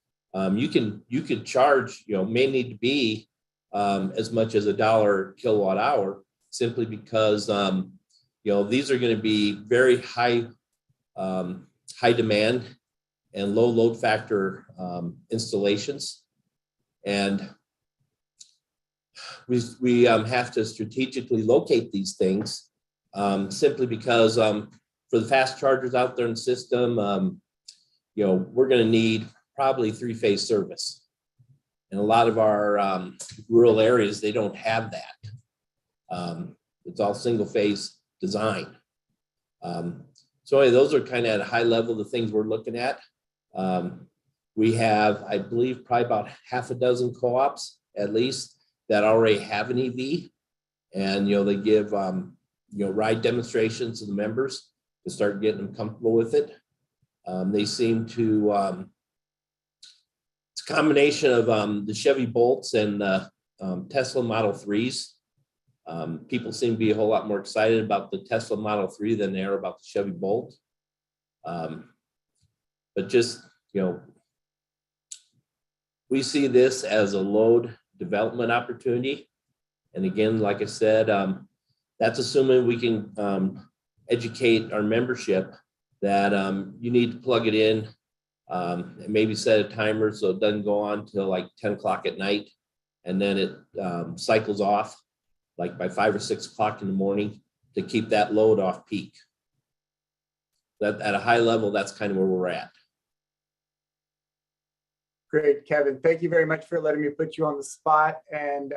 you can charge, may need to be as much as $1 kilowatt hour, simply because these are going to be very high demand and low load factor installations, and we have to strategically locate these things, simply because for the fast chargers out there in the system, we're going to need probably 3-phase service. In a lot of our rural areas, they don't have that. It's all single phase design. So anyway, those are kind of at a high level the things we're looking at. We have, I believe, probably about 6 co-ops at least that already have an EV, and they give ride demonstrations to the members to start getting them comfortable with it. They seem to it's a combination of the Chevy Bolts and the Tesla Model 3s. People seem to be a whole lot more excited about the Tesla Model 3 than they are about the Chevy Bolt. But just, we see this as a load development opportunity. And again, like I said, that's assuming we can educate our membership that you need to plug it in and maybe set a timer so it doesn't go on till like 10 o'clock at night. And then it cycles off like by 5 or 6 o'clock in the morning to keep that load off peak. That at a high level, that's kind of where we're at. Great, Kevin. Thank you very much for letting me put you on the spot. And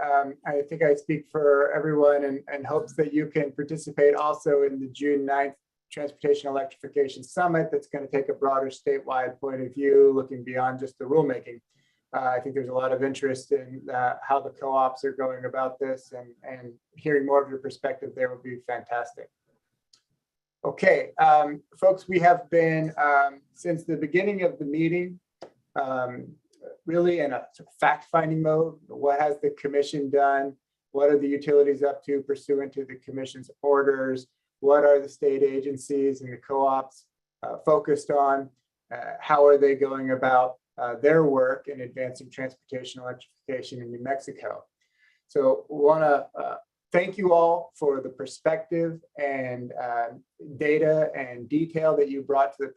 I think I speak for everyone and hopes that you can participate also in the June 9th Transportation Electrification Summit that's going to take a broader statewide point of view, looking beyond just the rulemaking. I think there's a lot of interest in how the co-ops are going about this, and hearing more of your perspective there would be fantastic. Okay, folks, we have been, since the beginning of the meeting, really in a sort of fact-finding mode. What has the commission done? What are the utilities up to pursuant to the commission's orders? What are the state agencies and the co-ops focused on? How are they going about their work in advancing transportation electrification in New Mexico? So we want to thank you all for the perspective and data and detail that you brought to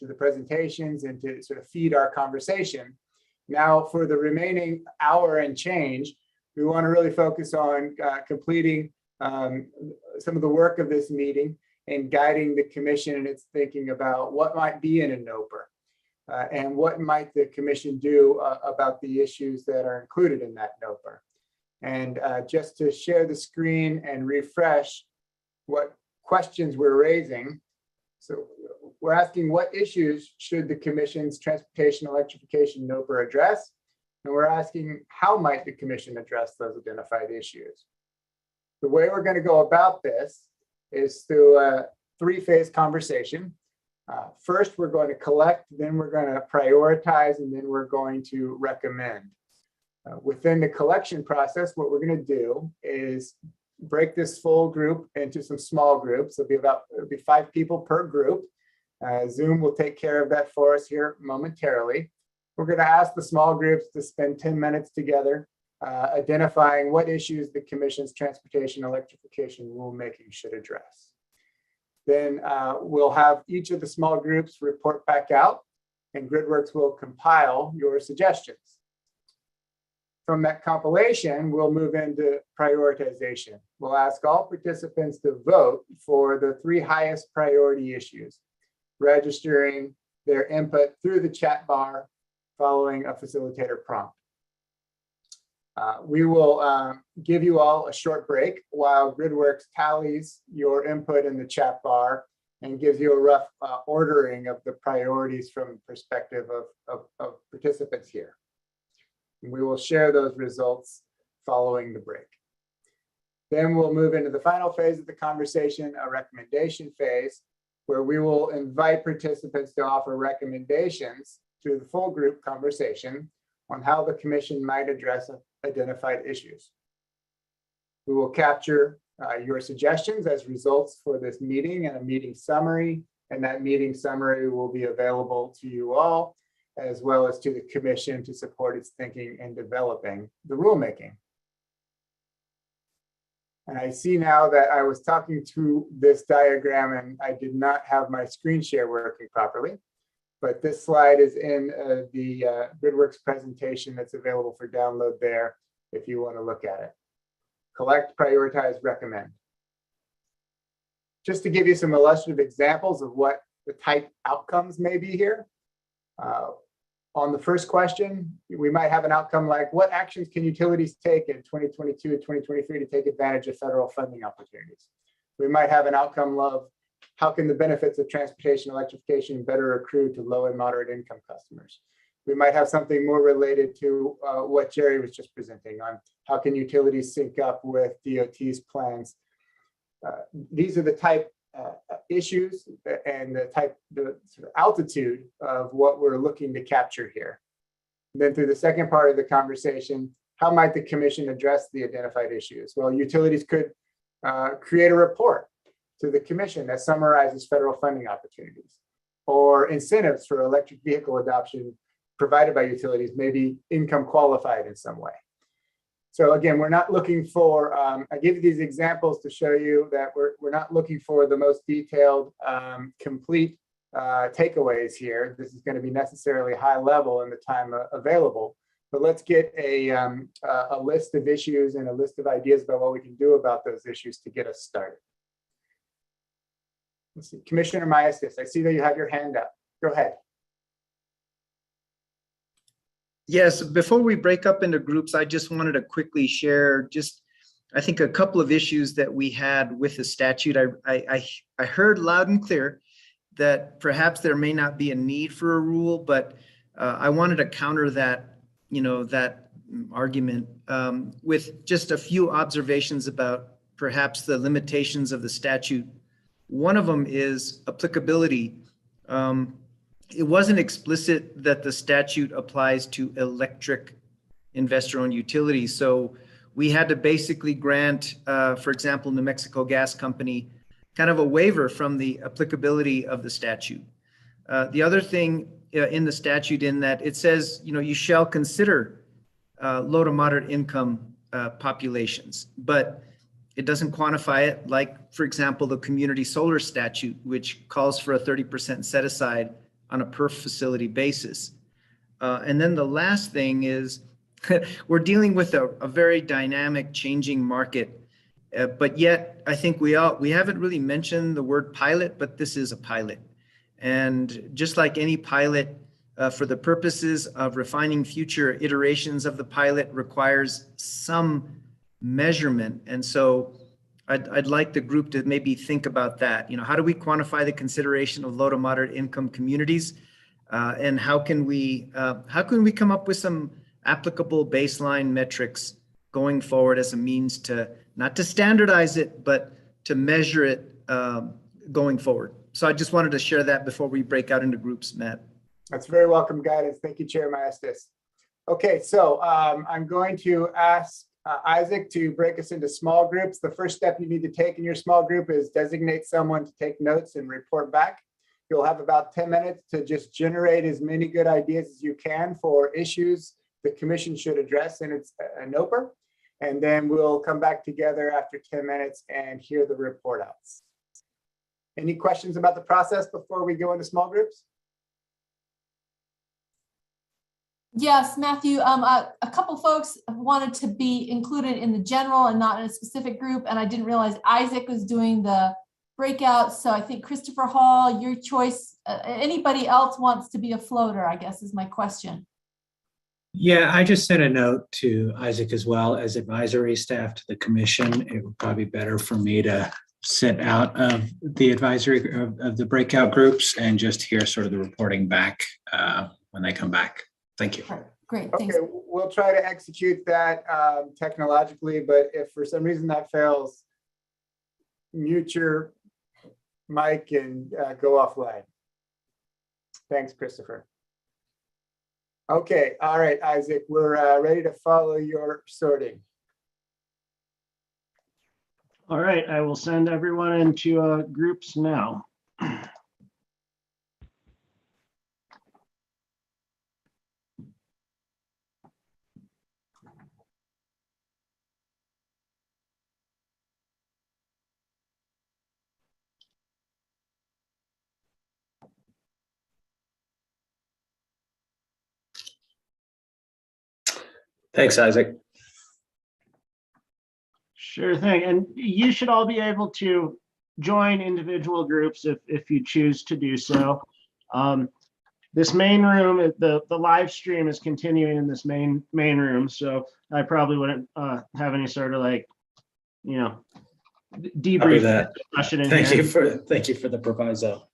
the presentations and to sort of feed our conversation. Now, for the remaining hour and change, we want to really focus on completing some of the work of this meeting and guiding the commission in its thinking about what might be in a NOPR and what might the commission do about the issues that are included in that NOPR. And just to share the screen and refresh what questions we're raising. So we're asking what issues should the commission's transportation electrification NOPR address? And we're asking how might the commission address those identified issues? The way we're going to go about this is through a three-phase conversation. First, we're going to collect, then we're going to prioritize, and then we're going to recommend. Within the collection process, what we're going to do is break this full group into some small groups. It'll be 5 people per group. Zoom will take care of that for us here momentarily. We're going to ask the small groups to spend 10 minutes together identifying what issues the commission's transportation electrification rulemaking should address. Then we'll have each of the small groups report back out, and GridWorks will compile your suggestions. From that compilation, we'll move into prioritization. We'll ask all participants to vote for the 3 highest priority issues, registering their input through the chat bar following a facilitator prompt. We will give you all a short break while GridWorks tallies your input in the chat bar and gives you a rough ordering of the priorities from the perspective of participants here. We will share those results following the break. Then we'll move into the final phase of the conversation, a recommendation phase, where we will invite participants to offer recommendations to the full group conversation on how the commission might address identified issues. We will capture your suggestions as results for this meeting and a meeting summary, and that meeting summary will be available to you all, as well as to the commission to support its thinking in developing the rulemaking. And I see now that I was talking to this diagram and I did not have my screen share working properly, but this slide is in the GridWorks presentation that's available for download there if you want to look at it. Collect, prioritize, recommend. Just to give you some illustrative examples of what the type outcomes may be here. On the first question, we might have an outcome like, what actions can utilities take in 2022 and 2023 to take advantage of federal funding opportunities? We might have an outcome of, how can the benefits of transportation electrification better accrue to low and moderate income customers? We might have something more related to what Jerry was just presenting on, how can utilities sync up with DOT's plans? These are the type issues and the sort of altitude of what we're looking to capture here. And then through the second part of the conversation, how might the commission address the identified issues? Well, utilities could create a report to the commission that summarizes federal funding opportunities. or incentives for electric vehicle adoption provided by utilities may be income qualified in some way. So again, we're not looking for, I give you these examples to show you that we're not looking for the most detailed, complete takeaways here. This is going to be necessarily high level in the time available, but let's get a list of issues and a list of ideas about what we can do about those issues to get us started. Let's see, Commissioner Maestas, I see that you have your hand up. Go ahead. Yes, before we break up into groups, I just wanted to quickly share I think a couple of issues that we had with the statute. I heard loud and clear that perhaps there may not be a need for a rule, but I wanted to counter that, that argument with just a few observations about perhaps the limitations of the statute. One of them is applicability. It wasn't explicit that the statute applies to electric investor-owned utilities. So we had to basically grant, for example, New Mexico Gas Company, kind of a waiver from the applicability of the statute. The other thing in the statute in that it says, you shall consider low to moderate income populations, but it doesn't quantify it, like, for example, the community solar statute, which calls for a 30% set aside on a per facility basis. And then the last thing is we're dealing with a very dynamic, changing market, but yet I think we haven't really mentioned the word pilot, but this is a pilot. And just like any pilot, for the purposes of refining future iterations of the pilot requires some measurement. And so I'd like the group to maybe think about that. How do we quantify the consideration of low to moderate income communities? And how can we come up with some applicable baseline metrics going forward as a means to, not to standardize it, but to measure it going forward? So I just wanted to share that before we break out into groups, Matt. That's very welcome guidance. Thank you, Chair Maestas. Okay, so I'm going to ask Isaac to break us into small groups. The first step you need to take in your small group is designate someone to take notes and report back. You'll have about 10 minutes to just generate as many good ideas as you can for issues the commission should address in its NOPR. And then we'll come back together after 10 minutes and hear the report outs. Any questions about the process before we go into small groups? Yes, Matthew, a couple folks wanted to be included in the general and not in a specific group, and I didn't realize Isaac was doing the breakout. So I think Christopher Hall, your choice. Anybody else wants to be a floater, I guess is my question. Yeah, I just sent a note to Isaac as well as advisory staff to the commission. It would probably be better for me to sit out of the advisory of the breakout groups and just hear sort of the reporting back when they come back. Thank you. Great, thanks. Okay, we'll try to execute that technologically, but if for some reason that fails, mute your mic and go offline. Thanks, Christopher. Okay, all right, Isaac, we're ready to follow your sorting. All right, I will send everyone into groups now. Thanks, Isaac. Sure thing. And you should all be able to join individual groups if you choose to do so. This main room, the live stream is continuing in this main room. So I probably wouldn't have any sort of debrief discussion in Thank here. Thank you for the proviso.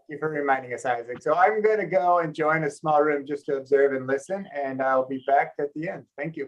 Thank you for reminding us, Isaac. So I'm going to go and join a small room just to observe and listen, and I'll be back at the end. Thank you.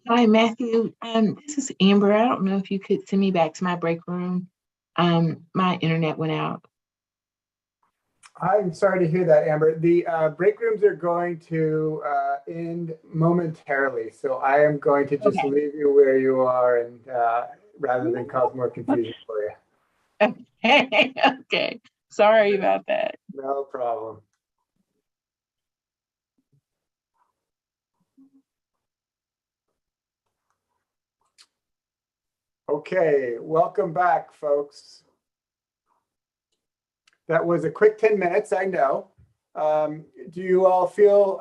Hi, Matthew. This is Amber. I don't know if you could send me back to my break room. My internet went out. I'm sorry to hear that, Amber. The break rooms are going to end momentarily, so I am going to just leave you where you are, and rather than cause more confusion for you. Okay. Okay. Sorry about that. No problem. Okay, welcome back, folks. That was a quick 10 minutes, I know. Do you all feel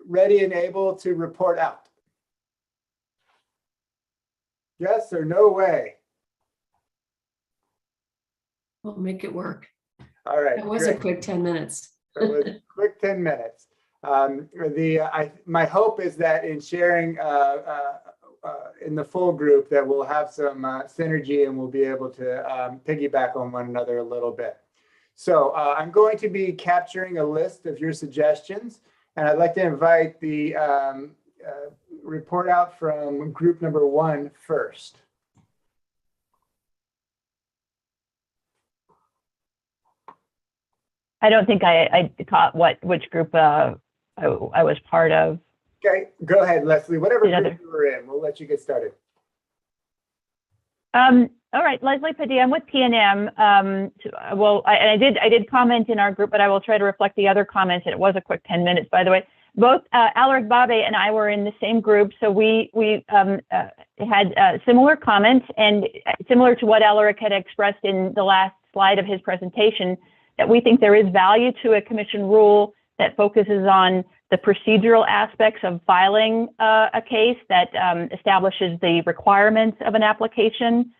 ready and able to report out? Yes or no way? We'll make it work. All right. That was a quick 10 minutes. It was a quick 10 minutes. My hope is that in sharing in the full group that we'll have some synergy and we'll be able to piggyback on one another a little bit. So I'm going to be capturing a list of your suggestions, and I'd like to invite the report out from group number 1 first. I don't think I caught which group I was part of. Okay, go ahead, Leslie. Whatever group you were in, we'll let you get started. All right, Leslie Padilla, I'm with PNM. Well, I did comment in our group, but I will try to reflect the other comments, and it was a quick 10 minutes, by the way. Both Alaric Babe and I were in the same group, so we had similar comments, and similar to what Alaric had expressed in the last slide of his presentation, that we think there is value to a commission rule that focuses on the procedural aspects of filing a case, that establishes the requirements of an application,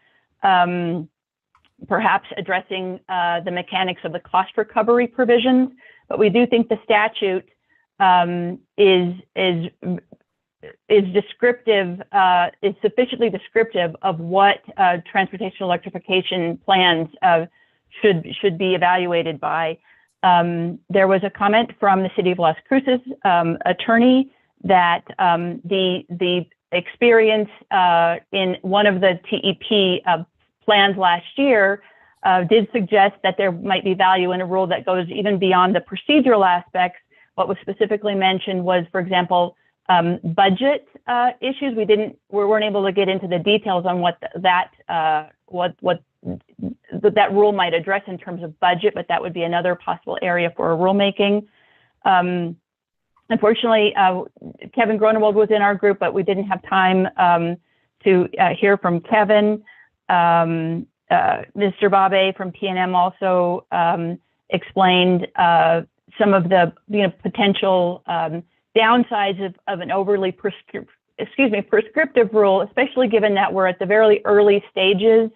perhaps addressing the mechanics of the cost recovery provisions. But we do think the statute is descriptive, is sufficiently descriptive of what transportation electrification plans should be evaluated by. There was a comment from the City of Las Cruces attorney that the experience in one of the TEP plans last year did suggest that there might be value in a rule that goes even beyond the procedural aspects. What was specifically mentioned was, for example, budget issues. We weren't able to get into the details on what that rule might address in terms of budget, but that would be another possible area for a rulemaking. Unfortunately, Kevin Gronewald was in our group, but we didn't have time to hear from Kevin. Mr. Babe from PNM also explained some of the potential downsides of an overly prescriptive rule, especially given that we're at the very early stages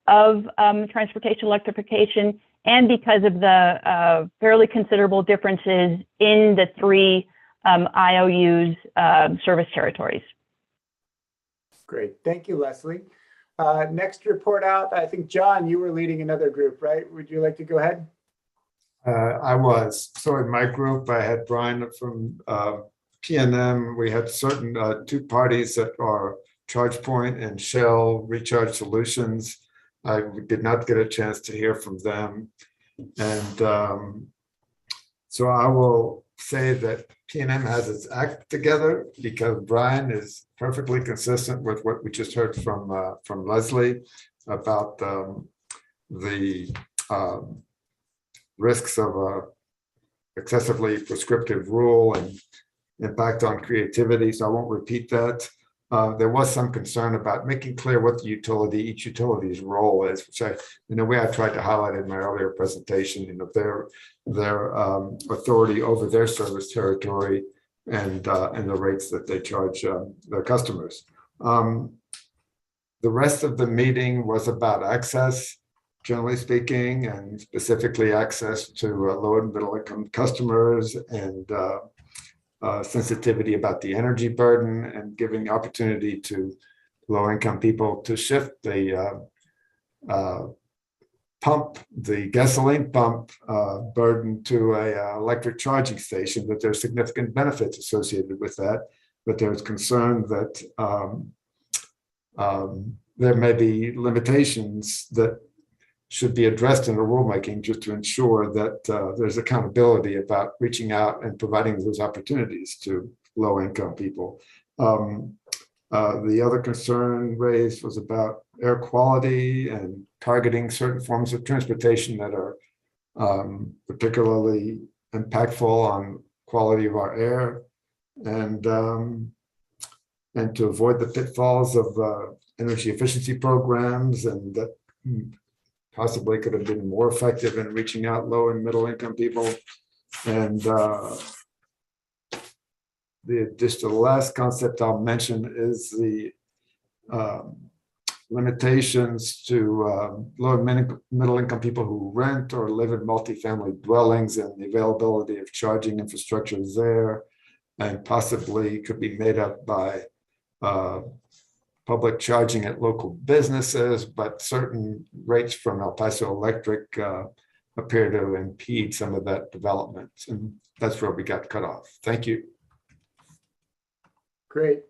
of transportation electrification, and because of the fairly considerable differences in the 3 IOUs service territories. Great, thank you, Leslie. Next report out, I think, John, you were leading another group, right? Would you like to go ahead? I was. So in my group, I had Brian from PNM. We had certain 2 parties that are ChargePoint and Shell Recharge Solutions. I did not get a chance to hear from them. And so I will say that PNM has its act together, because Brian is perfectly consistent with what we just heard from Leslie about the risks of a excessively prescriptive rule and impact on creativity. So I won't repeat that. There was some concern about making clear what each utility's role is, which in a way I tried to highlight in my earlier presentation, their authority over their service territory and the rates that they charge their customers. The rest of the meeting was about access, generally speaking, and specifically access to low and middle income customers, and sensitivity about the energy burden, and giving opportunity to low-income people to shift the gasoline pump burden to a electric charging station, that there's significant benefits associated with that. but there's concern that there may be limitations that should be addressed in the rulemaking just to ensure that there's accountability about reaching out and providing those opportunities to low-income people. The other concern raised was about air quality and targeting certain forms of transportation that are particularly impactful on quality of our air, and to avoid the pitfalls of energy efficiency programs, and that possibly could have been more effective in reaching out low and middle income people. And just the last concept I'll mention is the limitations to low and middle income people who rent or live in multifamily dwellings, and the availability of charging infrastructure there, and possibly could be made up by public charging at local businesses, but certain rates from El Paso Electric appear to impede some of that development. And that's where we got cut off. Thank you. Great.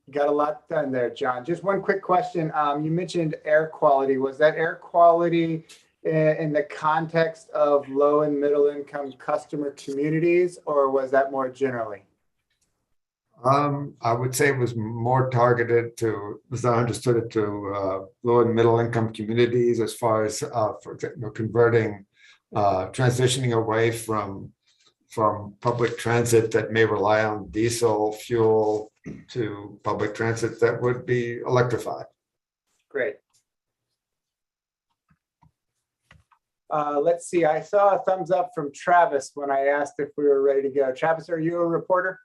You got a lot done there, John. Just one quick question. You mentioned air quality. Was that air quality in the context of low and middle income customer communities, or was that more generally? I would say it was more targeted to, as I understood it, to low and middle income communities, as far as for example, converting, transitioning away from public transit that may rely on diesel fuel to public transit that would be electrified. Great. Let's see. I saw a thumbs up from Travis when I asked if we were ready to go. Travis, are you a reporter?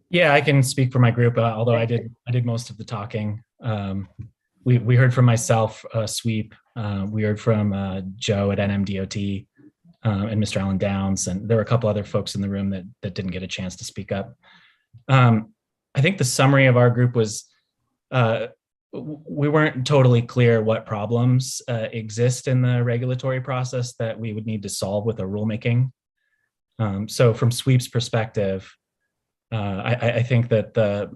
Yeah, I can speak for my group, although I did most of the talking. We heard from myself, Sweep. We heard from Joe at NMDOT and Mr. Alan Downs, and there were a couple other folks in the room that didn't get a chance to speak up. I think the summary of our group was we weren't totally clear what problems exist in the regulatory process that we would need to solve with a rulemaking. So from Sweep's perspective, I think that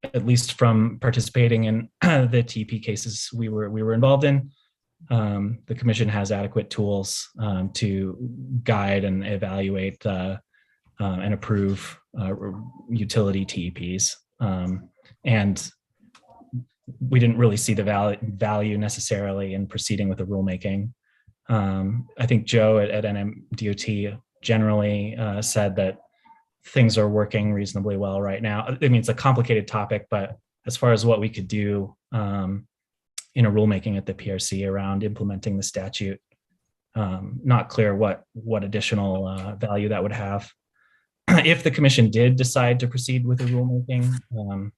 at least from participating in the TP cases we were involved in, the commission has adequate tools to guide and evaluate and approve utility TEPs. And we didn't really see the value necessarily in proceeding with a rulemaking. I think Joe at NMDOT generally said that things are working reasonably well right now. I mean, it's a complicated topic, but as far as what we could do in a rulemaking at the PRC around implementing the statute, not clear what additional value that would have. If the commission did decide to proceed with a rulemaking,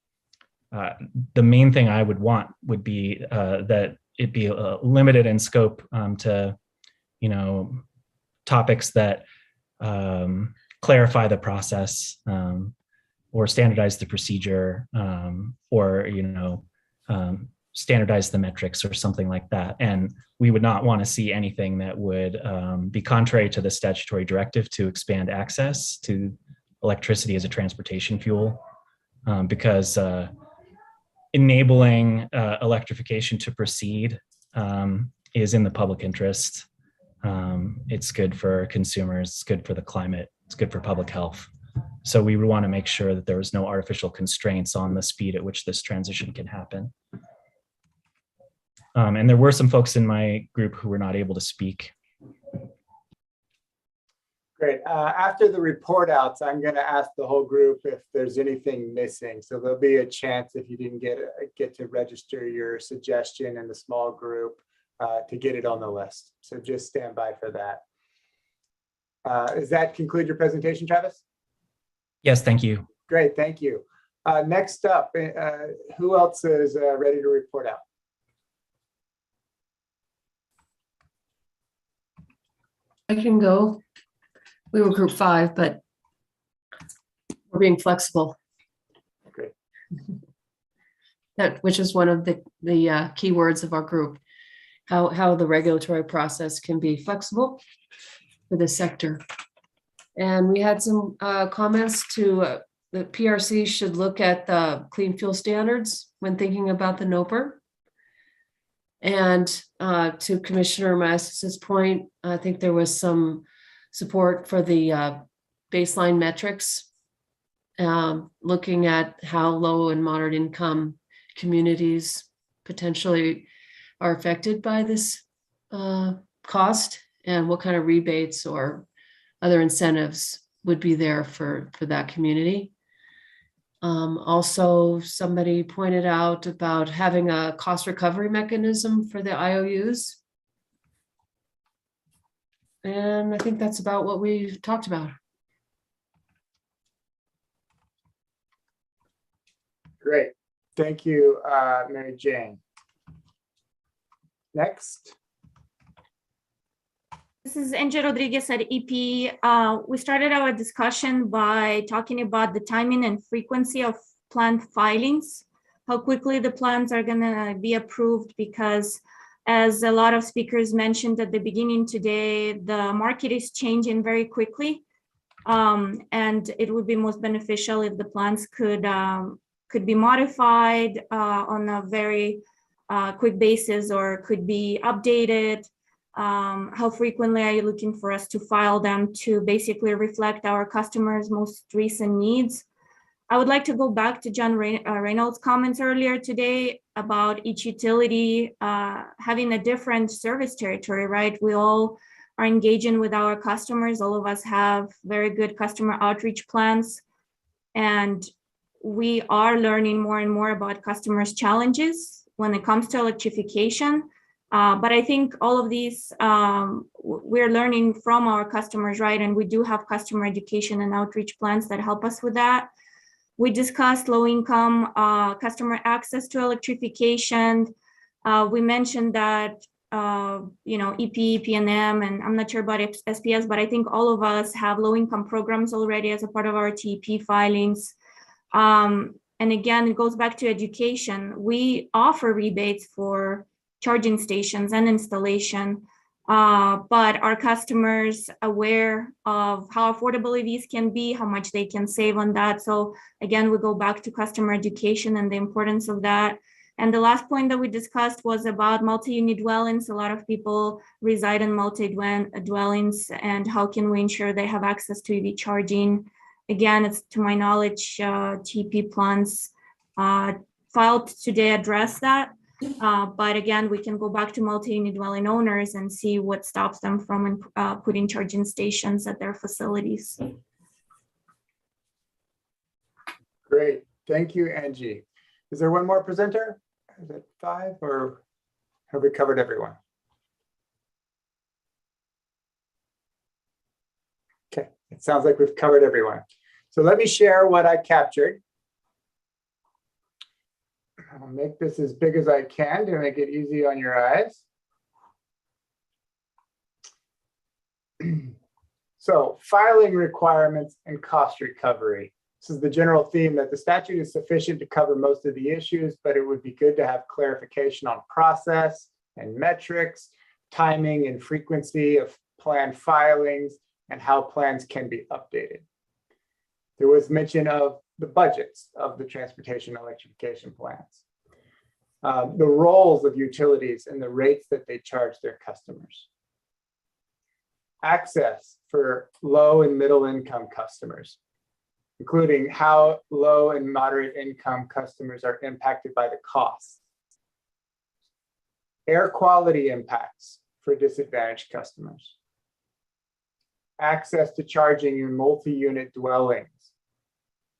the main thing I would want would be that it be limited in scope to, topics that clarify the process or standardize the procedure or, standardize the metrics or something like that. And we would not want to see anything that would be contrary to the statutory directive to expand access to electricity as a transportation fuel, because enabling electrification to proceed is in the public interest. It's good for consumers, it's good for the climate, it's good for public health. So we would want to make sure that there was no artificial constraints on the speed at which this transition can happen. And there were some folks in my group who were not able to speak. Great. After the report outs, I'm going to ask the whole group if there's anything missing. So there'll be a chance if you didn't get to register your suggestion in the small group to get it on the list. So just stand by for that. Does that conclude your presentation, Travis? Yes, thank you. Great, thank you. Next up, who else is ready to report out? I can go. We were group 5, but we're being flexible. Okay. Which is one of the key words of our group, how the regulatory process can be flexible for this sector. And we had some comments to that PRC should look at the clean fuel standards when thinking about the NOPR. And to Commissioner Mastis's point, I think there was some support for the baseline metrics, looking at how low and moderate income communities potentially are affected by this cost, and what kind of rebates or other incentives would be there for that community. Also, somebody pointed out about having a cost recovery mechanism for the IOUs. And I think that's about what we've talked about. Great. Thank you, Mary Jane. Next. This is Angie Rodriguez at EP. We started our discussion by talking about the timing and frequency of plan filings, how quickly the plans are going to be approved, because as a lot of speakers mentioned at the beginning today, the market is changing very quickly. And it would be most beneficial if the plans could be modified on a very quick basis, or could be updated. How frequently are you looking for us to file them to basically reflect our customers' most recent needs? I would like to go back to John Reynolds' comments earlier today about each utility having a different service territory, right? We all are engaging with our customers. All of us have very good customer outreach plans, and we are learning more and more about customers' challenges when it comes to electrification. But I think all of these, we're learning from our customers, right? And we do have customer education and outreach plans that help us with that. We discussed low-income customer access to electrification. We mentioned that, EP, PNM, and I'm not sure about SPS, but I think all of us have low-income programs already as a part of our TEP filings. And again, it goes back to education. We offer rebates for charging stations and installation, but are customers aware of how affordable EVs can be, how much they can save on that? So again, we go back to customer education and the importance of that. And the last point that we discussed was about multi-unit dwellings. A lot of people reside in multi-dwellings, and how can we ensure they have access to EV charging? Again, it's to my knowledge, TP plans filed today address that. But again, we can go back to multi-unit dwelling owners and see what stops them from putting charging stations at their facilities. Great. Thank you, Angie. Is there one more presenter? Is it 5, or have we covered everyone? Okay, it sounds like we've covered everyone. So let me share what I captured. I'll make this as big as I can to make it easy on your eyes. So, filing requirements and cost recovery. This is the general theme that the statute is sufficient to cover most of the issues, but it would be good to have clarification on process and metrics, timing and frequency of plan filings, and how plans can be updated. There was mention of the budgets of the transportation electrification plans, the roles of utilities and the rates that they charge their customers, access for low and middle income customers, including how low and moderate income customers are impacted by the costs, air quality impacts for disadvantaged customers, access to charging in multi-unit dwellings,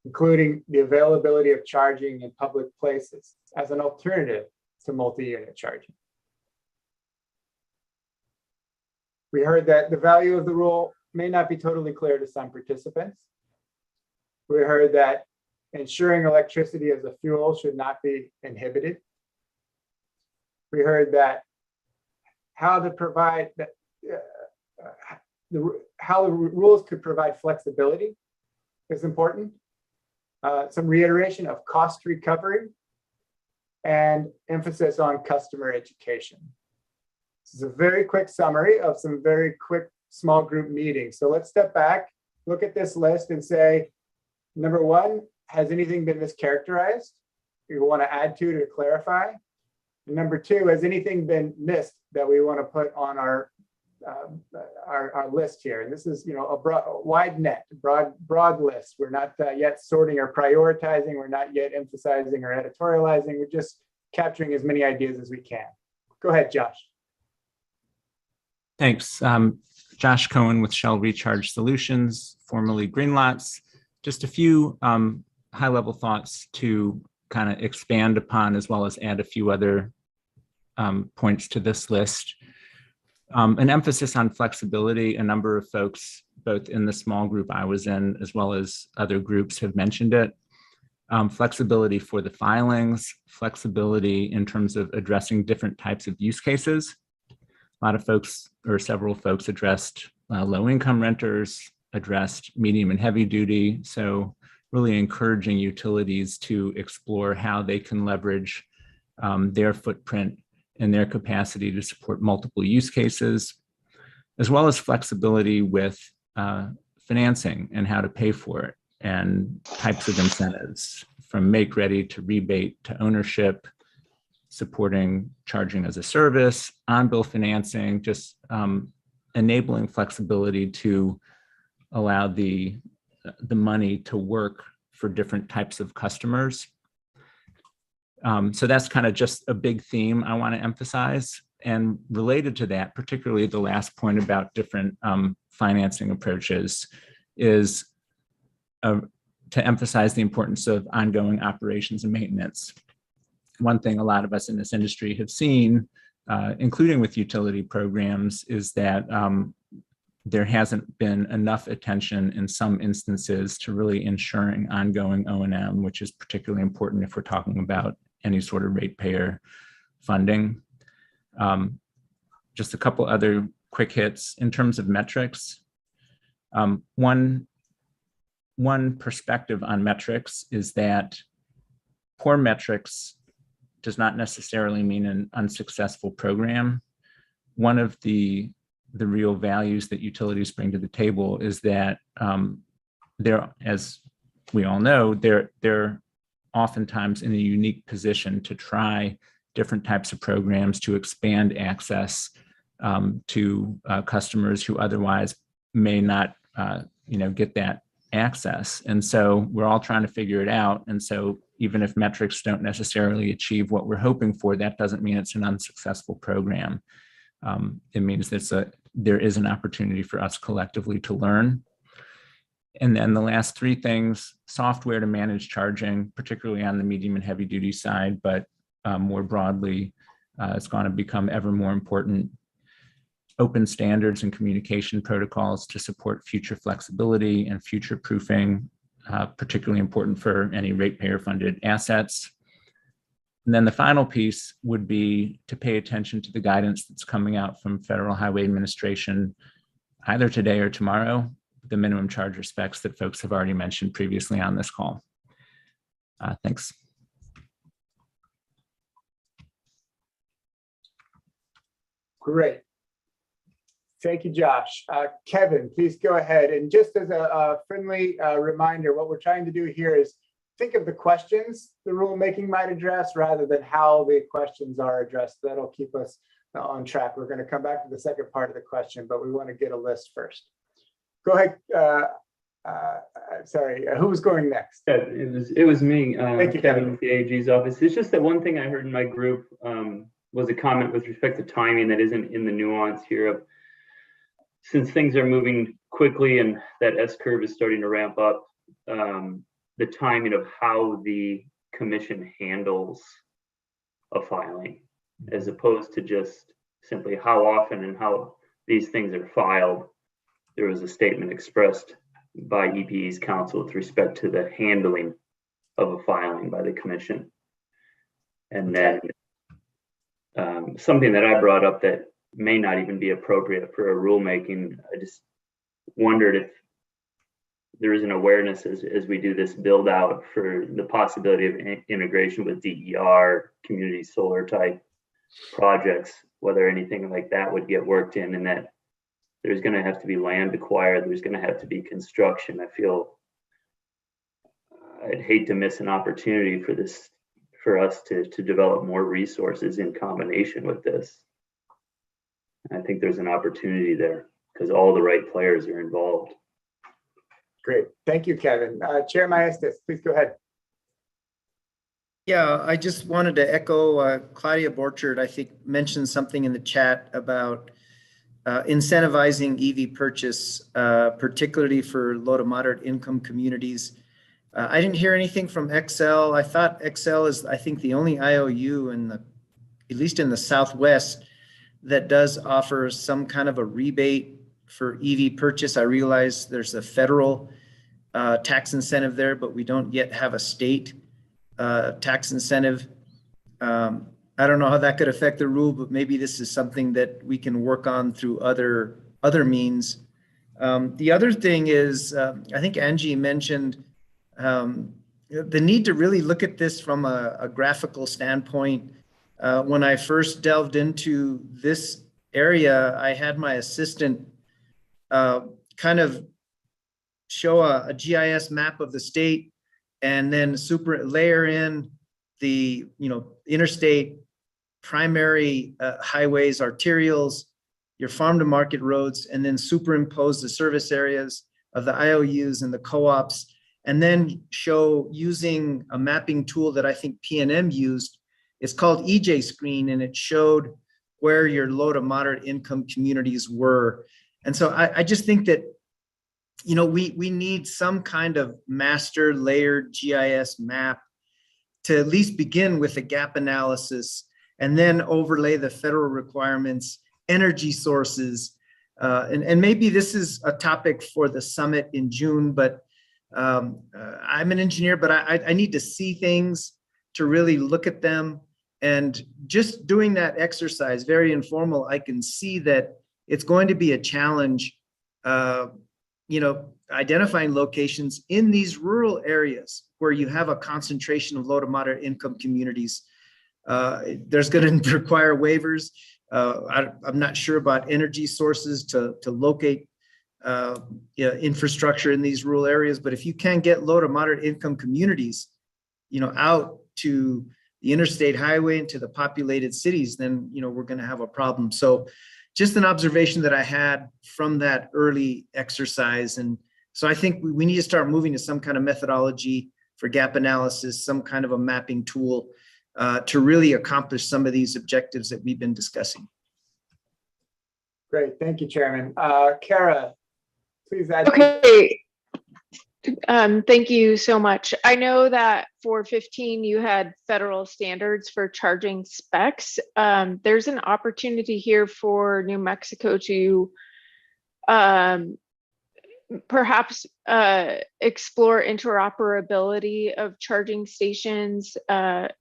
including the availability of charging in public places as an alternative to multi-unit charging. We heard that the value of the rule may not be totally clear to some participants. We heard that ensuring electricity as a fuel should not be inhibited. We heard that how the rules could provide flexibility is important. Some reiteration of cost recovery and emphasis on customer education. This is a very quick summary of some very quick small group meetings. So let's step back, look at this list and say, Number one, has anything been mischaracterized you want to add to clarify? And number two, has anything been missed that we want to put on our list here? And this is, a wide net, broad list. We're not yet sorting or prioritizing. We're not yet emphasizing or editorializing. We're just capturing as many ideas as we can. Go ahead, Josh. Thanks. Josh Cohen with Shell Recharge Solutions, formerly Greenlots. Just a few high-level thoughts to kind of expand upon, as well as add a few other points to this list. An emphasis on flexibility. A number of folks, both in the small group I was in, as well as other groups, have mentioned it. Flexibility for the filings, flexibility in terms of addressing different types of use cases. A lot of folks, or several folks, addressed low-income renters, addressed medium and heavy duty. So really encouraging utilities to explore how they can leverage their footprint and their capacity to support multiple use cases, as well as flexibility with financing and how to pay for it, and types of incentives, from make ready to rebate to ownership, supporting charging as a service, on-bill financing, just enabling flexibility to allow the money to work for different types of customers. So that's kind of just a big theme I want to emphasize. And related to that, particularly the last point about different financing approaches, is to emphasize the importance of ongoing operations and maintenance. One thing a lot of us in this industry have seen, including with utility programs, is that there hasn't been enough attention in some instances to really ensuring ongoing O&M, which is particularly important if we're talking about any sort of ratepayer funding. Just a couple other quick hits in terms of metrics. One perspective on metrics is that poor metrics does not necessarily mean an unsuccessful program. One of the real values that utilities bring to the table is that they're, as we all know, they're oftentimes in a unique position to try different types of programs to expand access to customers who otherwise may not get that access. And so we're all trying to figure it out. And so even if metrics don't necessarily achieve what we're hoping for, that doesn't mean it's an unsuccessful program. It means there is an opportunity for us collectively to learn. And then the last three things: software to manage charging, particularly on the medium and heavy duty side, but more broadly, it's going to become ever more important. Open standards and communication protocols to support future flexibility and future proofing, particularly important for any ratepayer funded assets. And then the final piece would be to pay attention to the guidance that's coming out from Federal Highway Administration, either today or tomorrow, the minimum charger specs that folks have already mentioned previously on this call. Thanks. Great. Thank you, Josh. Kevin, please go ahead. And just as a friendly reminder, what we're trying to do here is think of the questions the rulemaking might address rather than how the questions are addressed. That'll keep us on track. We're going to come back to the second part of the question, but we want to get a list first. Go ahead. Sorry, who was going next? It was me, Kevin with the AG's office. It's just that one thing I heard in my group was a comment with respect to timing that isn't in the nuance here of, since things are moving quickly and that S-curve is starting to ramp up, the timing of how the commission handles a filing, as opposed to just simply how often and how these things are filed. There was a statement expressed by EPE's counsel with respect to the handling of a filing by the commission. And then something that I brought up that may not even be appropriate for a rulemaking, I just wondered if there is an awareness as we do this build out for the possibility of integration with DER, community solar type projects, whether anything like that would get worked in, and that there's going to have to be land acquired, there's going to have to be construction. I feel I'd hate to miss an opportunity for us to develop more resources in combination with this. I think there's an opportunity there because all the right players are involved. Great. Thank you, Kevin. Chair Maestas, please go ahead. Yeah, I just wanted to echo Claudia Borchard, I think, mentioned something in the chat about incentivizing EV purchase, particularly for low to moderate income communities. I didn't hear anything from XL. I thought XL is, I think, the only IOU at least in the Southwest, that does offer some kind of a rebate for EV purchase. I realize there's a federal tax incentive there, but we don't yet have a state tax incentive. I don't know how that could affect the rule, but maybe this is something that we can work on through other means. The other thing is, I think Angie mentioned the need to really look at this from a graphical standpoint. When I first delved into this area, I had my assistant kind of show a GIS map of the state and then layer in the interstate primary highways, arterials, your farm to market roads, and then superimpose the service areas of the IOUs and the co-ops, and then show using a mapping tool that I think PNM used. It's called EJ Screen, and it showed where your low to moderate income communities were. And so I just think that, we need some kind of master layered GIS map to at least begin with a gap analysis and then overlay the federal requirements, energy sources. And maybe this is a topic for the summit in June, but I'm an engineer, but I need to see things to really look at them. And just doing that exercise, very informal, I can see that it's going to be a challenge, identifying locations in these rural areas where you have a concentration of low to moderate income communities. There's going to require waivers. I'm not sure about energy sources to locate infrastructure in these rural areas, but if you can get low to moderate income communities, out to the interstate highway into the populated cities, then we're going to have a problem. So just an observation that I had from that early exercise. And so I think we need to start moving to some kind of methodology for gap analysis, some kind of a mapping tool to really accomplish some of these objectives that we've been discussing. Great, thank you, Chairman. Kara, please add. Okay. Thank you so much. I know that for 15, you had federal standards for charging specs. There's an opportunity here for New Mexico to perhaps explore interoperability of charging stations at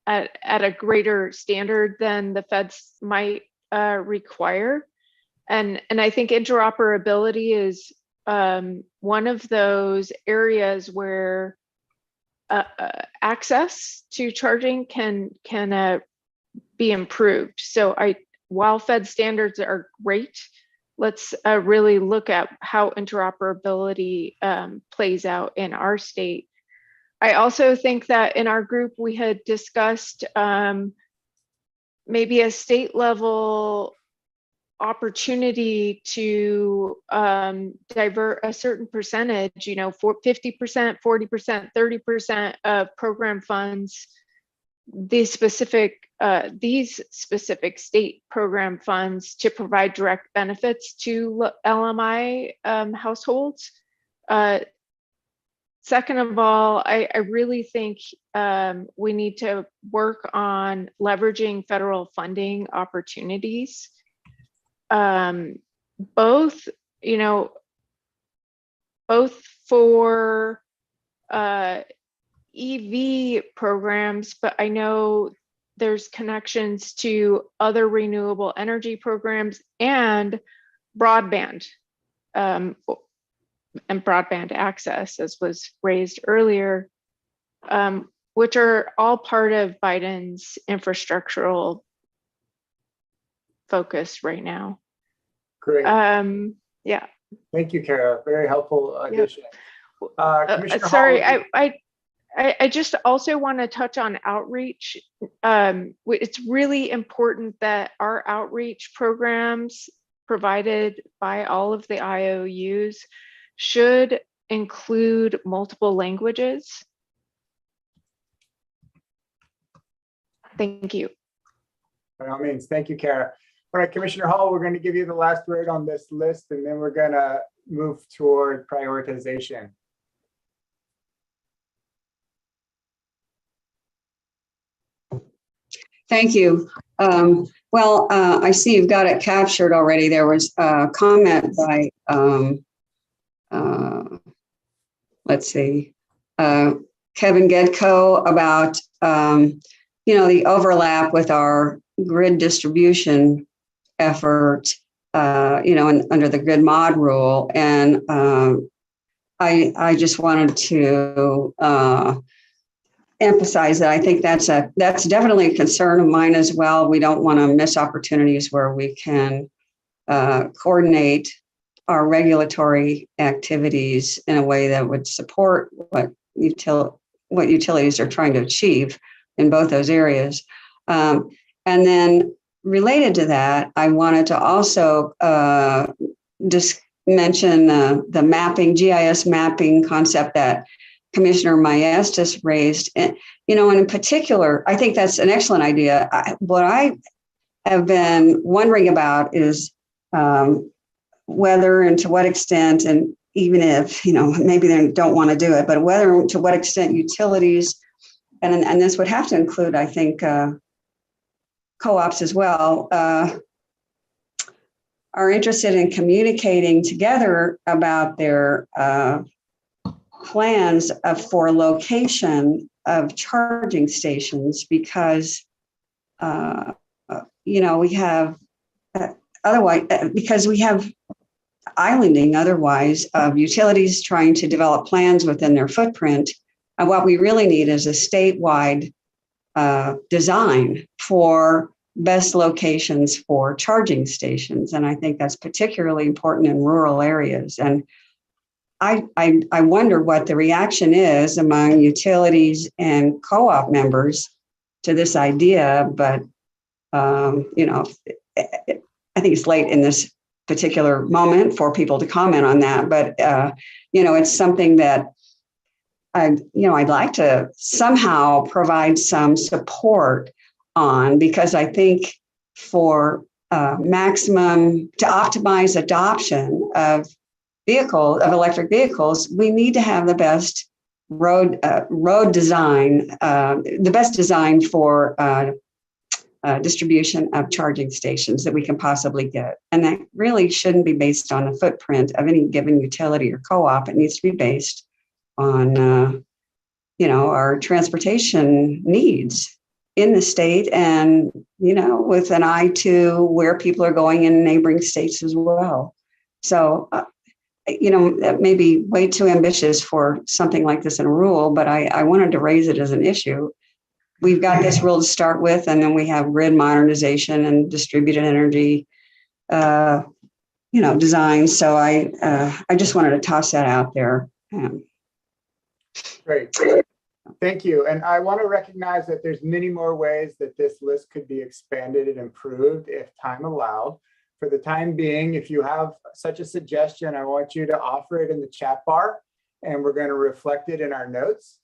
a greater standard than the feds might require. And I think interoperability is one of those areas where access to charging can be improved. So while Fed standards are great, let's really look at how interoperability plays out in our state. I also think that in our group, we had discussed maybe a state level opportunity to divert a certain percentage, for 50%, 40%, 30% of program funds, these specific state program funds to provide direct benefits to LMI households. Second of all, I really think we need to work on leveraging federal funding opportunities. Both for EV programs, but I know there's connections to other renewable energy programs and broadband and broadband access, as was raised earlier, which are all part of Biden's infrastructural focus right now. Great. Yeah. Thank you, Kara. Very helpful addition. Sorry, I just also want to touch on outreach. It's really important that our outreach programs provided by all of the IOUs should include multiple languages. Thank you. By all means, thank you, Kara. All right, Commissioner Hall, we're going to give you the last word on this list, and then we're going to move toward prioritization. Thank you. Well, I see you've got it captured already. There was a comment by, let's see, Kevin Gedko about, the overlap with our grid distribution effort, under the grid mod rule. And I just wanted to emphasize that I think that's definitely a concern of mine as well. We don't want to miss opportunities where we can coordinate our regulatory activities in a way that would support what utilities are trying to achieve in both those areas. And then related to that, I wanted to also just mention the mapping, GIS mapping concept that Commissioner Maestas raised. And, and in particular, I think that's an excellent idea. What I have been wondering about is whether and to what extent, and even if, maybe they don't want to do it, but whether to what extent utilities, and this would have to include, I think, co-ops as well, are interested in communicating together about their plans for location of charging stations, because we have otherwise, because we have islanding otherwise of utilities trying to develop plans within their footprint. And what we really need is a statewide design for best locations for charging stations. And I think that's particularly important in rural areas. And I wonder what the reaction is among utilities and co-op members to this idea, but I think it's late in this particular moment for people to comment on that. But it's something that I'd like to somehow provide some support on, because I think for maximum to optimize adoption of electric vehicles, we need to have the best road design, the best design for distribution of charging stations that we can possibly get. And that really shouldn't be based on the footprint of any given utility or co-op. It needs to be based on, our transportation needs in the state, and, with an eye to where people are going in neighboring states as well. So, that may be way too ambitious for something like this in a rule, but I wanted to raise it as an issue. We've got this rule to start with, and then we have grid modernization and distributed energy, design. So I just wanted to toss that out there. Great. Thank you. And I want to recognize that there's many more ways that this list could be expanded and improved if time allowed. For the time being, if you have such a suggestion, I want you to offer it in the chat bar, and we're going to reflect it in our notes.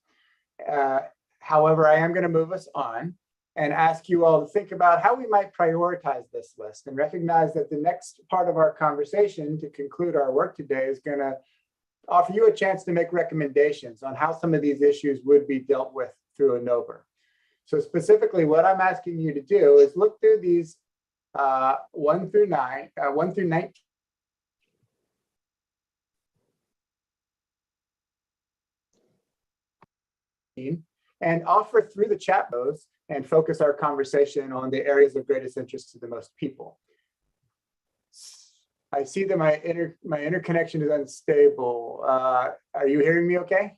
However, I am going to move us on and ask you all to think about how we might prioritize this list, and recognize that the next part of our conversation to conclude our work today is going to offer you a chance to make recommendations on how some of these issues would be dealt with through a NOPR. So specifically, what I'm asking you to do is look through these 1 through 19. And offer through the chat box and focus our conversation on the areas of greatest interest to the most people. I see that my interconnection is unstable. Are you hearing me okay?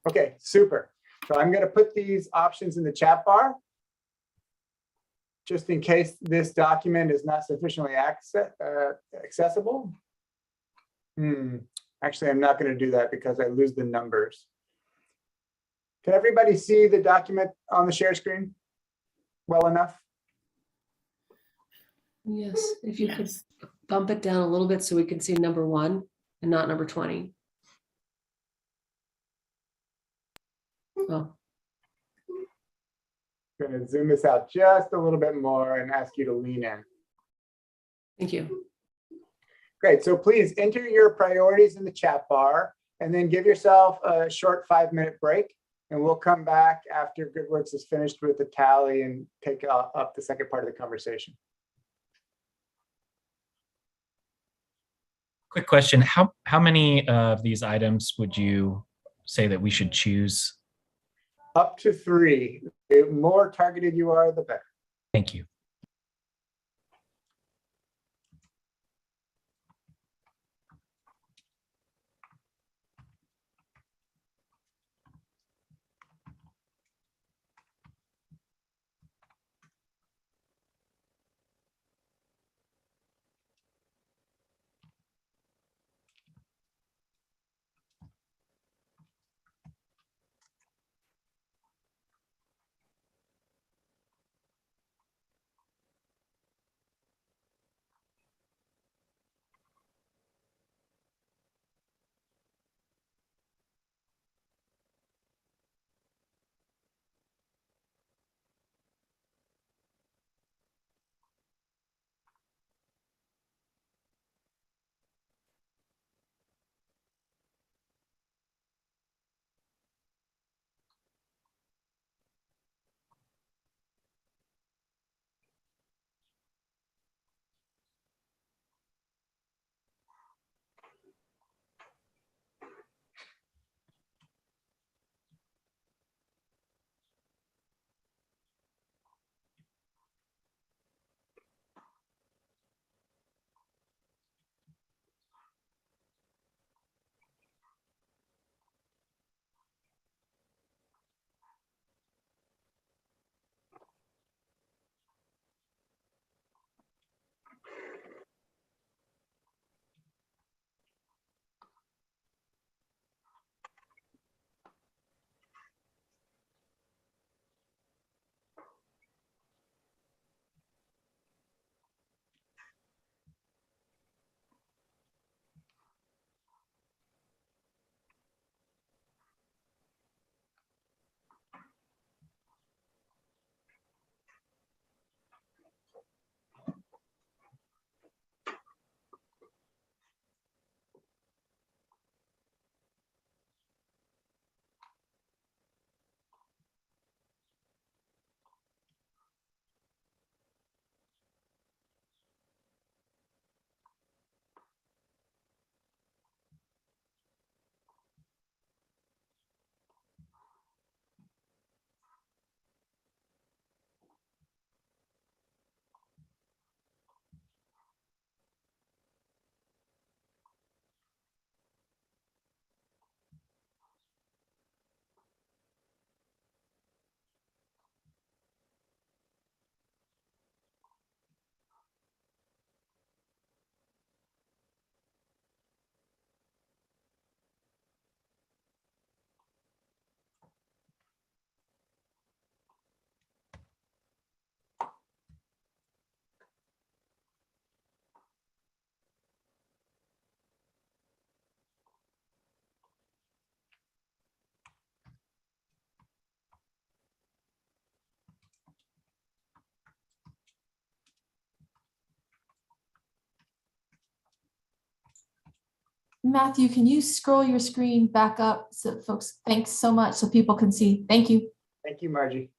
Okay, super. So I'm going to put these options in the chat bar, just in case this document is not sufficiently accessible. Actually, I'm not going to do that because I lose the numbers. Can everybody see the document on the share screen well enough? Yes, if you could bump it down a little bit so we can see number 1 and not number 20. Oh, I'm going to zoom this out just a little bit more and ask you to lean in. thank you. Great. So please enter your priorities in the chat bar and then give yourself a short 5-minute break. And we'll come back after GoodWorks is finished with the tally and take up the second part of the conversation. Quick question. How many of these items would you say that we should choose? Up to 3. The more targeted you are, the better. Thank you. Matthew, can you scroll your screen back up so folks, thanks so much so people can see. Thank you. Thank you, Margie.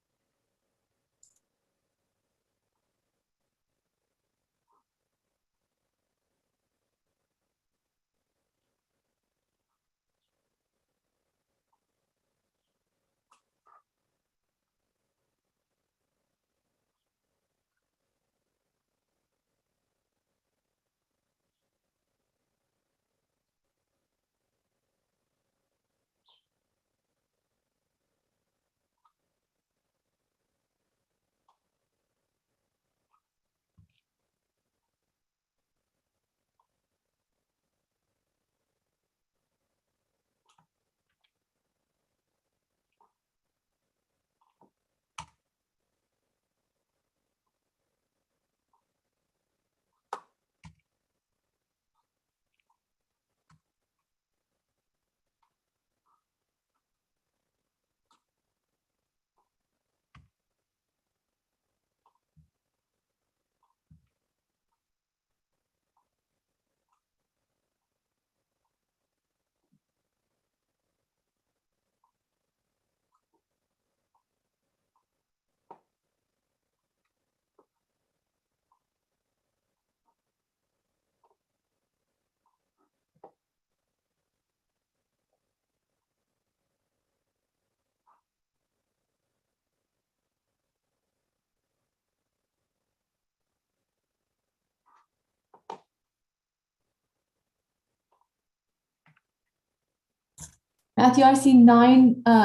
Matthew, I see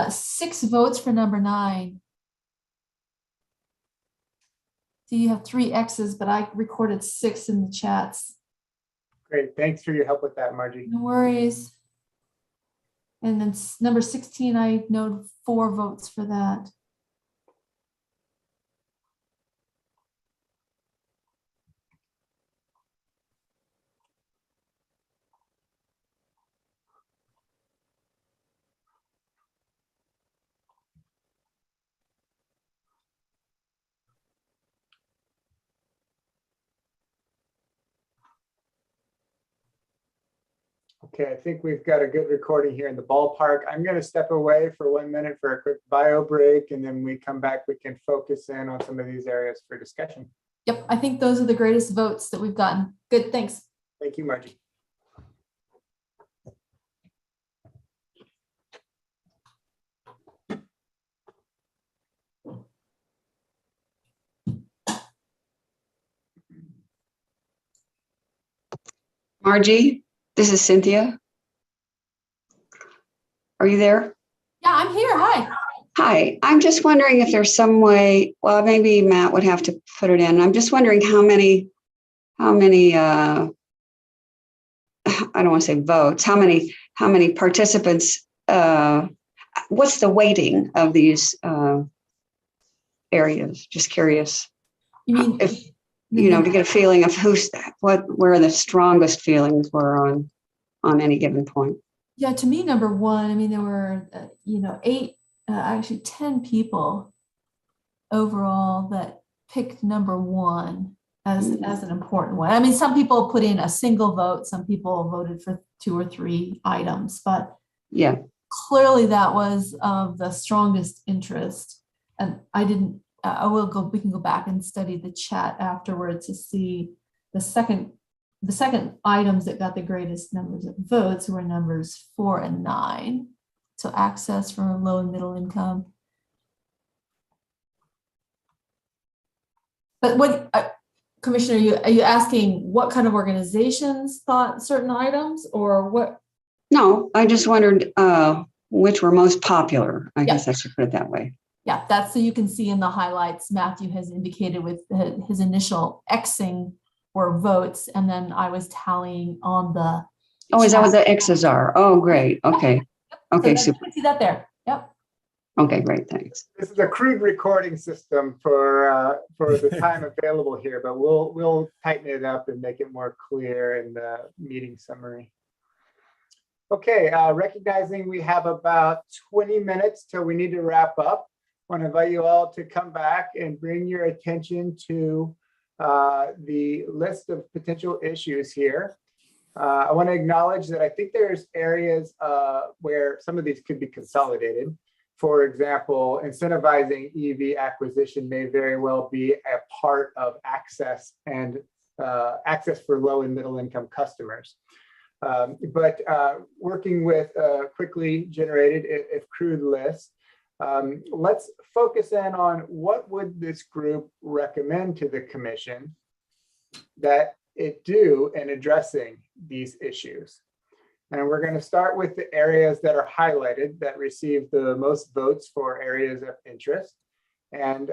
6 votes for number 9. So you have 3 X's, but I recorded 6 in the chats. Great, thanks for your help with that, Margie. No worries. And then number 16, I noted 4 votes for that. Okay, I think we've got a good recording here in the ballpark. I'm going to step away for 1 minute for a quick bio break, and then we come back, we can focus in on some of these areas for discussion. Yep, I think those are the greatest votes that we've gotten. Good, thanks. Thank you, Margie. Margie, this is Cynthia. Are you there? Yeah, I'm here. Hi. Hi, I'm just wondering if there's some way, well, maybe Matt would have to put it in. I'm just wondering how many, I don't want to say votes, how many participants, what's the weighting of these areas? Just curious. You mean if, to get a feeling of where the strongest feelings were on any given point. Yeah, to me, number 1, I mean, there were, 10 people overall that picked number 1 as an important one. I mean, some people put in a single vote, some people voted for 2 or 3 items, but yeah, clearly that was of the strongest interest. And we can go back and study the chat afterwards to see the second items that got the greatest numbers of votes were numbers 4 and 9. So access for low and middle income. But what, Commissioner, are you asking what kind of organizations thought certain items or what? No, I just wondered which were most popular. I guess I should put it that way. Yeah, that's so you can see in the highlights, Matthew has indicated with his initial Xing were votes, and then I was tallying on the. Oh, is that what the X's are? Oh, great. Okay. Okay, so super. You can see that there. Yep. Okay, great. Thanks. This is a crude recording system for the time available here, but we'll tighten it up and make it more clear in the meeting summary. Okay, recognizing we have about 20 minutes till we need to wrap up. I want to invite you all to come back and bring your attention to the list of potential issues here. I want to acknowledge that I think there's areas where some of these could be consolidated. For example, incentivizing EV acquisition may very well be a part of access and access for low and middle income customers. But working with quickly generated, if crude list, let's focus in on what would this group recommend to the commission that it do in addressing these issues. And we're going to start with the areas that are highlighted that receive the most votes for areas of interest and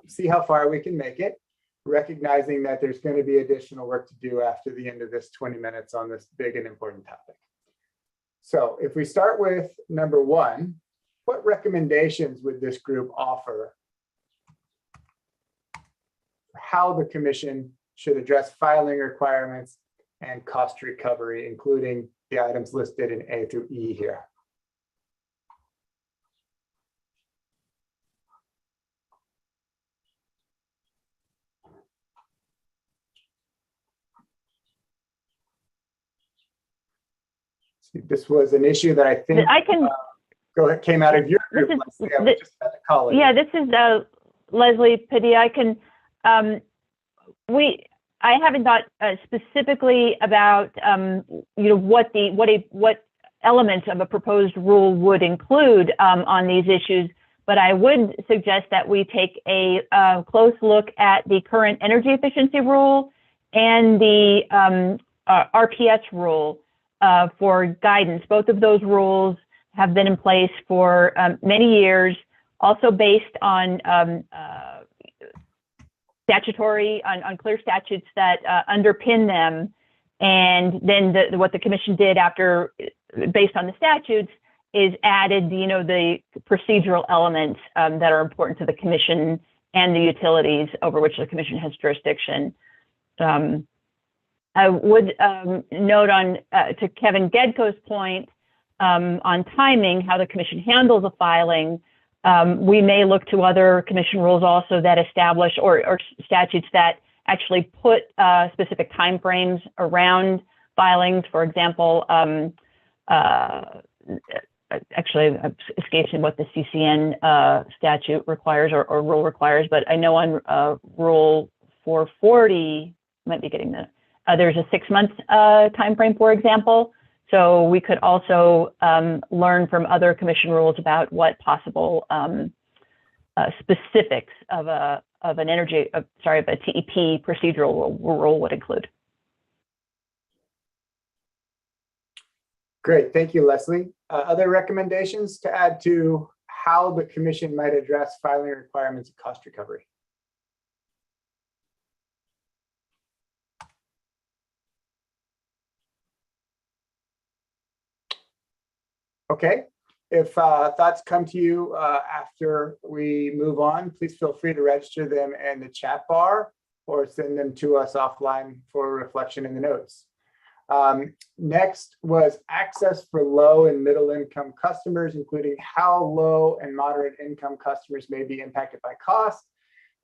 see how far we can make it, recognizing that there's going to be additional work to do after the end of this 20 minutes on this big and important topic. So if we start with number 1, what recommendations would this group offer for how the commission should address filing requirements and cost recovery, including the items listed in A through E here? See, this was an issue that I think go ahead, came out of your group. Yeah, this is Leslie Pity. I can I haven't thought specifically about what elements of a proposed rule would include on these issues, but I would suggest that we take a close look at the current energy efficiency rule and the RPS rule for guidance. Both of those rules have been in place for many years, also based on statutory, on clear statutes that underpin them. And then what the commission did after, based on the statutes, is added, the procedural elements that are important to the commission and the utilities over which the commission has jurisdiction. I would note on to Kevin Gedko's point on timing, how the commission handles a filing. We may look to other commission rules also that establish or statutes that actually put specific timeframes around filings. For example, actually escapes me what the CCN statute requires or rule requires, but I know on Rule 440, might be getting that, there's a 6-month timeframe, for example. So we could also learn from other commission rules about what possible specifics of a TEP procedural rule would include. Great, thank you, Leslie. Other recommendations to add to how the commission might address filing requirements of cost recovery? Okay, if thoughts come to you after we move on, please feel free to register them in the chat bar or send them to us offline for reflection in the notes. Next was access for low and middle income customers, including how low and moderate income customers may be impacted by cost,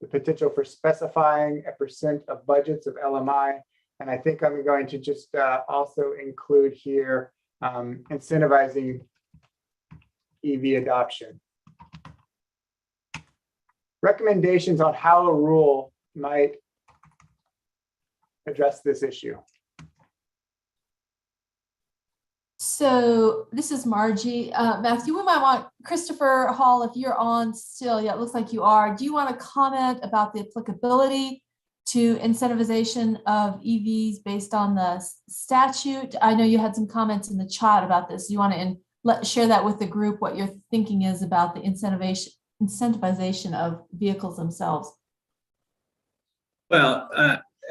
the potential for specifying a % of budgets of LMI. And I think I'm going to just also include here incentivizing EV adoption. Recommendations on how a rule might address this issue. So this is Margie. Matthew, we might want Christopher Hall, if you're on still. Yeah, it looks like you are. Do you want to comment about the applicability to incentivization of EVs based on the statute? I know you had some comments in the chat about this. You want to share that with the group, what your thinking is about the incentivization of vehicles themselves. Well,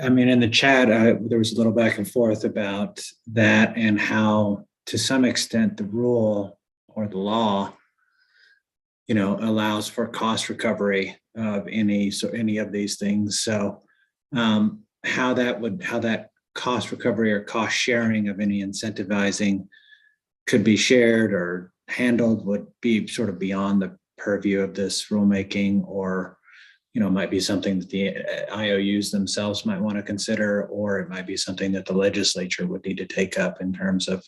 I mean, in the chat, there was a little back and forth about that and how, to some extent, the rule or the law, allows for cost recovery of any of these things. So, how that cost recovery or cost sharing of any incentivizing could be shared or handled would be sort of beyond the purview of this rulemaking, or might be something that the IOUs themselves might want to consider, or it might be something that the legislature would need to take up in terms of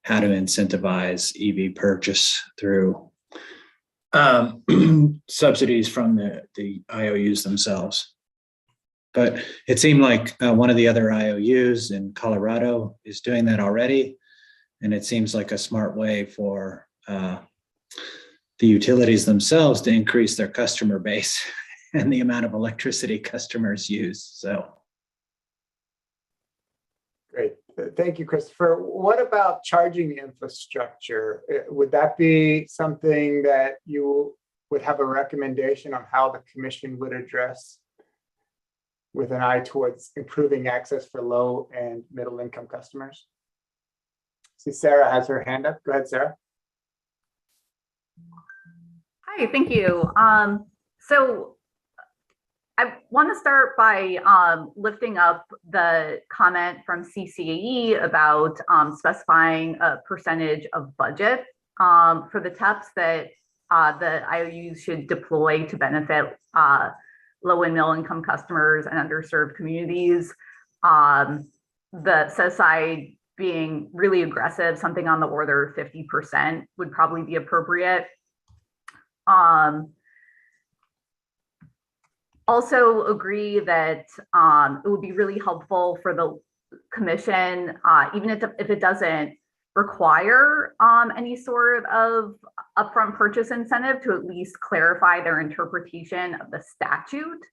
how to incentivize EV purchase through subsidies from the IOUs themselves. But it seemed like one of the other IOUs in Colorado is doing that already. And it seems like a smart way for the utilities themselves to increase their customer base and the amount of electricity customers use. So. Great, thank you, Christopher. What about charging infrastructure? Would that be something that you would have a recommendation on how the commission would address with an eye towards improving access for low and middle income customers? See, Sarah has her hand up. Go ahead, Sarah. Hi, thank you. So I want to start by lifting up the comment from CCAE about specifying a percentage of budget for the TEPs that the IOUs should deploy to benefit low and middle income customers and underserved communities. The set aside being really aggressive, something on the order of 50% would probably be appropriate. Also agree that it would be really helpful for the commission, even if it doesn't require any sort of upfront purchase incentive, to at least clarify their interpretation of the statute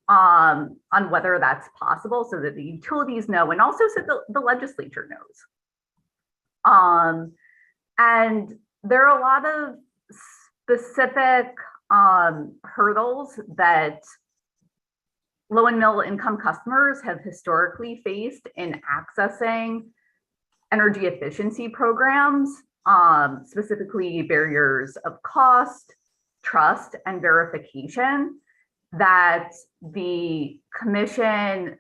on whether that's possible, so that the utilities know, and also so the legislature knows. And there are a lot of specific hurdles that low and middle income customers have historically faced in accessing energy efficiency programs, specifically barriers of cost, trust, and verification that the commission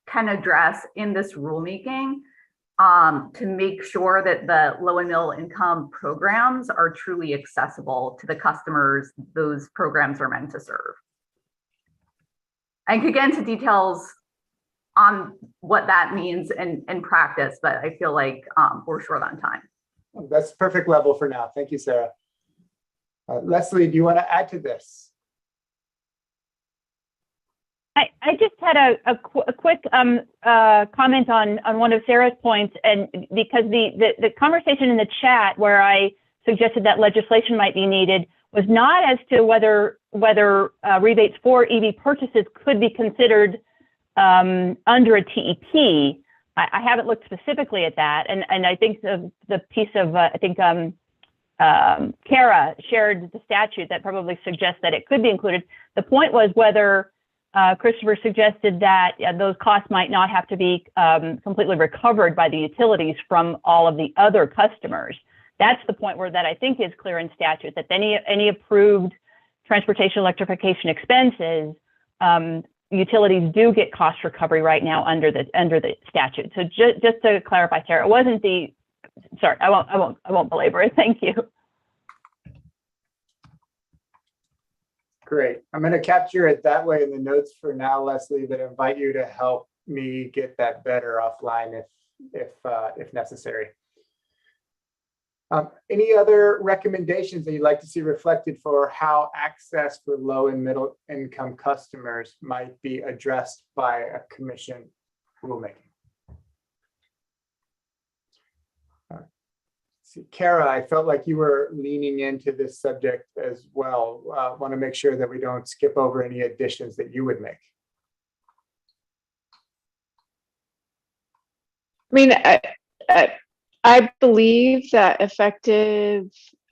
can address in this rulemaking to make sure that the low and middle income programs are truly accessible to the customers those programs are meant to serve. I could get into details on what that means in practice, but I feel like we're short on time. That's perfect level for now. Thank you, Sarah. Leslie, do you want to add to this? I just had a quick comment on one of Sarah's points, and because the conversation in the chat where I suggested that legislation might be needed was not as to whether rebates for EV purchases could be considered under a TEP. I haven't looked specifically at that, and I think the piece of Kara shared the statute that probably suggests that it could be included. The point was whether Christopher suggested that those costs might not have to be completely recovered by the utilities from all of the other customers. That's the point where that I think is clear in statute, that any approved transportation electrification expenses, utilities do get cost recovery right now under the statute. So just to clarify, Sarah, it wasn't the, sorry, I won't belabor it. Thank you. Great. I'm going to capture it that way in the notes for now, Leslie, but invite you to help me get that better offline if necessary. Any other recommendations that you'd like to see reflected for how access for low and middle income customers might be addressed by a commission rulemaking? Kara, I felt like you were leaning into this subject as well. Want to make sure that we don't skip over any additions that you would make. I mean, I believe that effective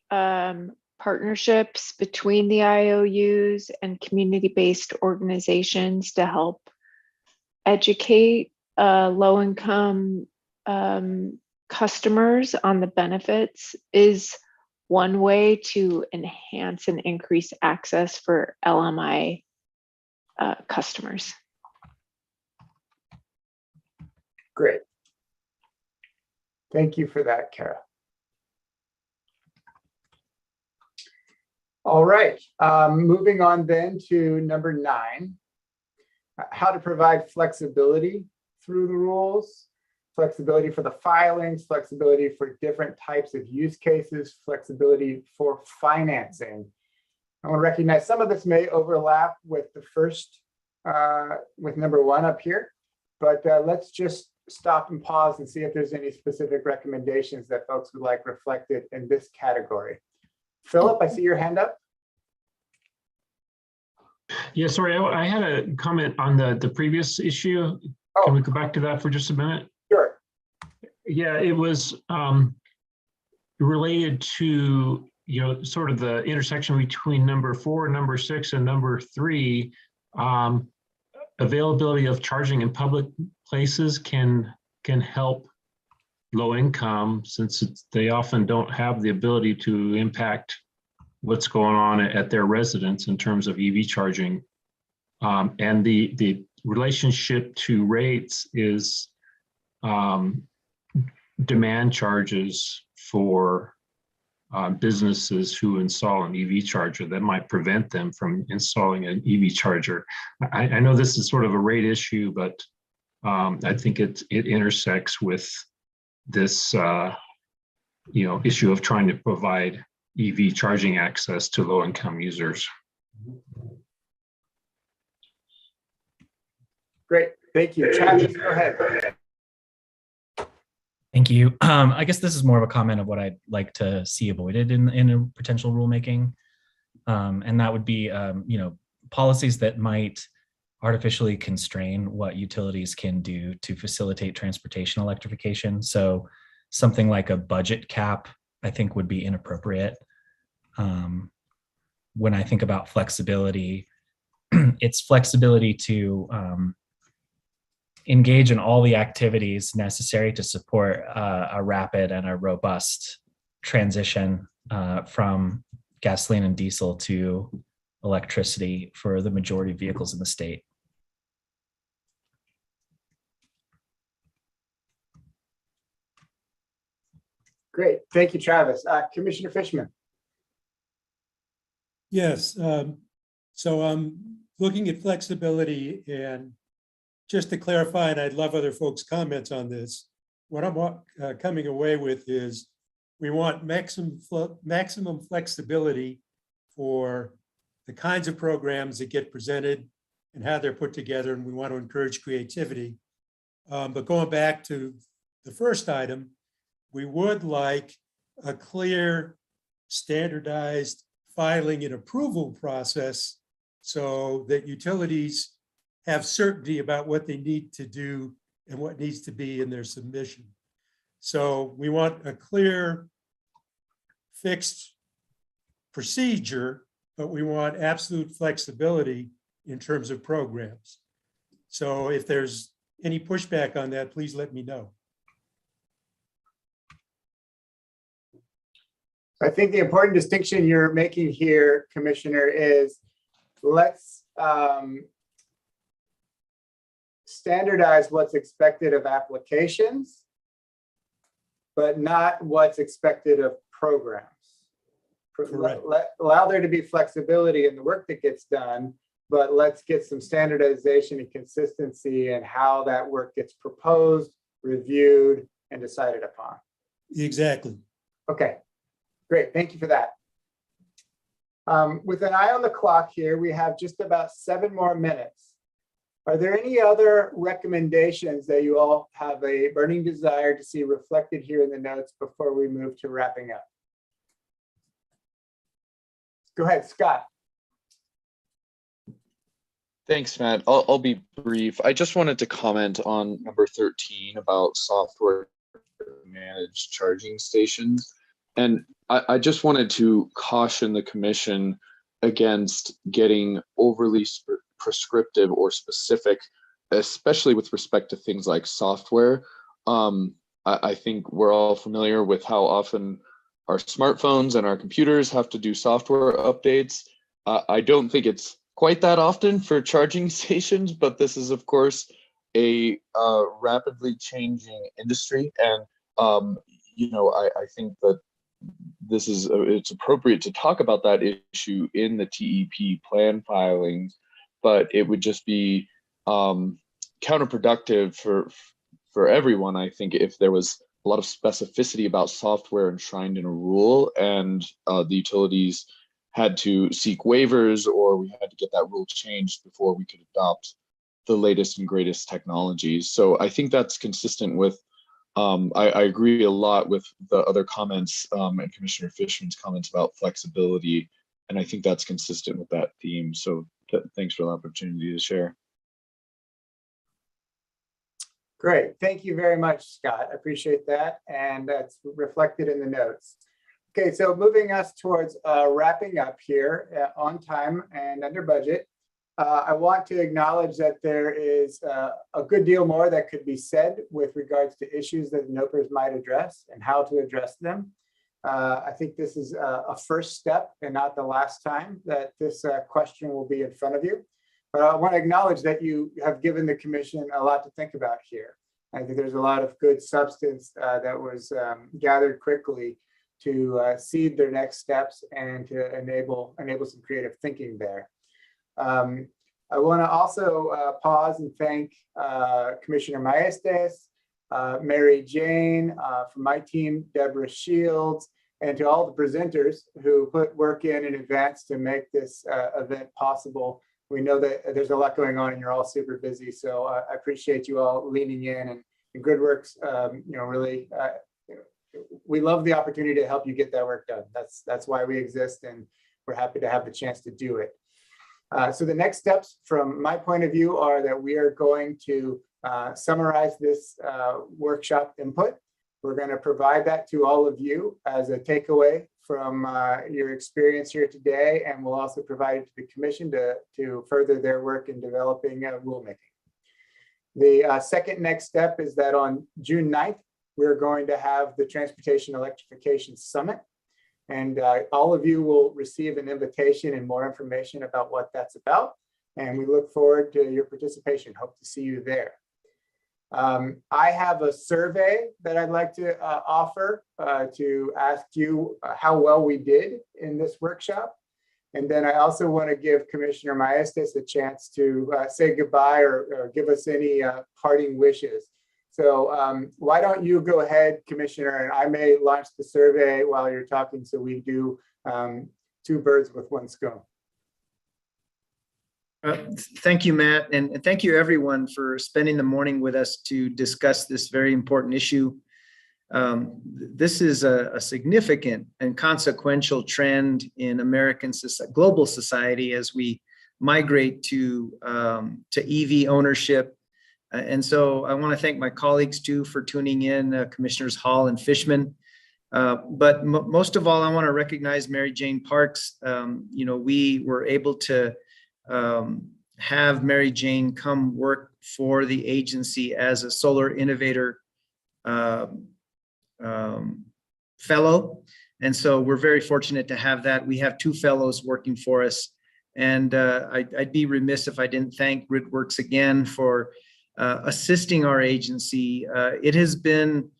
partnerships between the IOUs and community-based organizations to help educate low-income customers on the benefits is one way to enhance and increase access for LMI customers. Great. Thank you for that, Kara. All right, moving on then to number 9, how to provide flexibility through the rules. Flexibility for the filings, flexibility for different types of use cases, flexibility for financing. I want to recognize some of this may overlap with the first, with number 1 up here, but let's just stop and pause and see if there's any specific recommendations that folks would like reflected in this category. Philip, I see your hand up. Yeah, sorry, I had a comment on the previous issue. Oh. Can we go back to that for just a minute? Sure. Yeah, it was related to, sort of the intersection between number 4, number 6, and number 3. Availability of charging in public places can help low income, since they often don't have the ability to impact what's going on at their residence in terms of EV charging. And the relationship to rates is demand charges for businesses who install an EV charger that might prevent them from installing an EV charger. I know this is sort of a rate issue, but I think it intersects with this issue of trying to provide EV charging access to low-income users. Great, thank you. Travis, go ahead. Thank you. I guess this is more of a comment of what I'd like to see avoided in a potential rulemaking. And that would be, policies that might artificially constrain what utilities can do to facilitate transportation electrification. So something like a budget cap I think would be inappropriate. When I think about flexibility, it's flexibility to engage in all the activities necessary to support a rapid and a robust transition from gasoline and diesel to electricity for the majority of vehicles in the state. Great, thank you, Travis. Commissioner Fishman. Yes, so I'm looking at flexibility, and just to clarify, and I'd love other folks' comments on this, what I'm coming away with is we want maximum flexibility for the kinds of programs that get presented and how they're put together, and we want to encourage creativity. But going back to the first item, we would like a clear, standardized filing and approval process so that utilities have certainty about what they need to do and what needs to be in their submission. So we want a clear, fixed procedure, but we want absolute flexibility in terms of programs. So if there's any pushback on that, please let me know. I think the important distinction you're making here, Commissioner, is let's standardize what's expected of applications, but not what's expected of programs. Allow there to be flexibility in the work that gets done, but let's get some standardization and consistency in how that work gets proposed, reviewed, and decided upon. Exactly. Okay. Great, thank you for that. With an eye on the clock here, we have just about 7 more minutes. Are there any other recommendations that you all have a burning desire to see reflected here in the notes before we move to wrapping up? Go ahead, Scott. Thanks, Matt. I'll be brief. I just wanted to comment on number 13 about software managed charging stations. And I just wanted to caution the commission against getting overly prescriptive or specific, especially with respect to things like software. I think we're all familiar with how often our smartphones and our computers have to do software updates. I don't think it's quite that often for charging stations, but this is, of course, a rapidly changing industry. And, I think that it's appropriate to talk about that issue in the TEP plan filings, but it would just be counterproductive for everyone, I think, if there was a lot of specificity about software enshrined in a rule and the utilities had to seek waivers or we had to get that rule changed before we could adopt the latest and greatest technologies. So I think that's consistent with I agree a lot with the other comments and Commissioner Fishman's comments about flexibility, and I think that's consistent with that theme. So thanks for the opportunity to share. Great, thank you very much, Scott. I appreciate that, and that's reflected in the notes. Okay, so moving us towards wrapping up here on time and under budget. I want to acknowledge that there is a good deal more that could be said with regards to issues that NOPRs might address and how to address them. I think this is a first step and not the last time that this question will be in front of you. But I want to acknowledge that you have given the commission a lot to think about here. I think there's a lot of good substance that was gathered quickly to seed their next steps and to enable some creative thinking there. I want to also pause and thank Commissioner Maestes, Mary Jane, from my team, Deborah Shields, and to all the presenters who put work in advance to make this event possible. We know that there's a lot going on and you're all super busy, so I appreciate you all leaning in and good works. Really, we love the opportunity to help you get that work done. That's why we exist, and we're happy to have the chance to do it. So the next steps from my point of view are that we are going to summarize this workshop input. We're going to provide that to all of you as a takeaway from your experience here today, and we'll also provide it to the commission to further their work in developing rulemaking. The second next step is that on June 9th, we're going to have the Transportation Electrification Summit. And all of you will receive an invitation and more information about what that's about. And we look forward to your participation. Hope to see you there. I have a survey that I'd like to offer to ask you how well we did in this workshop. And then I also want to give Commissioner Maestas a chance to say goodbye or give us any parting wishes. So why don't you go ahead, Commissioner, and I may launch the survey while you're talking so we do two birds with one stone. Thank you, Matt, and thank you everyone for spending the morning with us to discuss this very important issue. This is a significant and consequential trend in American global society as we migrate to EV ownership. And so I want to thank my colleagues too for tuning in, Commissioners Hall and Fishman. But most of all, I want to recognize Mary Jane Parks. We were able to have Mary Jane come work for the agency as a Solar Innovator fellow. And so we're very fortunate to have that. We have 2 fellows working for us. And I'd be remiss if I didn't thank GridWorks again for assisting our agency. It has been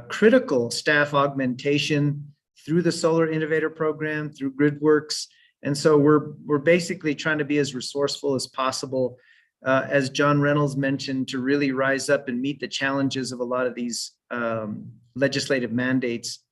critical staff augmentation through the Solar Innovator Program, through GridWorks. And so we're basically trying to be as resourceful as possible, as John Reynolds mentioned, to really rise up and meet the challenges of a lot of these legislative mandates.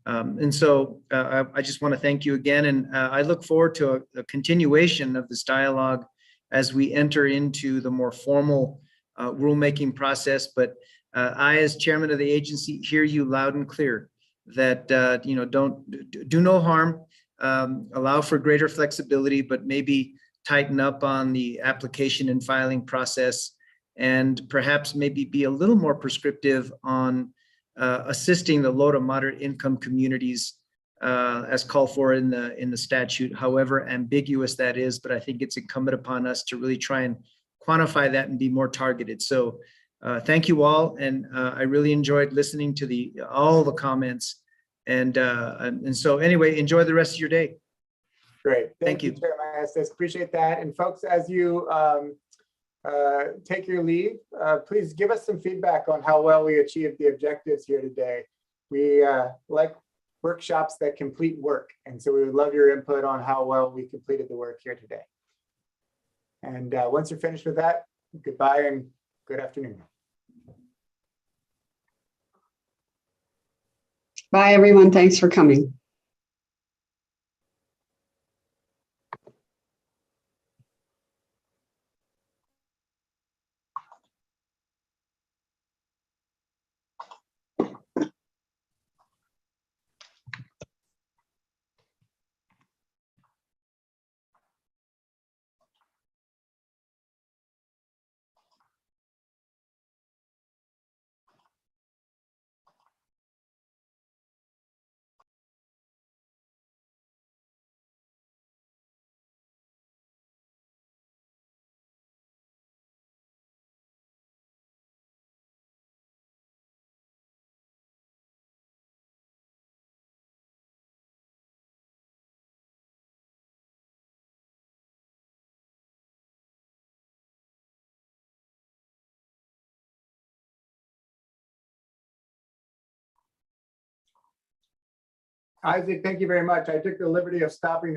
And so I just want to thank you again. And I look forward to a continuation of this dialogue as we enter into the more formal rulemaking process. But I, as chairman of the agency, hear you loud and clear that, do no harm, allow for greater flexibility, but maybe tighten up on the application and filing process, and perhaps maybe be a little more prescriptive on assisting the low to moderate income communities as called for in the statute, however ambiguous that is. But I think it's incumbent upon us to really try and quantify that and be more targeted. So thank you all. And I really enjoyed listening to all the comments. And so anyway, enjoy the rest of your day. Great. Thank you. Chair Maestas. Appreciate that. And folks, as you take your leave, please give us some feedback on how well we achieved the objectives here today. We like workshops that complete work. And so we would love your input on how well we completed the work here today. And once you're finished with that, goodbye and good afternoon. Bye, everyone. Thanks for coming. Isaac, thank you very much. I took the liberty of stopping the